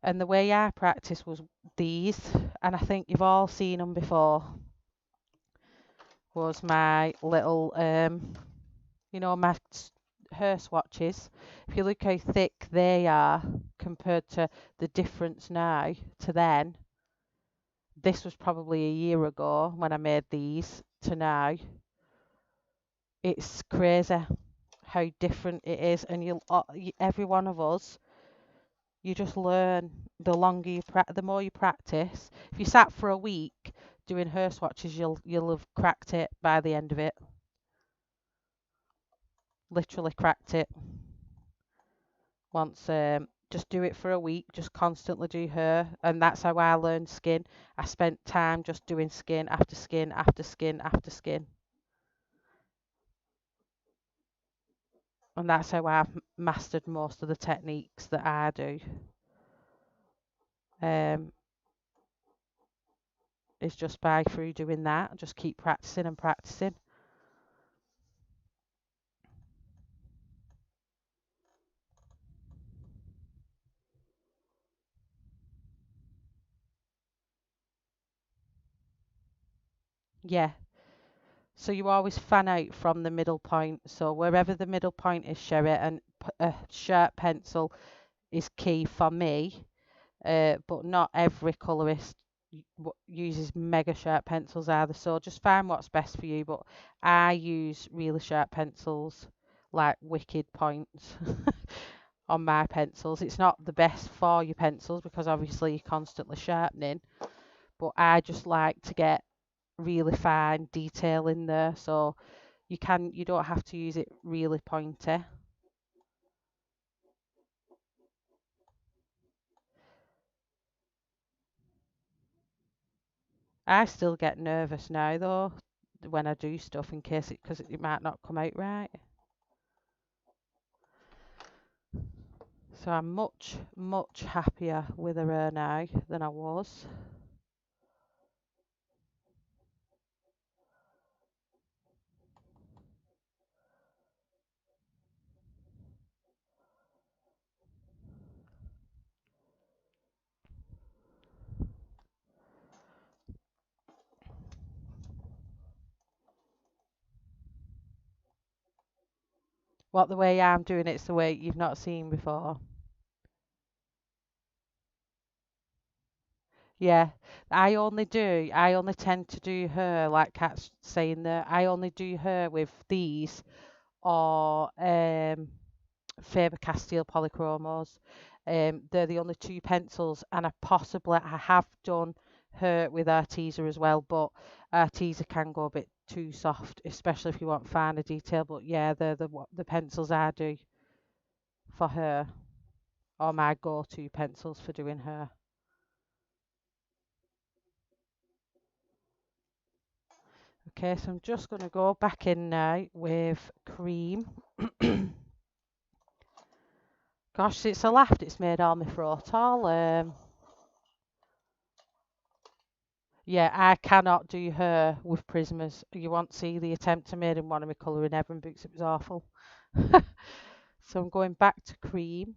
And the way I practice was these, and I think you've all seen them before, was my little, my hair swatches. If you look how thick they are compared to the difference now to then, this was probably a year ago when I made these to now. It's crazy how different it is, and every one of us, you just learn. The more you practice. If you sat for a week doing hair swatches, you'll have cracked it by the end of it. Literally cracked it. Once, just do it for a week. Just constantly do hair, and that's how I learned skin. I spent time just doing skin after skin after skin after skin. And that's how I've mastered most of the techniques that I do. It's just by through doing that. Just keep practicing and practicing. Yeah. So you always fan out from the middle point. So wherever the middle point is, Sherry, and a sharp pencil is key for me. But not every colourist uses mega sharp pencils either. So just find what's best for you. But I use really sharp pencils, like wicked points on my pencils. It's not the best for your pencils because obviously you're constantly sharpening. But I just like to get really fine detail in there, so you don't have to use it really pointy. I still get nervous now though when I do stuff in case because it might not come out right. So I'm much happier with her hair now than I was. What, the way I'm doing it's the way you've not seen before? Yeah, I only tend to do her, like Kat's saying there, I only do her with these or Faber-Castell polychromos. They're the only two pencils, and I have done her with Arteza as well, but Arteza can go a bit too soft, especially if you want finer detail. But yeah, they're the pencils I do for her, or my go-to pencils for doing her. Okay, so I'm just going to go back in now with cream. Gosh, it's a laugh, it's made all my throat all. Yeah, I cannot do her with Prismas. You won't see the attempt I made in one of my colouring Evan books. It was awful. So I'm going back to cream.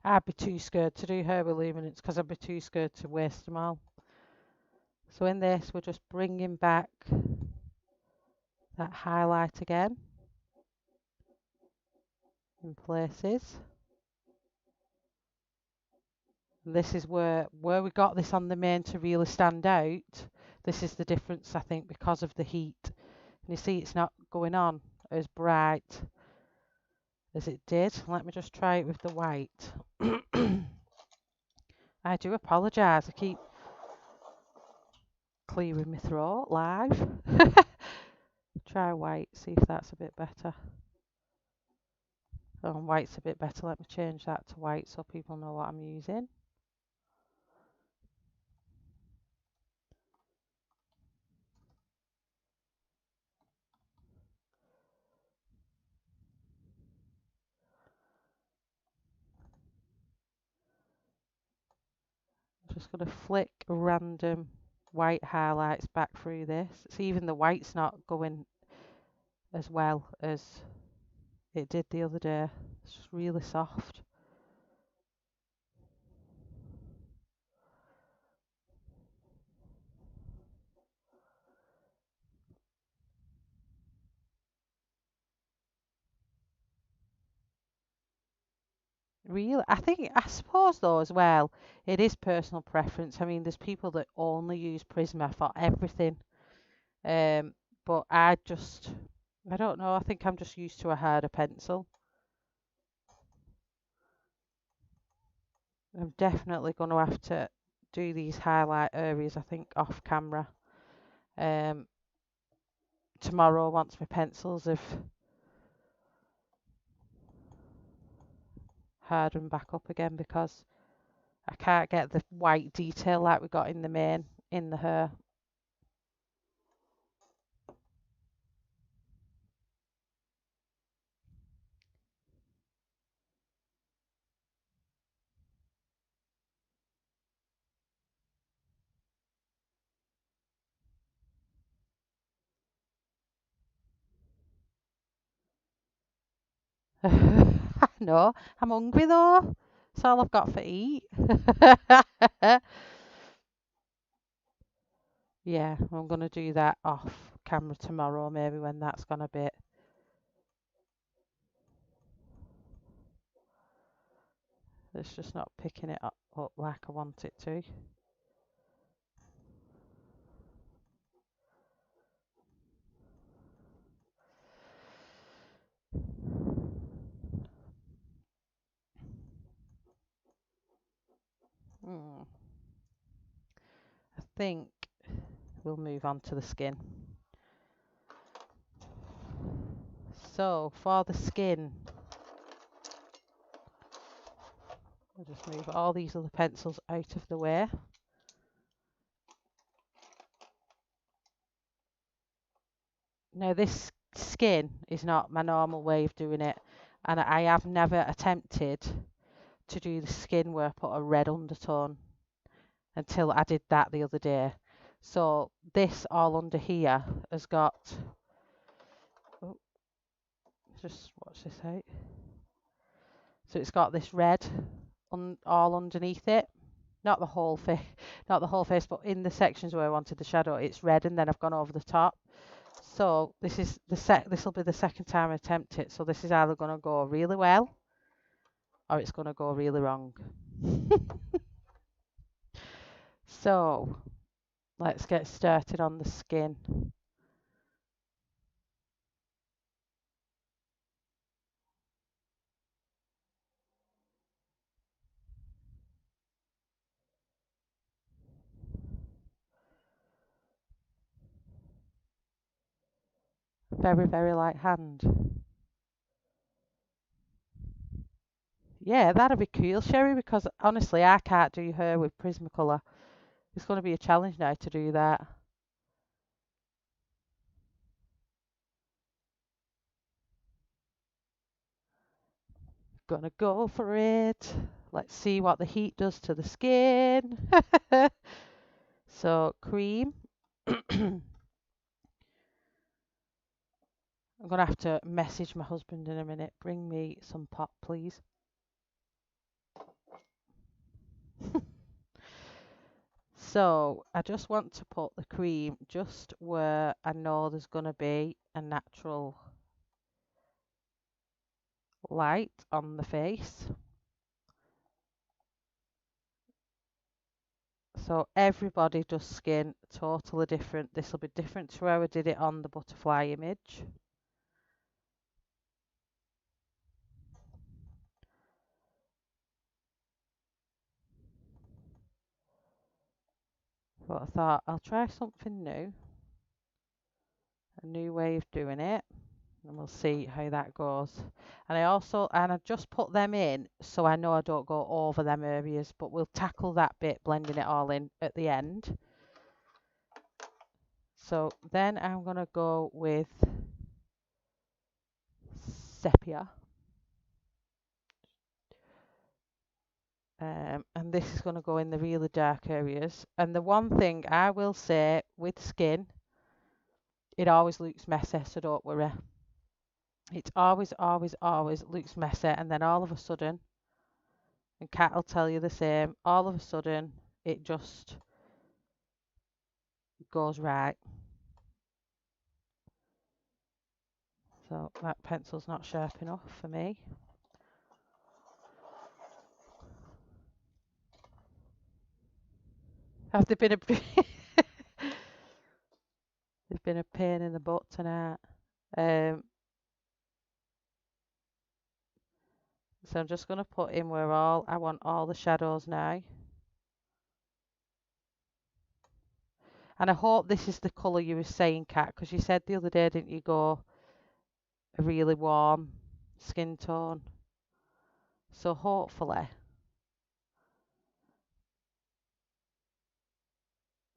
I'd be too scared to do her with luminance because I'd be too scared to waste them all. So in this, we're just bringing back that highlight again in places. And this is where we got this on the main to really stand out. This is the difference, I think, because of the heat. And you see it's not going on as bright as it did. Let me just try it with the white. I do apologise. I keep clearing my throat live. Try white, see if that's a bit better. Oh, white's a bit better. Let me change that to white so people know what I'm using. I'm just going to flick random white highlights back through this. See, even the white's not going as well as it did the other day. It's just really soft. Really, I suppose though as well, it is personal preference. I mean, there's people that only use Prisma for everything. But I don't know. I think I'm just used to a harder pencil. I'm definitely going to have to do these highlight areas, I think, off camera. Tomorrow, once my pencils have hardened back up again, because I can't get the white detail like we got in the main, in the hair. No, I'm hungry though. That's all I've got for eat. Yeah, I'm going to do that off camera tomorrow, maybe when that's gone a bit. It's just not picking it up like I want it to. I think we'll move on to the skin. So for the skin, I'll just move all these other pencils out of the way. Now this skin is not my normal way of doing it, and I have never attempted to do the skin where I put a red undertone until I did that the other day. So this all under here has got, oh, just watch this out. So it's got this red all underneath it. Not the whole face, not the whole face, but in the sections where I wanted the shadow, it's red, and then I've gone over the top. So this is this will be the second time I attempt it. So this is either going to go really well, or it's going to go really wrong. So let's get started on the skin. Very, very light hand. Yeah, that'd be cool, Sherry, because honestly, I can't do her with Prismacolor. It's going to be a challenge now to do that. Gonna go for it. Let's see what the heat does to the skin. So, cream. I'm going to have to message my husband in a minute. Bring me some pop, please. So, I just want to put the cream just where I know there's going to be a natural light on the face. So, everybody does skin totally different. This will be different to how I did it on the butterfly image. But I thought I'll try something new, a new way of doing it, and we'll see how that goes. And I just put them in so I know I don't go over them areas, but we'll tackle that bit, blending it all in at the end. So then I'm going to go with sepia. And this is going to go in the really dark areas. And the one thing I will say with skin, it always looks messy, so don't worry. It always, always, always looks messy, and then all of a sudden, and Kat will tell you the same, all of a sudden it just goes right. So that pencil's not sharp enough for me. Have they been a they've been a pain in the butt tonight. So I'm just going to put in where I want all the shadows now. And I hope this is the colour you were saying, Kat, because you said the other day, didn't you, go a really warm skin tone. So hopefully,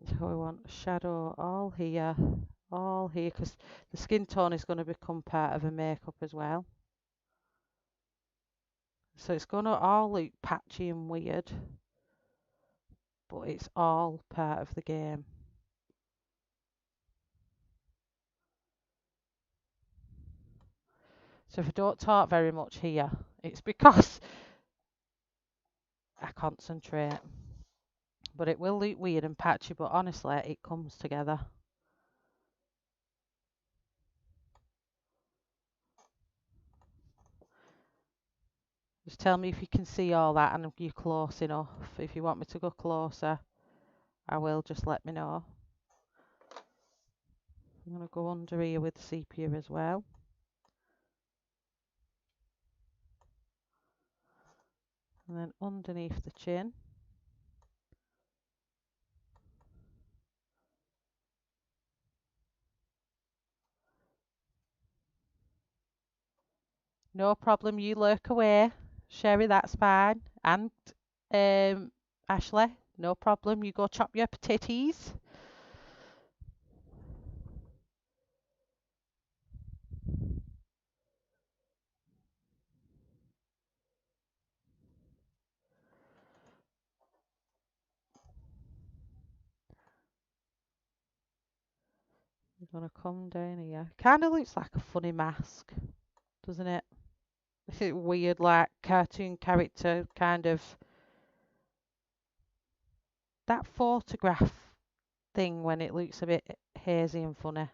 so we want shadow all here, because the skin tone is going to become part of a makeup as well. So it's going to all look patchy and weird, but it's all part of the game. So if I don't talk very much here, it's because I concentrate. But it will look weird and patchy, but honestly, it comes together. Just tell me if you can see all that and if you're close enough. If you want me to go closer, I will. Just let me know. I'm going to go under here with sepia as well. And then underneath the chin. No problem, you lurk away. Sherry, that's fine. And Ashley, no problem, you go chop your potatoes. You're going to come down here. Kind of looks like a funny mask, doesn't it? It's weird, like cartoon character, kind of that photograph thing when it looks a bit hazy and funny.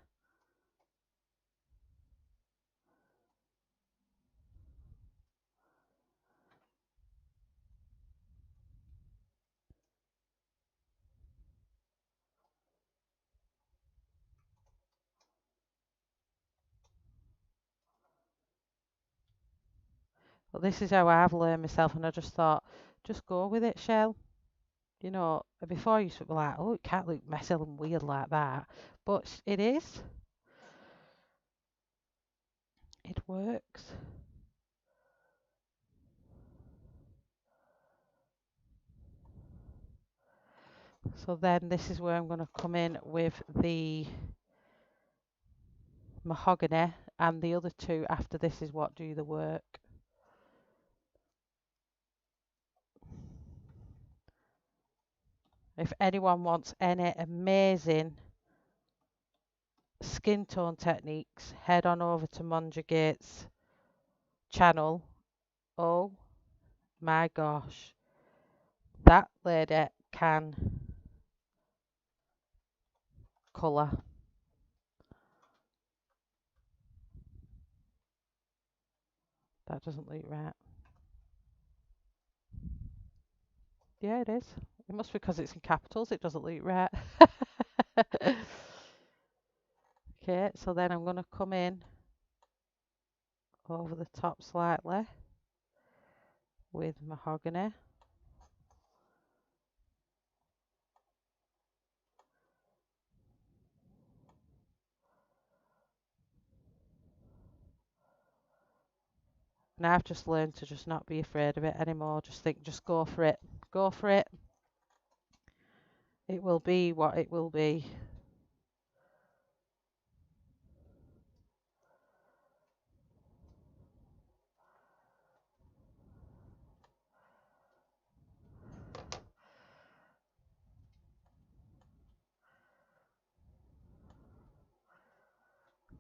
But this is how I've learned myself, and I just thought, just go with it, Shell. You know, before I used to be like, oh, it can't look messy and weird like that. But it is. It works. So then this is where I'm going to come in with the mahogany, and the other two after this is what do the work. If anyone wants any amazing skin tone techniques, head on over to Monja Gates' channel. Oh my gosh, that lady can colour. That doesn't look right. Yeah, it is. It must be because it's in capitals. It doesn't look right. Okay, so then I'm going to come in over the top slightly with mahogany. And I've just learned to just not be afraid of it anymore. Just think, just go for it. Go for it. It will be what it will be.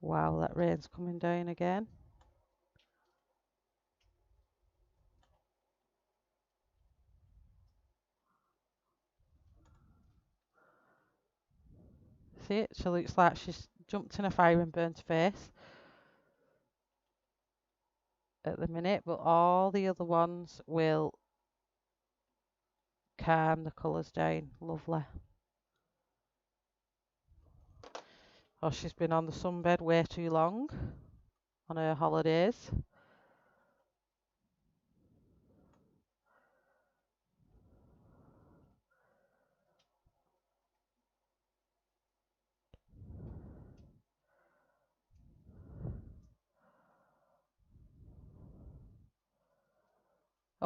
Wow, that rain's coming down again. See it? She looks like she's jumped in a fire and burnt her face at the minute, but all the other ones will calm the colours down. Lovely. Oh, she's been on the sunbed way too long on her holidays.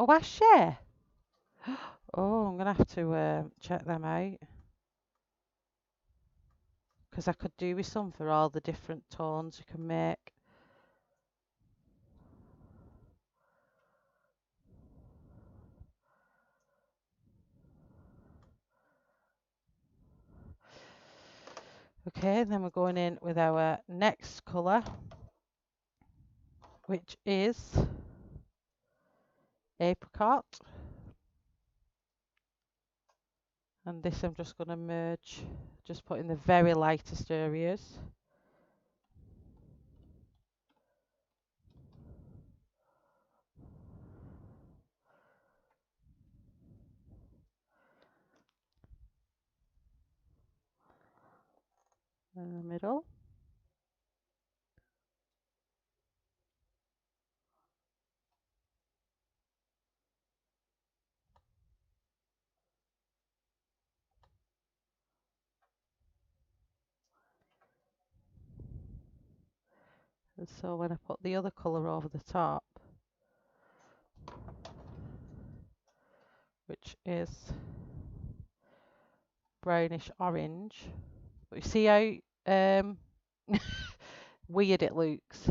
Oh, I share. Oh, I'm gonna have to check them out because I could do with some for all the different tones you can make. Okay, then we're going in with our next colour, which is apricot. And this I'm just going to merge, just put in the very lightest areas. In the middle. And so when I put the other colour over the top, which is brownish orange, but you see how weird it looks.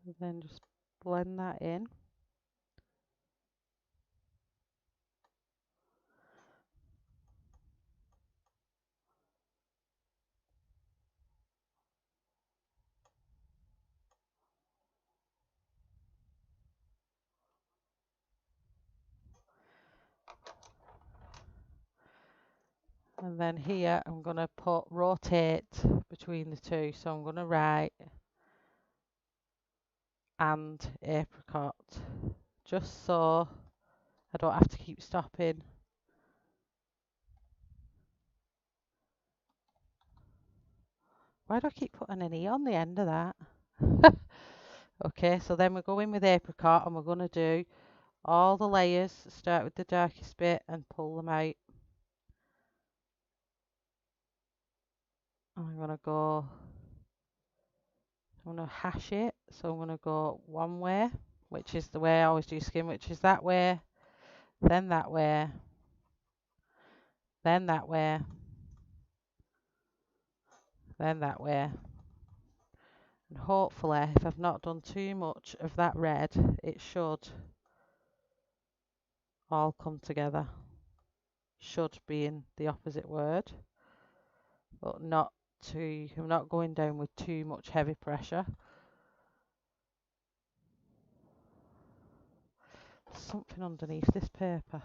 And then just blend that in. And then here I'm going to put rotate between the two. So I'm going to write and apricot, just so I don't have to keep stopping. Why do I keep putting an E on the end of that? Okay, so then we're going with apricot and we're going to do all the layers, start with the darkest bit and pull them out. I'm going to go, I'm going to hash it, so I'm going to go one way, which is the way I always do skin, which is that way, then that way, then that way, then that way. And hopefully, if I've not done too much of that red, it should all come together. Should being the opposite word, but not too, I'm not going down with too much heavy pressure. There's something underneath this paper.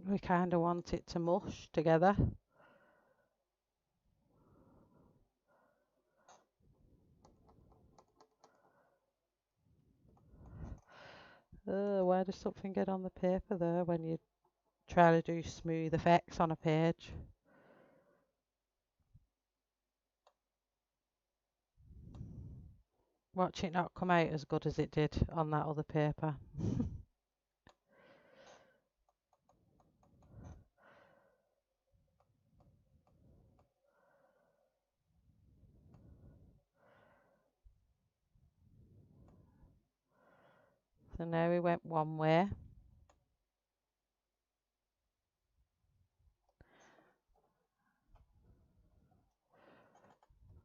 We kind of want it to mush together. Why does something get on the paper there when you try to do smooth effects on a page? Watch it not come out as good as it did on that other paper. So now we went one way.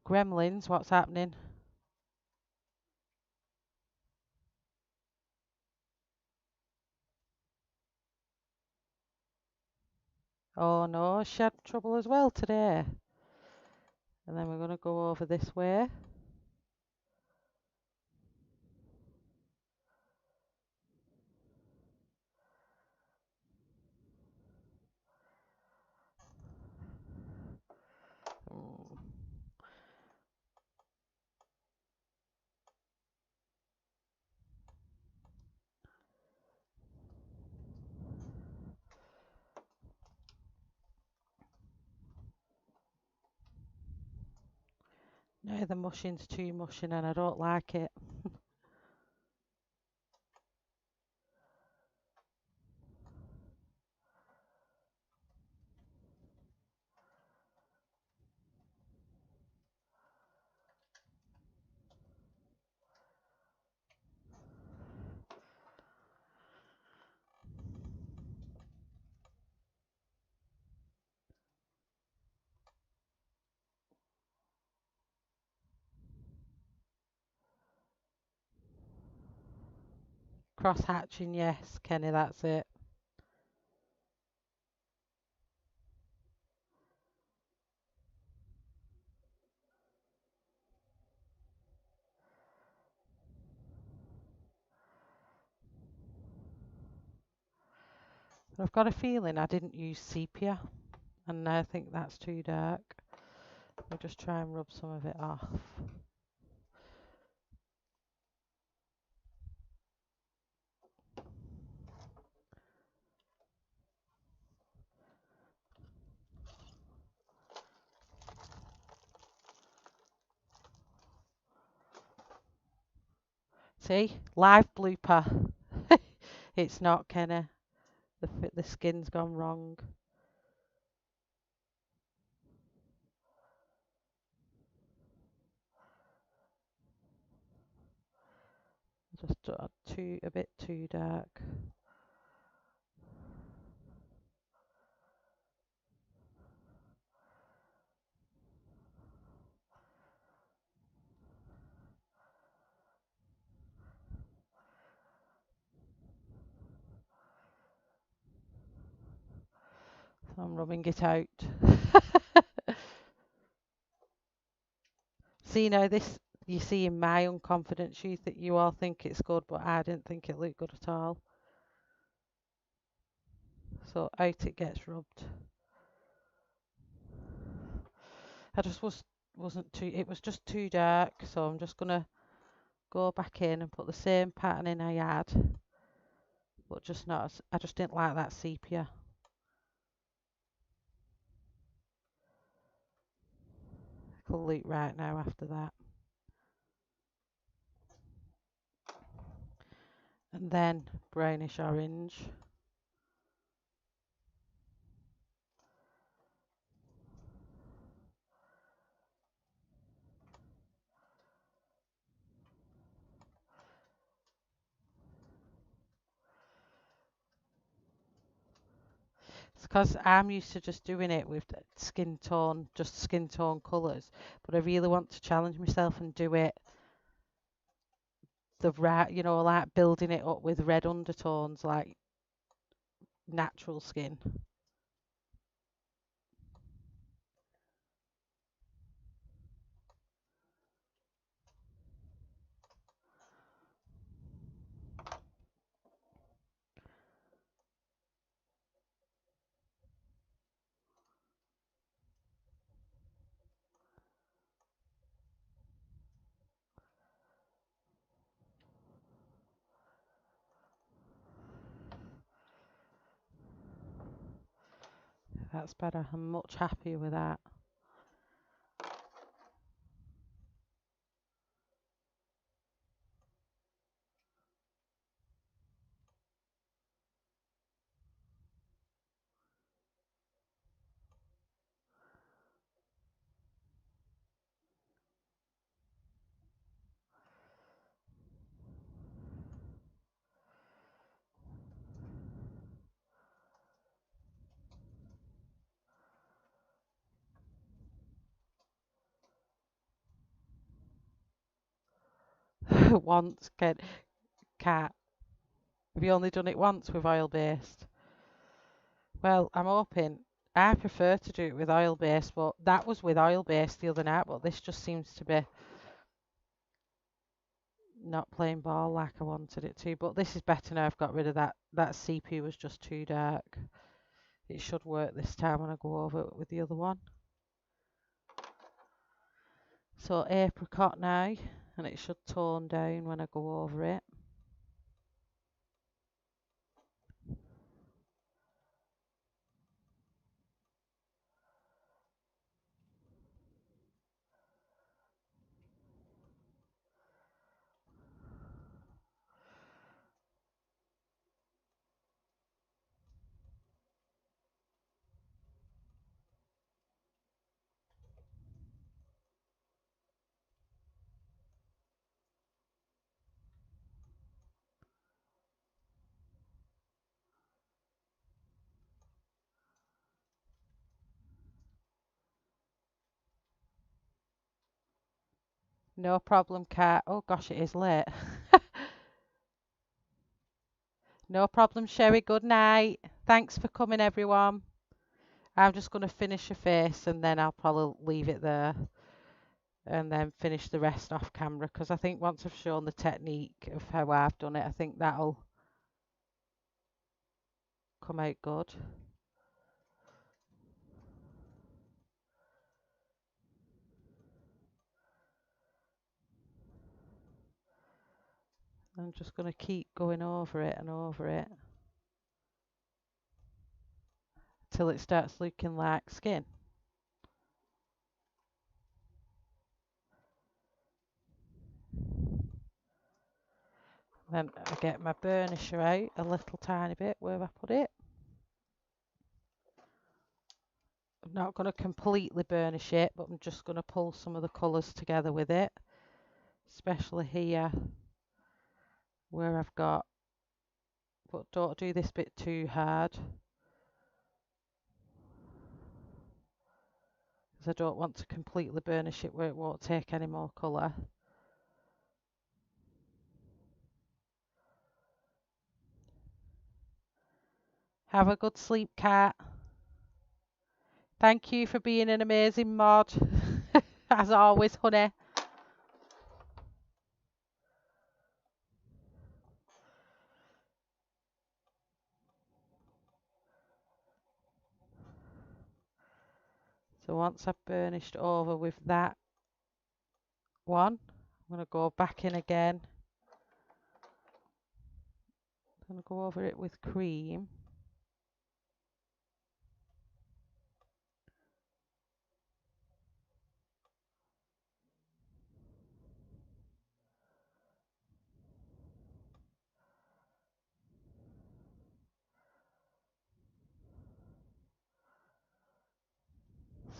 Gremlins, what's happening? Oh no, she had trouble as well today. And then we're going to go over this way. No, the mushing's too mushing and I don't like it. Cross hatching, yes, Kenny, that's it. I've got a feeling I didn't use sepia and I think that's too dark. I'll just try and rub some of it off. See, live blooper. It's not, Kenny. The skin's gone wrong. Just a bit too dark. So I'm rubbing it out. See, now this, you see in my unconfidence, you all think it's good, but I didn't think it looked good at all. So out it gets rubbed. I just wasn't too, it was just too dark, so I'm just gonna go back in and put the same pattern in I had, but just not as, I just didn't like that sepia. It'll look right now after that. And then brownish orange. It's because I'm used to just doing it with skin tone, just skin tone colours, but I really want to challenge myself and do it the right, you know, like building it up with red undertones, like natural skin. That's better. I'm much happier with that. Once, cat. Have you only done it once with oil based? Well, I'm hoping. I prefer to do it with oil based, but that was with oil based the other night, but this just seems to be not playing ball like I wanted it to. But this is better now I've got rid of that. That sepia was just too dark. It should work this time when I go over it with the other one. So apricot now, and it should tone down when I go over it. No problem, cat. Oh gosh, it is late. No problem, Sherry. Good night. Thanks for coming, everyone. I'm just going to finish your face and then I'll probably leave it there and then finish the rest off camera because I think once I've shown the technique of how I've done it, I think that'll come out good. I'm just going to keep going over it and over it till it starts looking like skin. Then I get my burnisher out a little tiny bit where I put it. I'm not going to completely burnish it, but I'm just going to pull some of the colours together with it, especially here where I've got, but don't do this bit too hard because I don't want to completely burnish it where it won't take any more colour. Have a good sleep, cat. Thank you for being an amazing mod, as always, honey. So once I've burnished over with that one, I'm going to go back in again. I'm going to go over it with cream.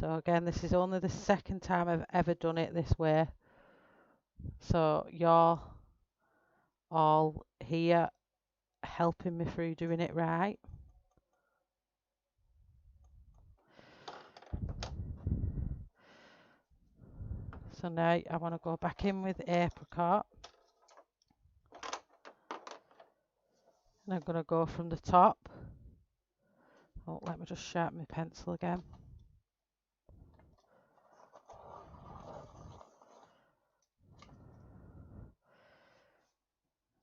So again, this is only the second time I've ever done it this way. So you're all here helping me through doing it right. So now I want to go back in with apricot. And I'm going to go from the top. Oh, let me just sharpen my pencil again.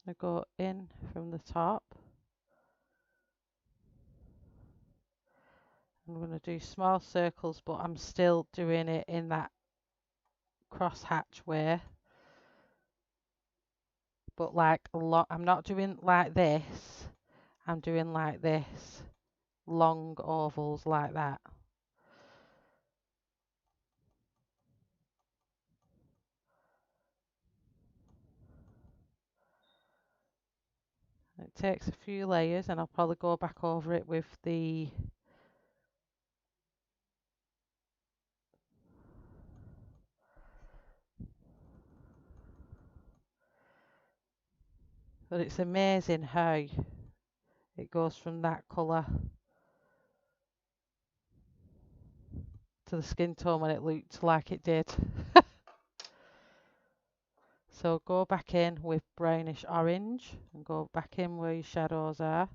I go in from the top. I'm going to do small circles, but I'm still doing it in that crosshatch way. But like a lot, I'm not doing like this. I'm doing like this. Long ovals like that. It takes a few layers, and I'll probably go back over it with the but it's amazing how it goes from that colour to the skin tone when it looked like it did. So go back in with brownish orange and go back in where your shadows are.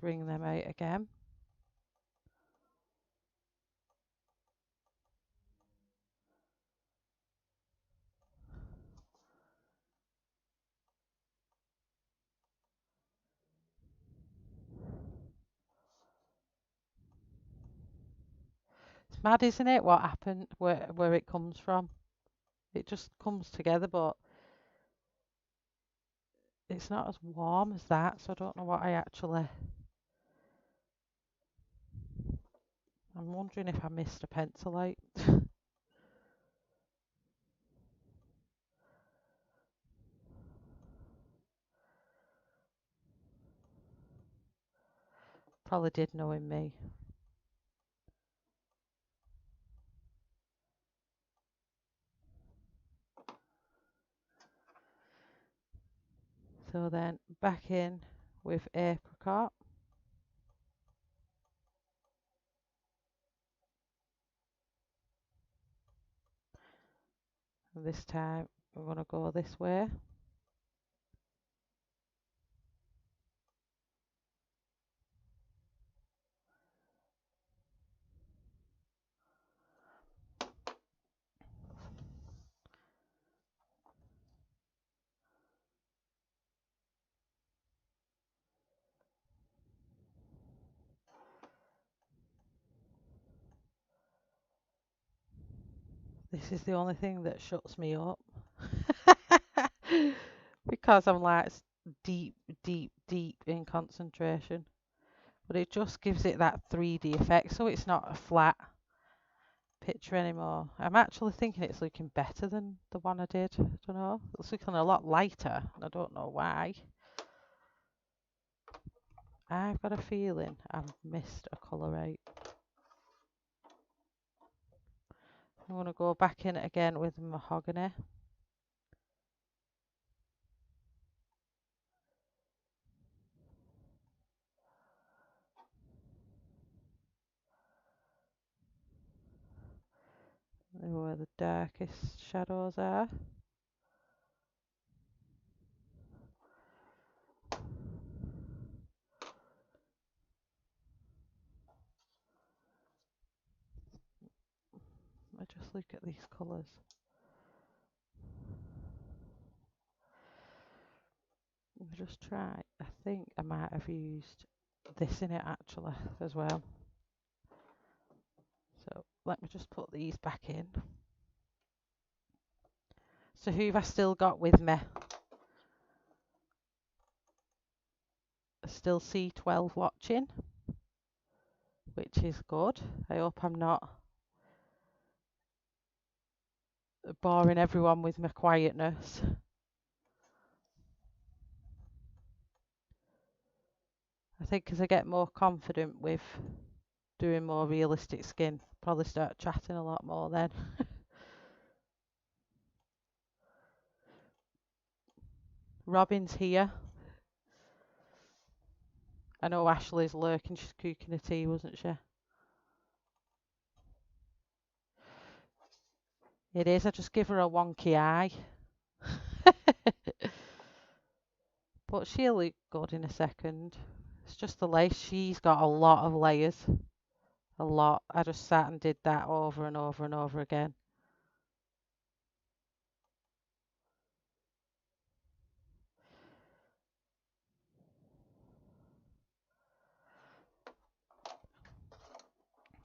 Bring them out again. It's mad, isn't it, what happened, where it comes from? It just comes together, but it's not as warm as that, so I don't know what I'm wondering if I missed a pencil out. Probably did, knowing me. So then back in with apricot. And this time we're going to go this way. This is the only thing that shuts me up. Because I'm like deep, deep, deep in concentration. But it just gives it that 3D effect, so it's not a flat picture anymore. I'm actually thinking it's looking better than the one I did. I don't know. It's looking a lot lighter, and I don't know why. I've got a feeling I've missed a colour out. I'm going to go back in again with mahogany. Where the darkest shadows are. I just look at these colours. I just try. I think I might have used this in it actually as well. let me just put these back in. So who have I still got with me? I still see 12 watching, which is good. I hope I'm not boring everyone with my quietness. I think as I get more confident with doing more realistic skin, probably start chatting a lot more then. Robin's here. I know Ashley's lurking, she's cooking a tea, wasn't she? It is, I just give her a wonky eye. But she'll look good in a second. It's just the lace, she's got a lot of layers. A lot. I just sat and did that over and over and over again.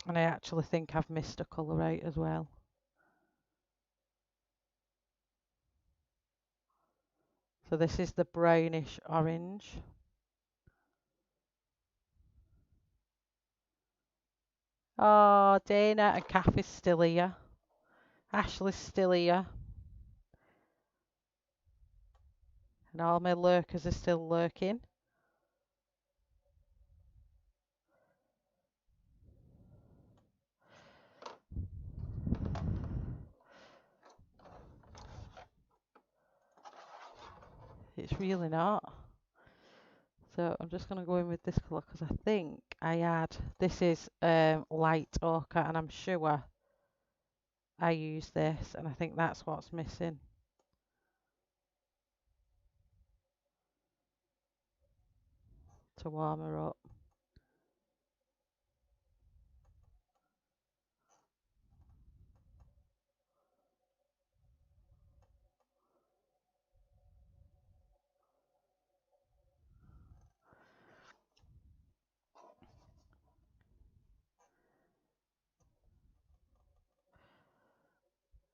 And I actually think I've missed a colour out as well. So this is the brownish orange. Oh, Dana and Kath is still here. Ashley's still here. And all my lurkers are still lurking. It's really not. So I'm just going to go in with this colour because I think I had, this is light ochre and I'm sure I use this and I think that's what's missing. To warm her up.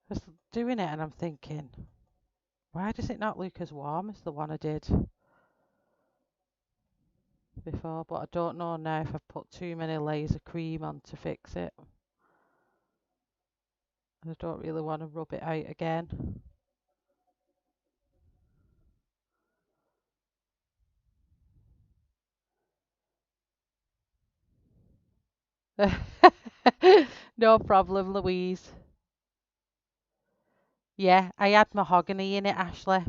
I was doing it and I'm thinking, why does it not look as warm as the one I did before? But I don't know now if I've put too many layers of cream on to fix it. I don't really want to rub it out again. No problem, Louise. Yeah, I had mahogany in it, Ashley.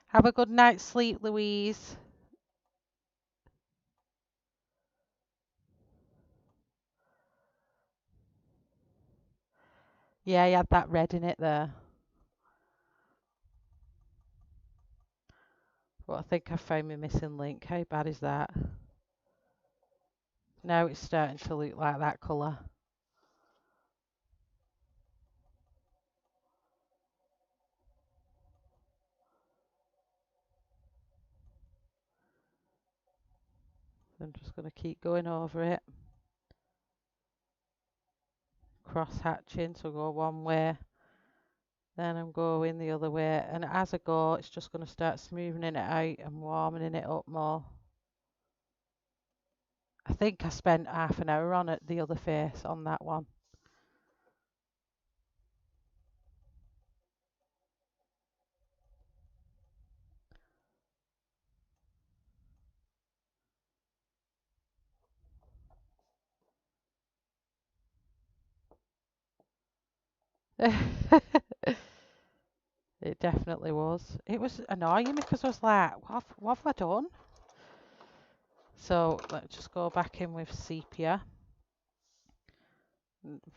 Have a good night's sleep, Louise. Yeah, I had that red in it there. But I think I found my missing link. How bad is that? Now it's starting to look like that colour. I'm just going to keep going over it. Cross hatching, so go one way. Then I'm going the other way. And as I go, it's just going to start smoothing it out and warming it up more. I think I spent half an hour on it, the other face, on that one. It definitely was. It was annoying me because I was like, what have I done? So let's just go back in with sepia.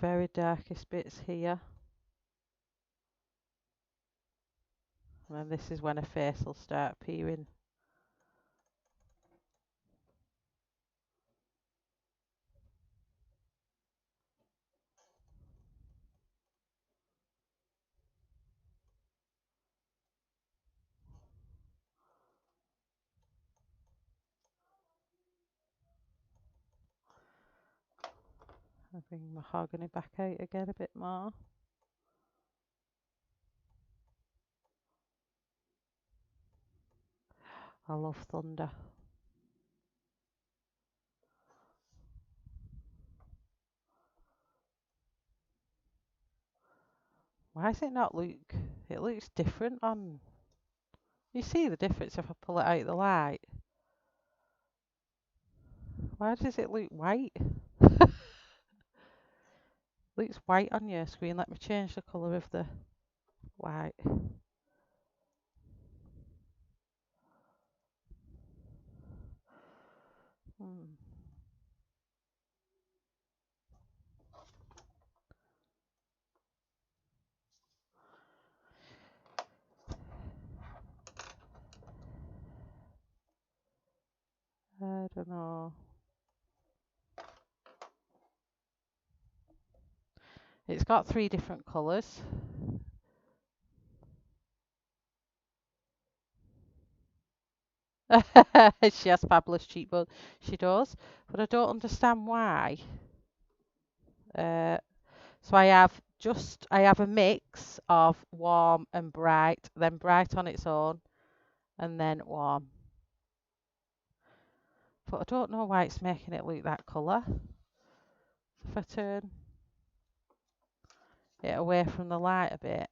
Very darkest bits here. And this is when a face will start appearing. I'll bring mahogany back out again a bit more. I love thunder. Why does it not look? It looks different on. You see the difference if I pull it out of the light. Why does it look white? Looks white on your screen. Let me change the colour of the white. I don't know. It's got 3 different colours. She has fabulous cheekbones. She does, but I don't understand why. So I have a mix of warm and bright, then bright on its own, and then warm. But I don't know why it's making it look that colour. If I turn it away from the light a bit.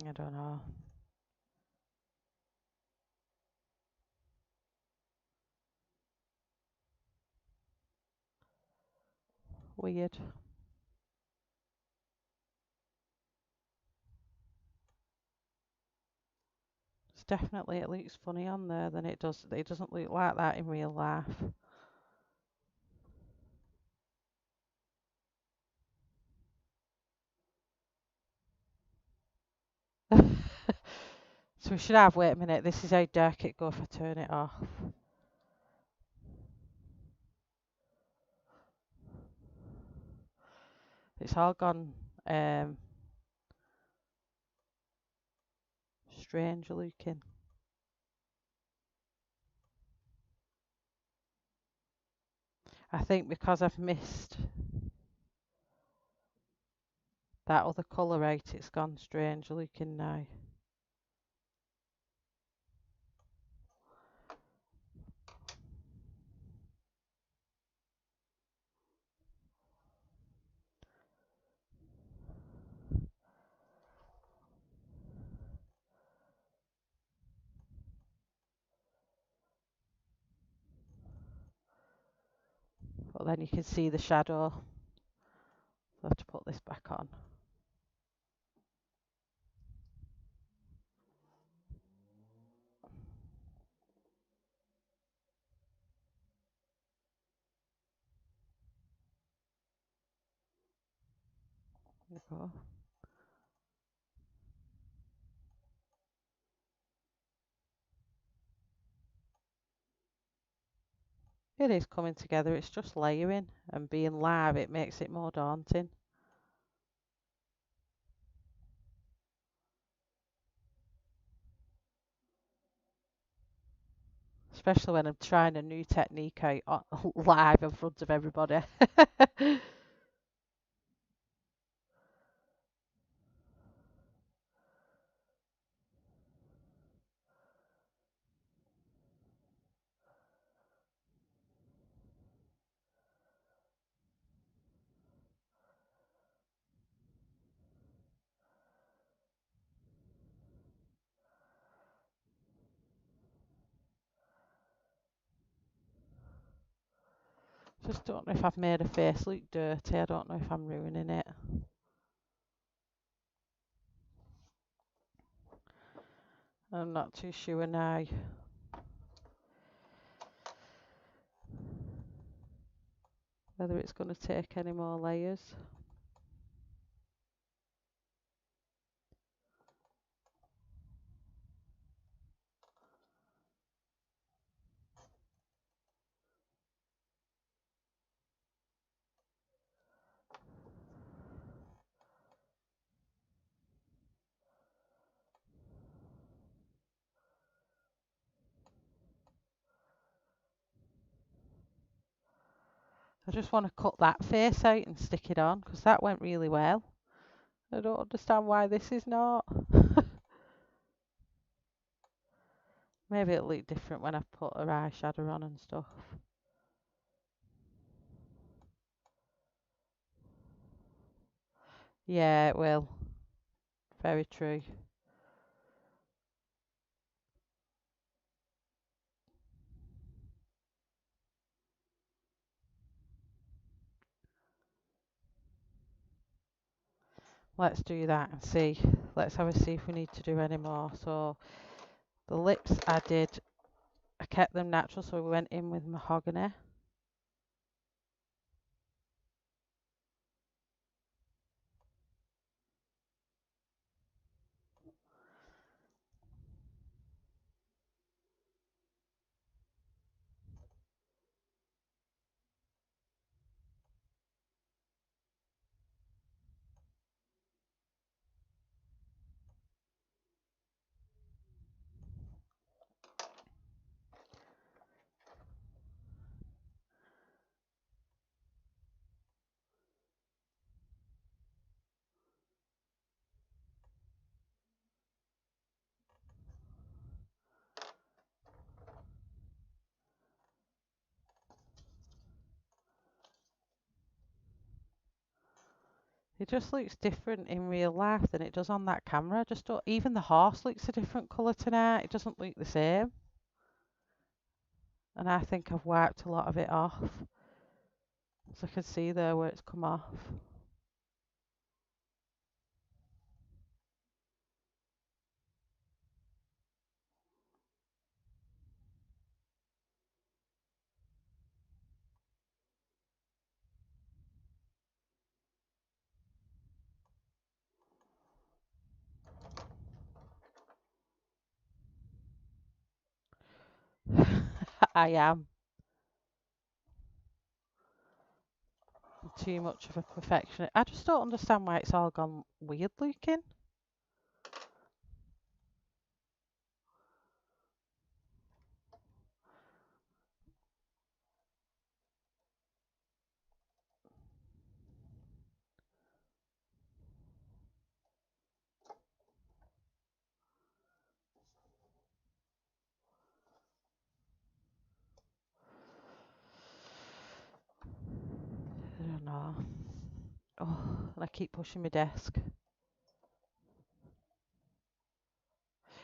I don't know. Weird. It's definitely, it looks funny on there than it does. It doesn't look like that in real life. So we should have, wait a minute, this is how dark it goes if I turn it off. It's all gone strange looking. I think because I've missed that other colour out, it's gone strange looking now. But then you can see the shadow. So I have to put this back on. There we go. It is coming together, it's just layering, and being live it makes it more daunting. Especially when I'm trying a new technique out live in front of everybody. Just don't know if I've made a face look dirty. I don't know if I'm ruining it. I'm not too sure now. Whether it's going to take any more layers. I just want to cut that face out and stick it on because that went really well. I don't understand why this is not. Maybe it'll look different when I put her eyeshadow on and stuff. Yeah, it will. Very true. Let's do that and see. Let's have a see if we need to do any more. So the lips I kept them natural, so we went in with mahogany. It just looks different in real life than it does on that camera. Just don't, even the horse looks a different colour tonight. It doesn't look the same. And I think I've wiped a lot of it off. So I can see there where it's come off. I am too much of a perfectionist. I just don't understand why it's all gone weird looking. I don't know. Oh, and I keep pushing my desk.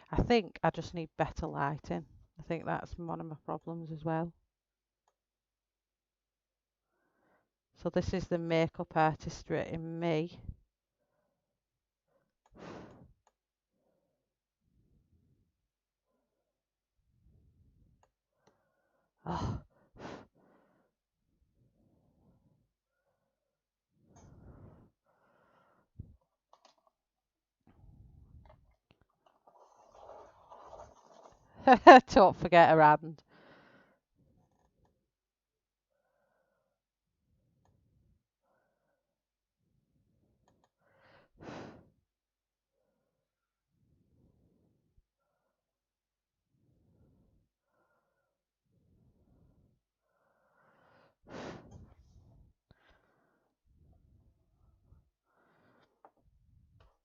I think I just need better lighting. I think that's one of my problems as well. So this is the makeup artistry in me. Oh. Don't forget her hand.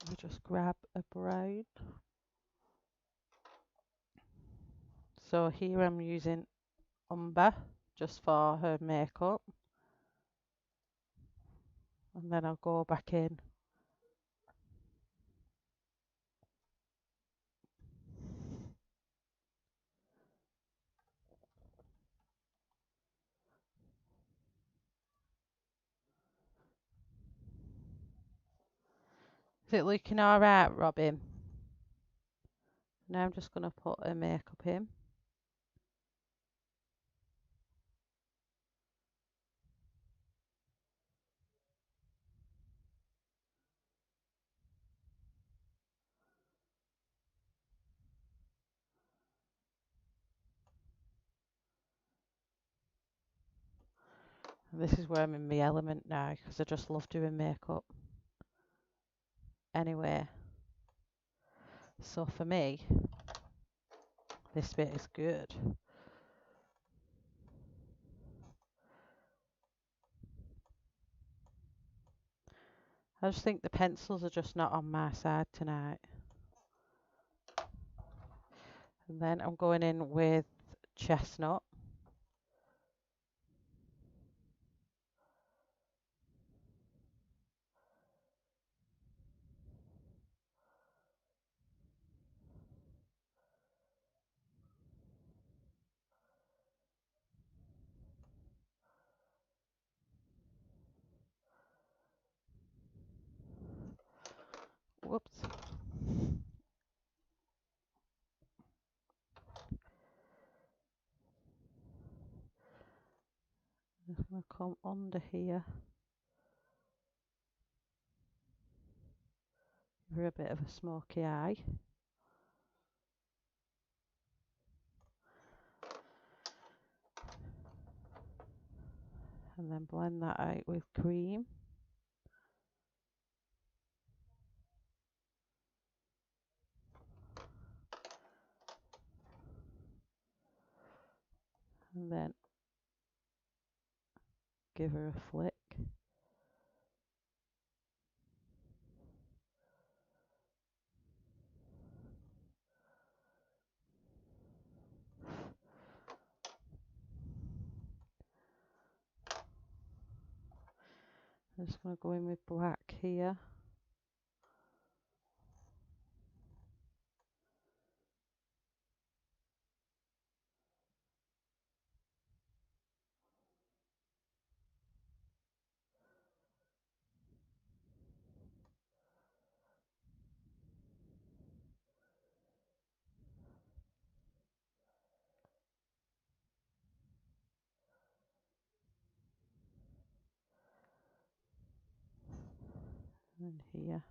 Let me just grab a brown. So here I'm using umber just for her makeup. And then I'll go back in. Is it looking alright, Robin? Now I'm just going to put her makeup in. And this is where I'm in my element now because I just love doing makeup. Anyway, so for me, this bit is good. I just think the pencils are just not on my side tonight. And then I'm going in with chestnut. Whoops. I'm just going to come under here. Give her a bit of a smoky eye. And then blend that out with cream. And then give her a flick. I'm just going to go in with black here. And here.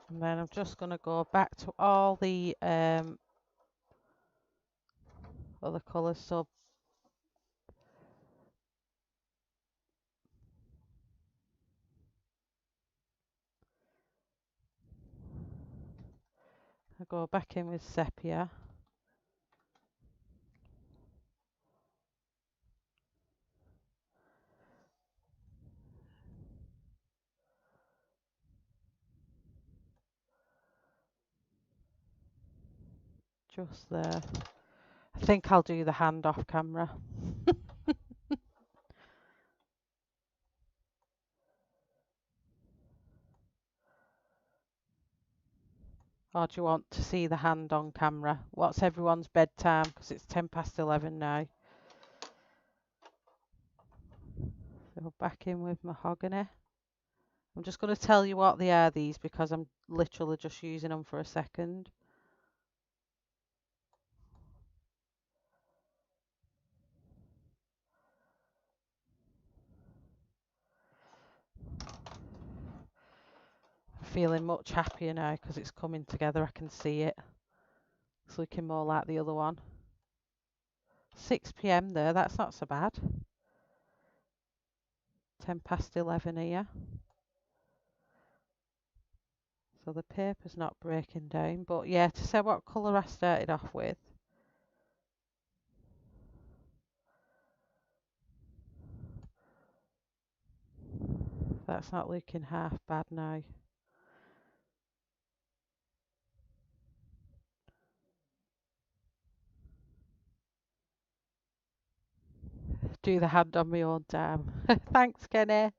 And then I'm just going to go back to all the other colours. So I go back in with sepia. Just there. I think I'll do the hand off camera. Or do you want to see the hand on camera? What's everyone's bedtime? Because it's 11:10 now. So back in with mahogany. I'm just going to tell you what they are, these, because I'm literally just using them for a second. Feeling much happier now because it's coming together. I can see it. It's looking more like the other one. 6 p.m. there, that's not so bad. 11:10 here. So the paper's not breaking down. But yeah, to say what colour I started off with. That's not looking half bad now. Do the hand on my own time. Thanks, Kenny.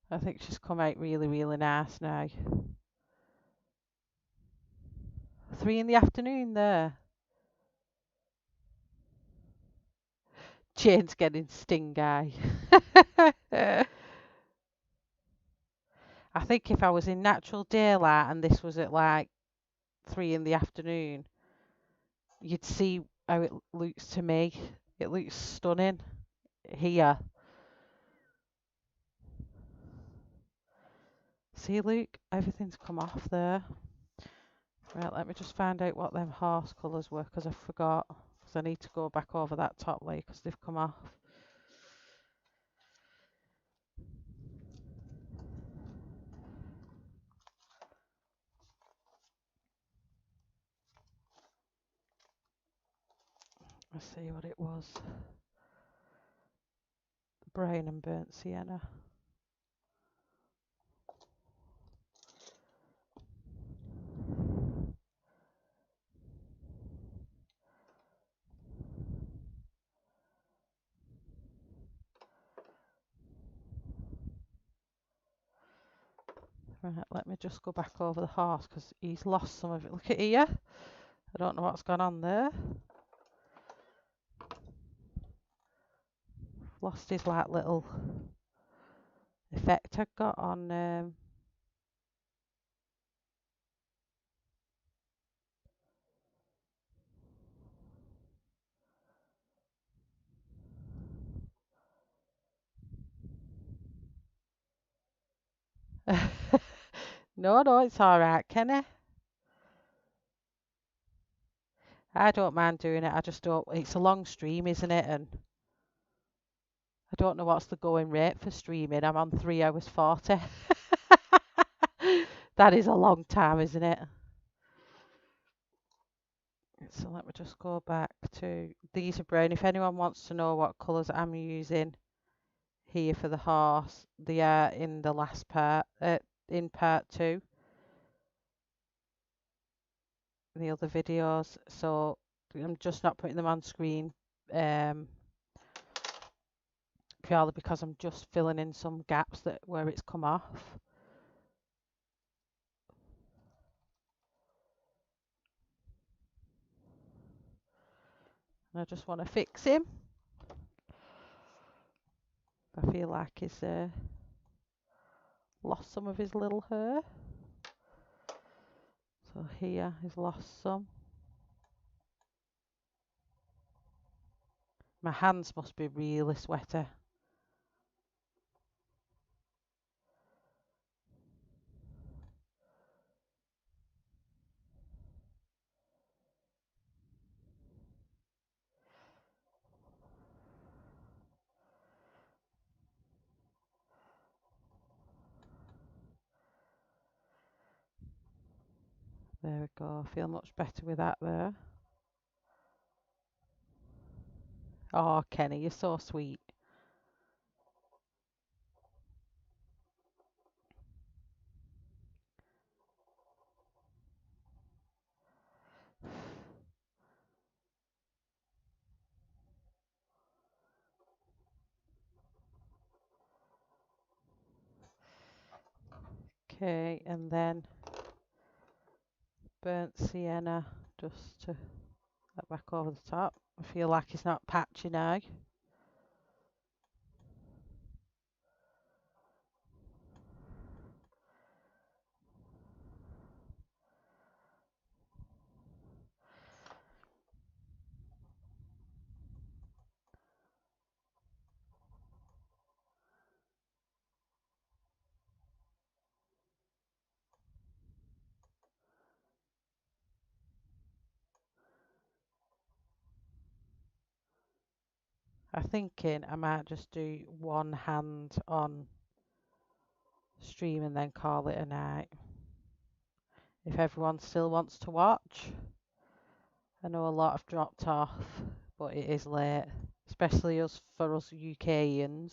I think she's come out really, really nice now. 3 in the afternoon there. Jane's getting sting eye. I think if I was in natural daylight and this was at like 3 in the afternoon, you'd see how it looks to me. It looks stunning here. See, Luke, everything's come off there. Right, let me just find out what them horse colours were because I forgot. because I need to go back over that top layer because they've come off. Let's see what it was. Brown and burnt sienna. Right, let me just go back over the horse because he's lost some of it. Look at here. I don't know what's gone on there. Lost his like little effect I got on no, it's alright, Kenny. I don't mind doing it. I just don't. It's a long stream, isn't it? And I don't know what's the going rate for streaming. I'm on 3 hours 40. That is a long time, isn't it? So let me just go back to these are brown. If anyone wants to know what colours I'm using here for the horse, they are in the last part, in part 2, the other videos. So I'm just not putting them on screen purely because I'm just filling in some gaps that where it's come off. And I just want to fix him. I feel like he's lost some of his little hair. So here he's lost some. My hands must be really sweaty. There we go. I feel much better with that there. Oh, Kenny, you're so sweet. Okay, and then burnt sienna just to let back over the top. I feel like it's not patchy now. I'm thinking I might just do one hand on stream and then call it a night. If everyone still wants to watch. I know a lot have dropped off, but it is late, especially for us UKians.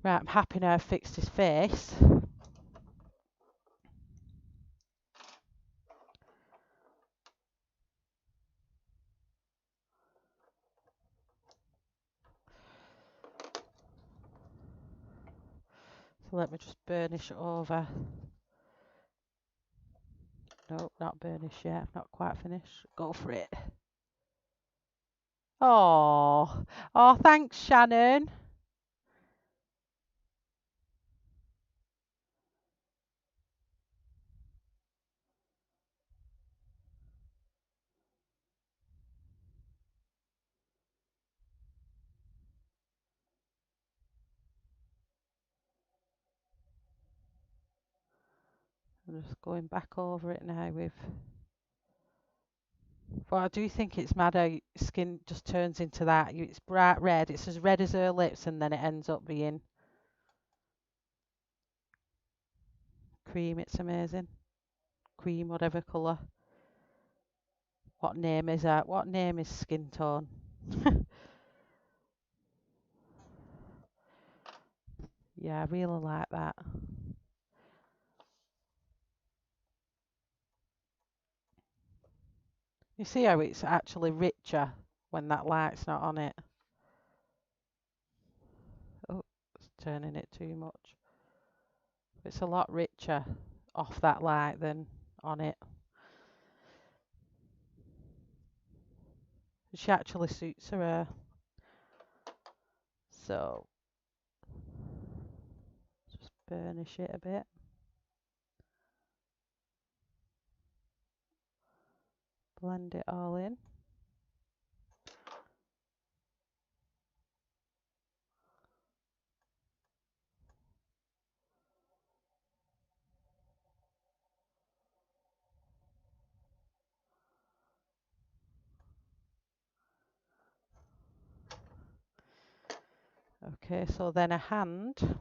Right, I'm happy now I've fixed his face. So let me just burnish it over. Nope, not burnish yet. I've not quite finished. Go for it. Oh, thanks, Shannon. I'm just going back over it now with But I do think it's mad how skin just turns into that. It's bright red. It's as red as her lips, and then it ends up being cream. It's amazing. Cream, whatever colour. What name is that? What name is skin tone? Yeah, I really like that. You see how it's actually richer when that light's not on it? Oh, it's turning it too much. It's a lot richer off that light than on it. She actually suits her hair. So, just burnish it a bit. Blend it all in. Okay, so then a hand.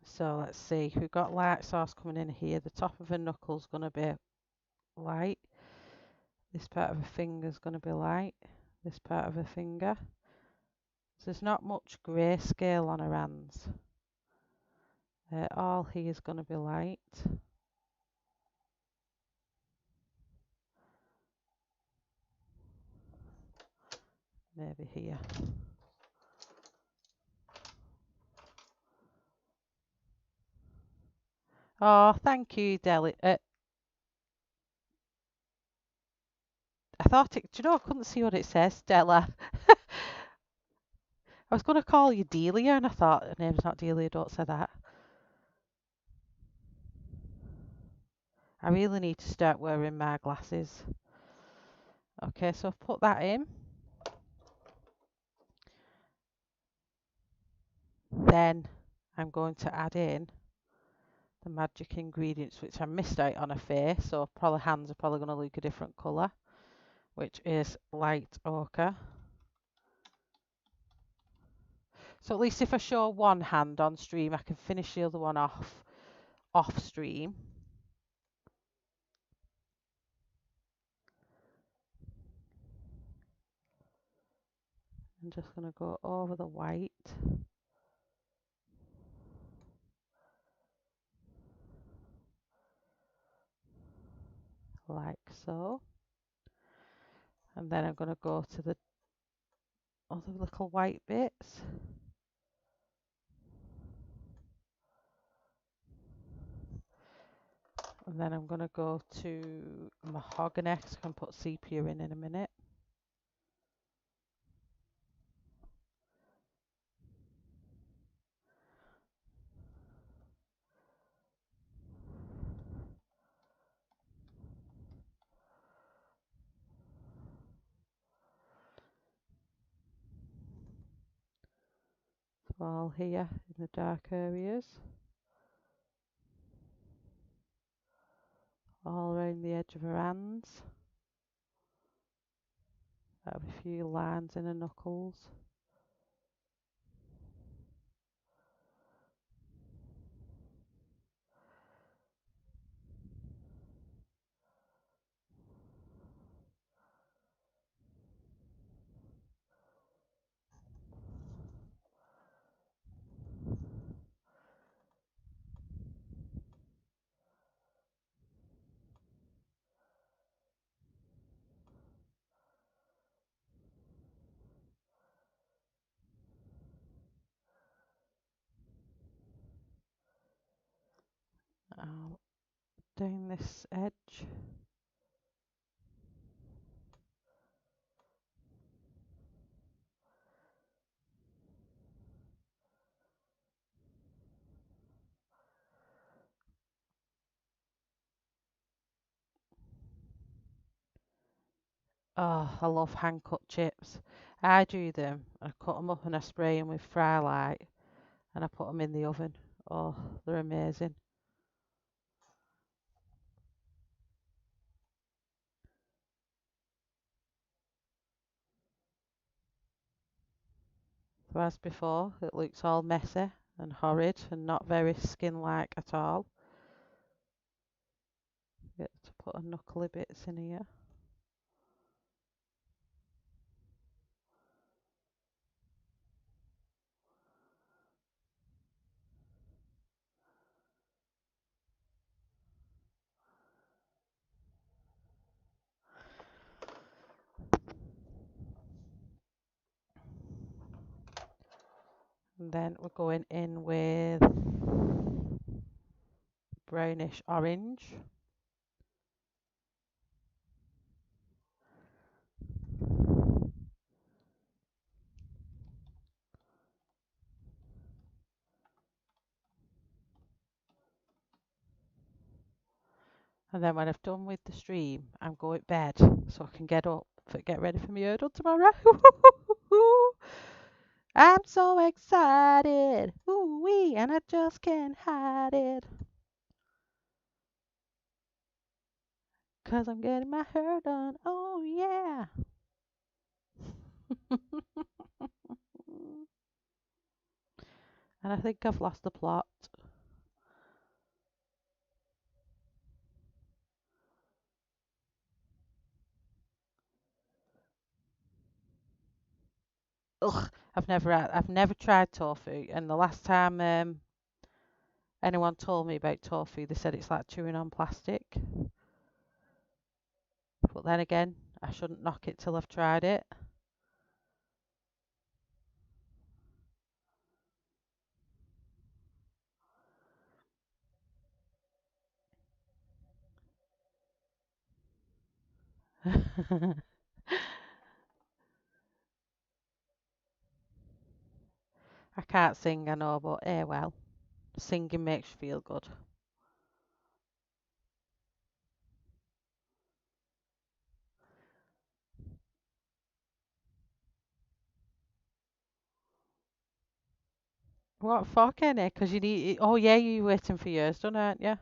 So let's see, we've got light source coming in here. The top of her knuckle's going to be light. This part of her finger's going to be light. This part of her finger. So there's not much grayscale on her hands. All here is going to be light. Maybe here. Oh, thank you, Deli. I thought it, do you know, I couldn't see what it says, Della. I was going to call you Delia, and I thought, her name's not Delia, don't say that. I really need to start wearing my glasses. Okay, so I've put that in. Then I'm going to add in the magic ingredients, which I missed out on her face, so probably hands are probably going to look a different colour, which is light ochre. So at least if I show one hand on stream, I can finish the other one off stream. I'm just going to go over the white. Like so. And then I'm going to go to the other little white bits. And then I'm going to go to mahogany, so I can put sepia in a minute. So all here in the dark areas. All around the edge of her hands. Have a few lines in her knuckles. Down this edge. Oh, I love hand cut chips. I do them. I cut them up and I spray them with fry light and I put them in the oven. Oh, they're amazing. as before. It looks all messy and horrid and not very skin-like at all. Get to put a knuckly bits in here. And then we're going in with brownish orange. And then when I've done with the stream, I'm going to bed so I can get up and get ready for my hurdle tomorrow. I'm so excited. Ooh-wee, and I just can't hide it. 'Cause I'm getting my hair done. Oh, yeah. And I think I've lost the plot. Ugh, I've never tried tofu, and the last time anyone told me about tofu, they said it's like chewing on plastic. But then again, I shouldn't knock it till I've tried it. I can't sing, I know, but well, singing makes you feel good. What for, Kenny? 'Cause you need. Oh yeah, you're waiting for yours done, aren't you?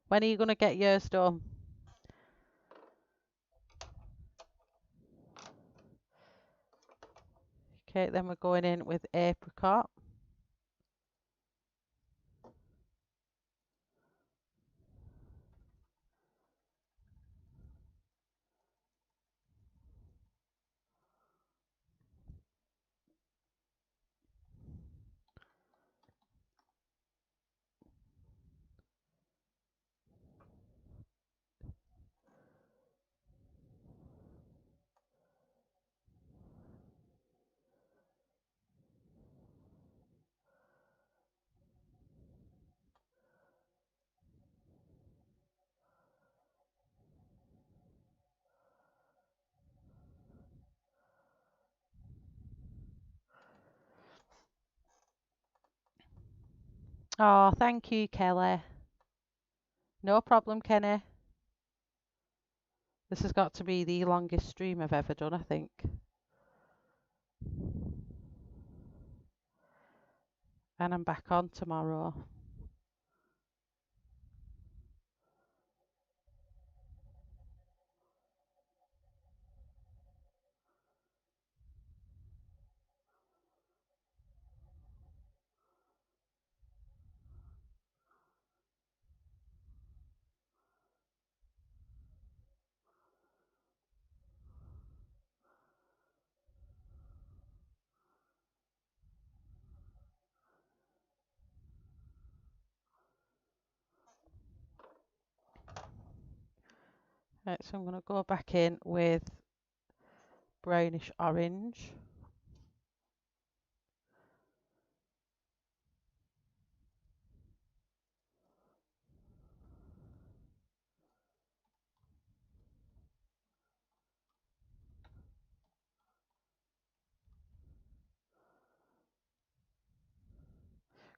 When are you gonna get yours done? Okay, then we're going in with apricot. Oh, thank you, Kelly. No problem, Kenny. This has got to be the longest stream I've ever done, I think. And I'm back on tomorrow. Right, so I'm going to go back in with brownish orange.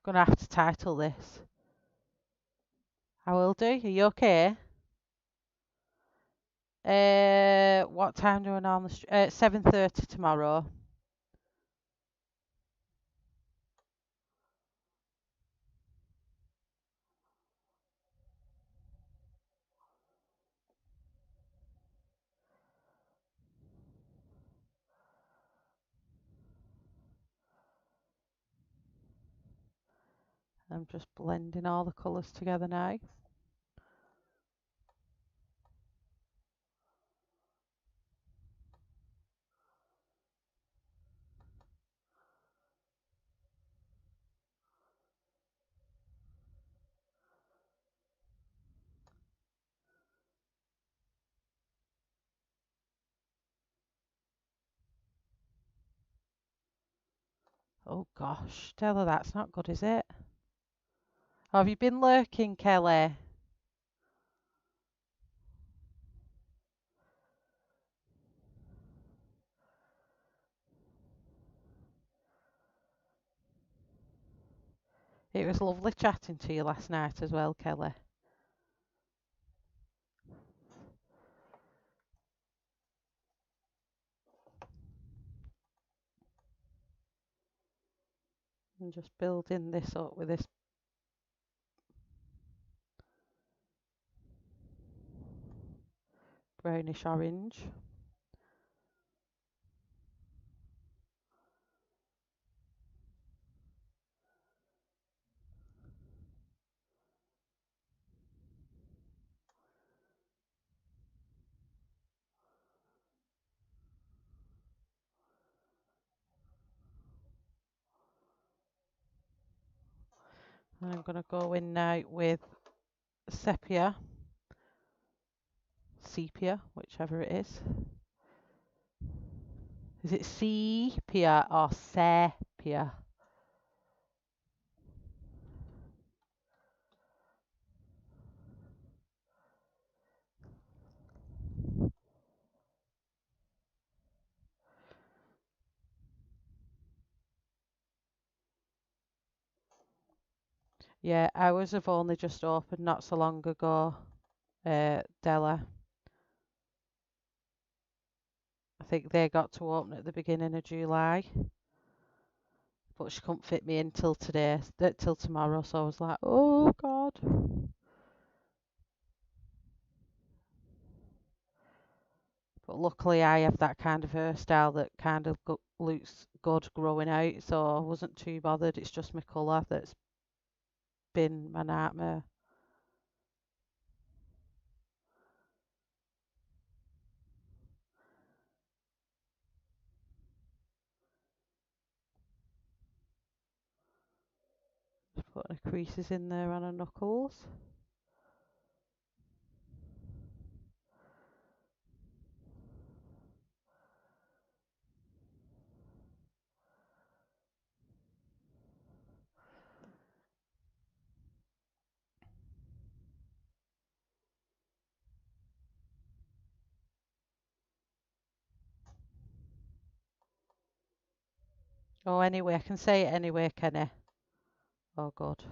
Gonna have to title this. I will do. Are you okay? What time do I normally 7:30 tomorrow. I'm just blending all the colours together now. Oh gosh, Della, that's not good, is it? Or have you been lurking, Kelly? It was lovely chatting to you last night as well, Kelly. I'm just building this up with this brownish orange. And I'm going to go in now with sepia, whichever it is. Is it sepia or sepia? Yeah, ours have only just opened not so long ago, Della. I think they got to open at the beginning of July, but she couldn't fit me in till today, till tomorrow. So I was like, oh God. But luckily, I have that kind of hairstyle that kind of looks good growing out, so I wasn't too bothered. It's just my colour that's been my nightmare. Just putting the creases in there on her knuckles. Oh, anyway, I can say it anyway, can I? Oh, God.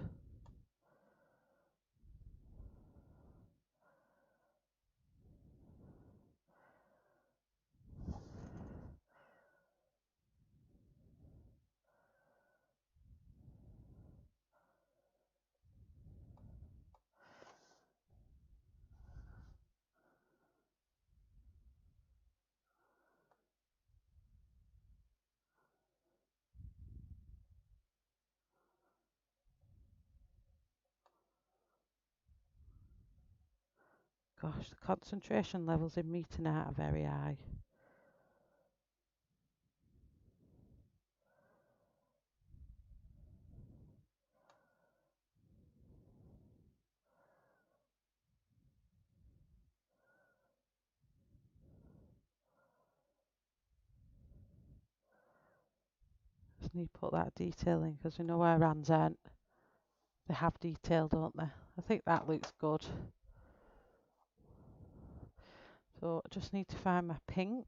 Gosh, the concentration levels in me tonight are very high. Just need to put that detail in because we know our hands aren't. They have detail, don't they? I think that looks good. So I just need to find my pink.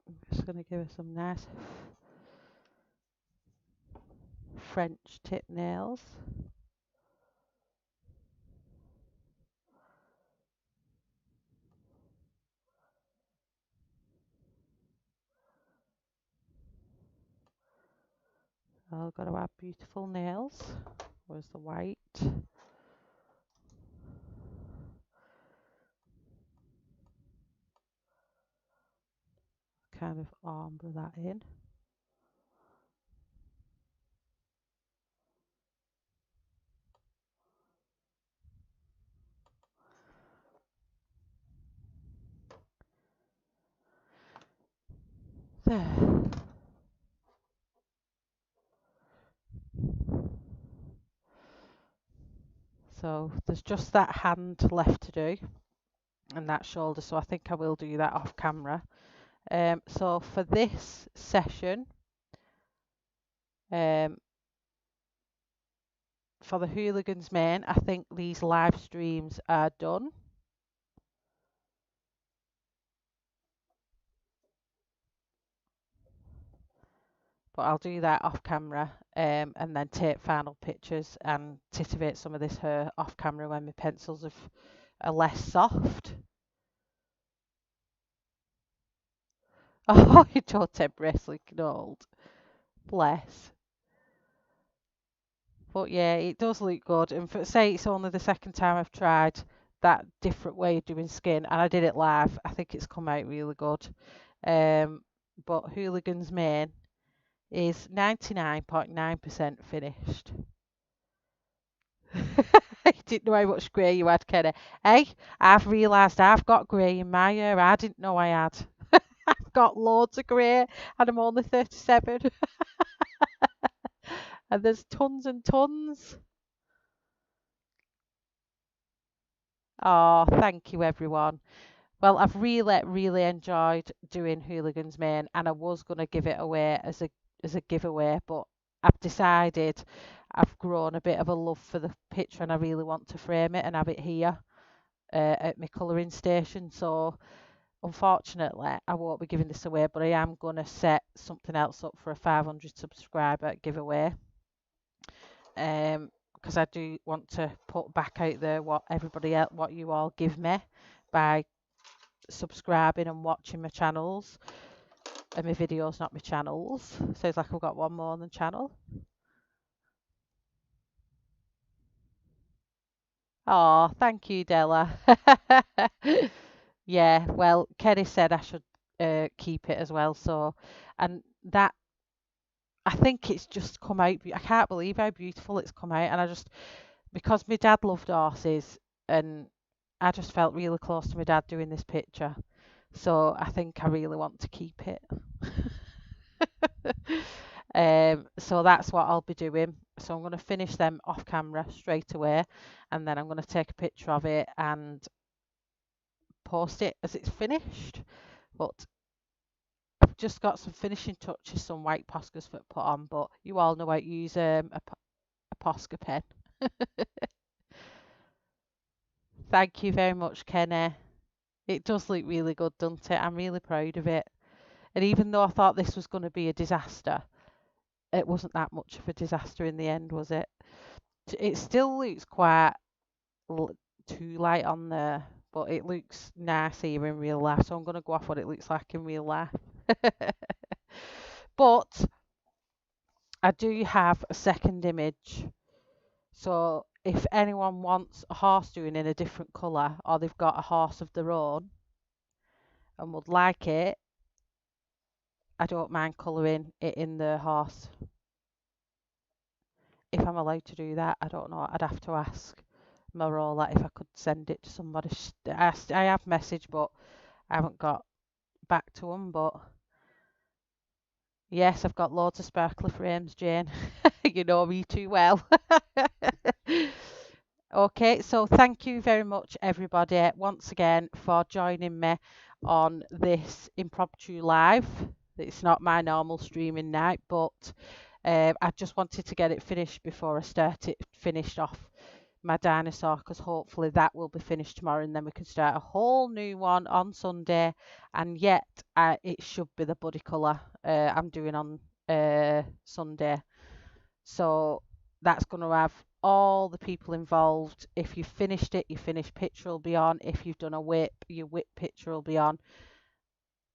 I'm just going to give her some nice French tip nails. I've got to have beautiful nails. Where's the white? Kind of ombre that in. There. So there's just that hand left to do and that shoulder, so I think I will do that off camera. So for this session, for the Hooligans main, I think these live streams are done. But I'll do that off camera, and then take final pictures and titivate some of this hair off camera when my pencils are less soft. Oh, you don't take breasts looking old. Bless. But yeah, it does look good. And for say it's only the second time I've tried that different way of doing skin, and I did it live. I think it's come out really good. But Hooligans main is 99.9% finished. I didn't know how much grey you had, Kenny. Hey, I've realised I've got grey in my hair. I didn't know I had. I've got loads of grey, and I'm only 37. And there's tons and tons. Oh, thank you, everyone. Well, I've really enjoyed doing Hooligans main, and I was going to give it away as a giveaway, but I've decided I've grown a bit of a love for the picture, and I really want to frame it and have it here at my colouring station. So unfortunately, I won't be giving this away, but I am going to set something else up for a 500 subscriber giveaway. Because I do want to put back out there what everybody else, what you all give me by subscribing and watching my channels and my videos, not my channels. Sounds like I've got one more than channel. Oh, thank you, Della. Yeah, well, Kenny said I should keep it as well. So, and that I think it's just come out. I can't believe how beautiful it's come out, and I just because my dad loved horses, and I just felt really close to my dad doing this picture. So I think I really want to keep it. So that's what I'll be doing. So I'm going to finish them off camera straight away, and then I'm going to take a picture of it and post it as it's finished. But I've just got some finishing touches, some white Poscas for put on, but you all know how to use a Posca pen. Thank you very much, Kenny. It does look really good, doesn't it? I'm really proud of it. And even though I thought this was going to be a disaster, it wasn't that much of a disaster in the end, was it? It still looks quite too light on there, but it looks nice here in real life. So I'm going to go off what it looks like in real life. But I do have a second image. So if anyone wants a horse doing in a different colour, or they've got a horse of their own and would like it, I don't mind colouring it in the horse. If I'm allowed to do that, I don't know. I'd have to ask Mariola if I could send it to somebody. I have messaged, but I haven't got back to them. But yes, I've got loads of sparkler frames, Jane. You know me too well. Okay, so thank you very much, everybody, once again for joining me on this impromptu live. It's not my normal streaming night, but I just wanted to get it finished before I start it finished off my dinosaur, because hopefully that will be finished tomorrow, and then we can start a whole new one on Sunday. And yet it should be the body colour I'm doing on Sunday. So that's going to have all the people involved. If you've finished it, your finished picture will be on. If you've done a whip, your whip picture will be on.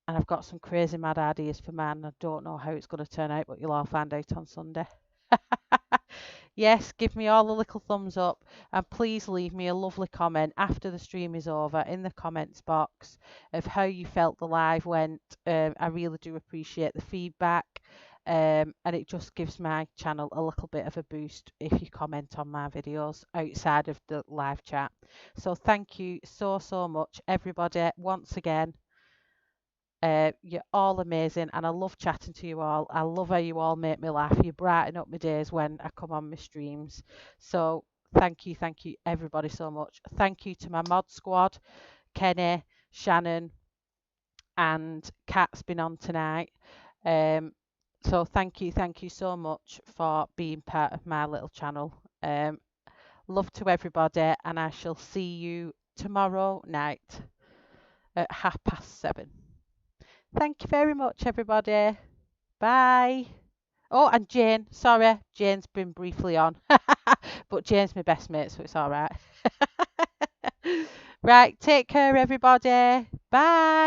And I've got some crazy mad ideas for man. I don't know how it's going to turn out, but you'll all find out on Sunday. Yes, give me all a little thumbs up, and please leave me a lovely comment after the stream is over in the comments box of how you felt the live went. I really do appreciate the feedback, and it just gives my channel a little bit of a boost if you comment on my videos outside of the live chat. So thank you so much, everybody, once again. You're all amazing, and I love chatting to you all. I love how you all make me laugh. You brighten up my days when I come on my streams. So thank you, everybody, so much. Thank you to my mod squad, Kenny, Shannon, and Kat's been on tonight. So thank you so much for being part of my little channel. Love to everybody, and I shall see you tomorrow night at 7:30. Thank you very much, everybody. Bye. Oh, and Jane. Sorry, Jane's been briefly on. But Jane's my best mate, so it's all right. Right, take care, everybody. Bye.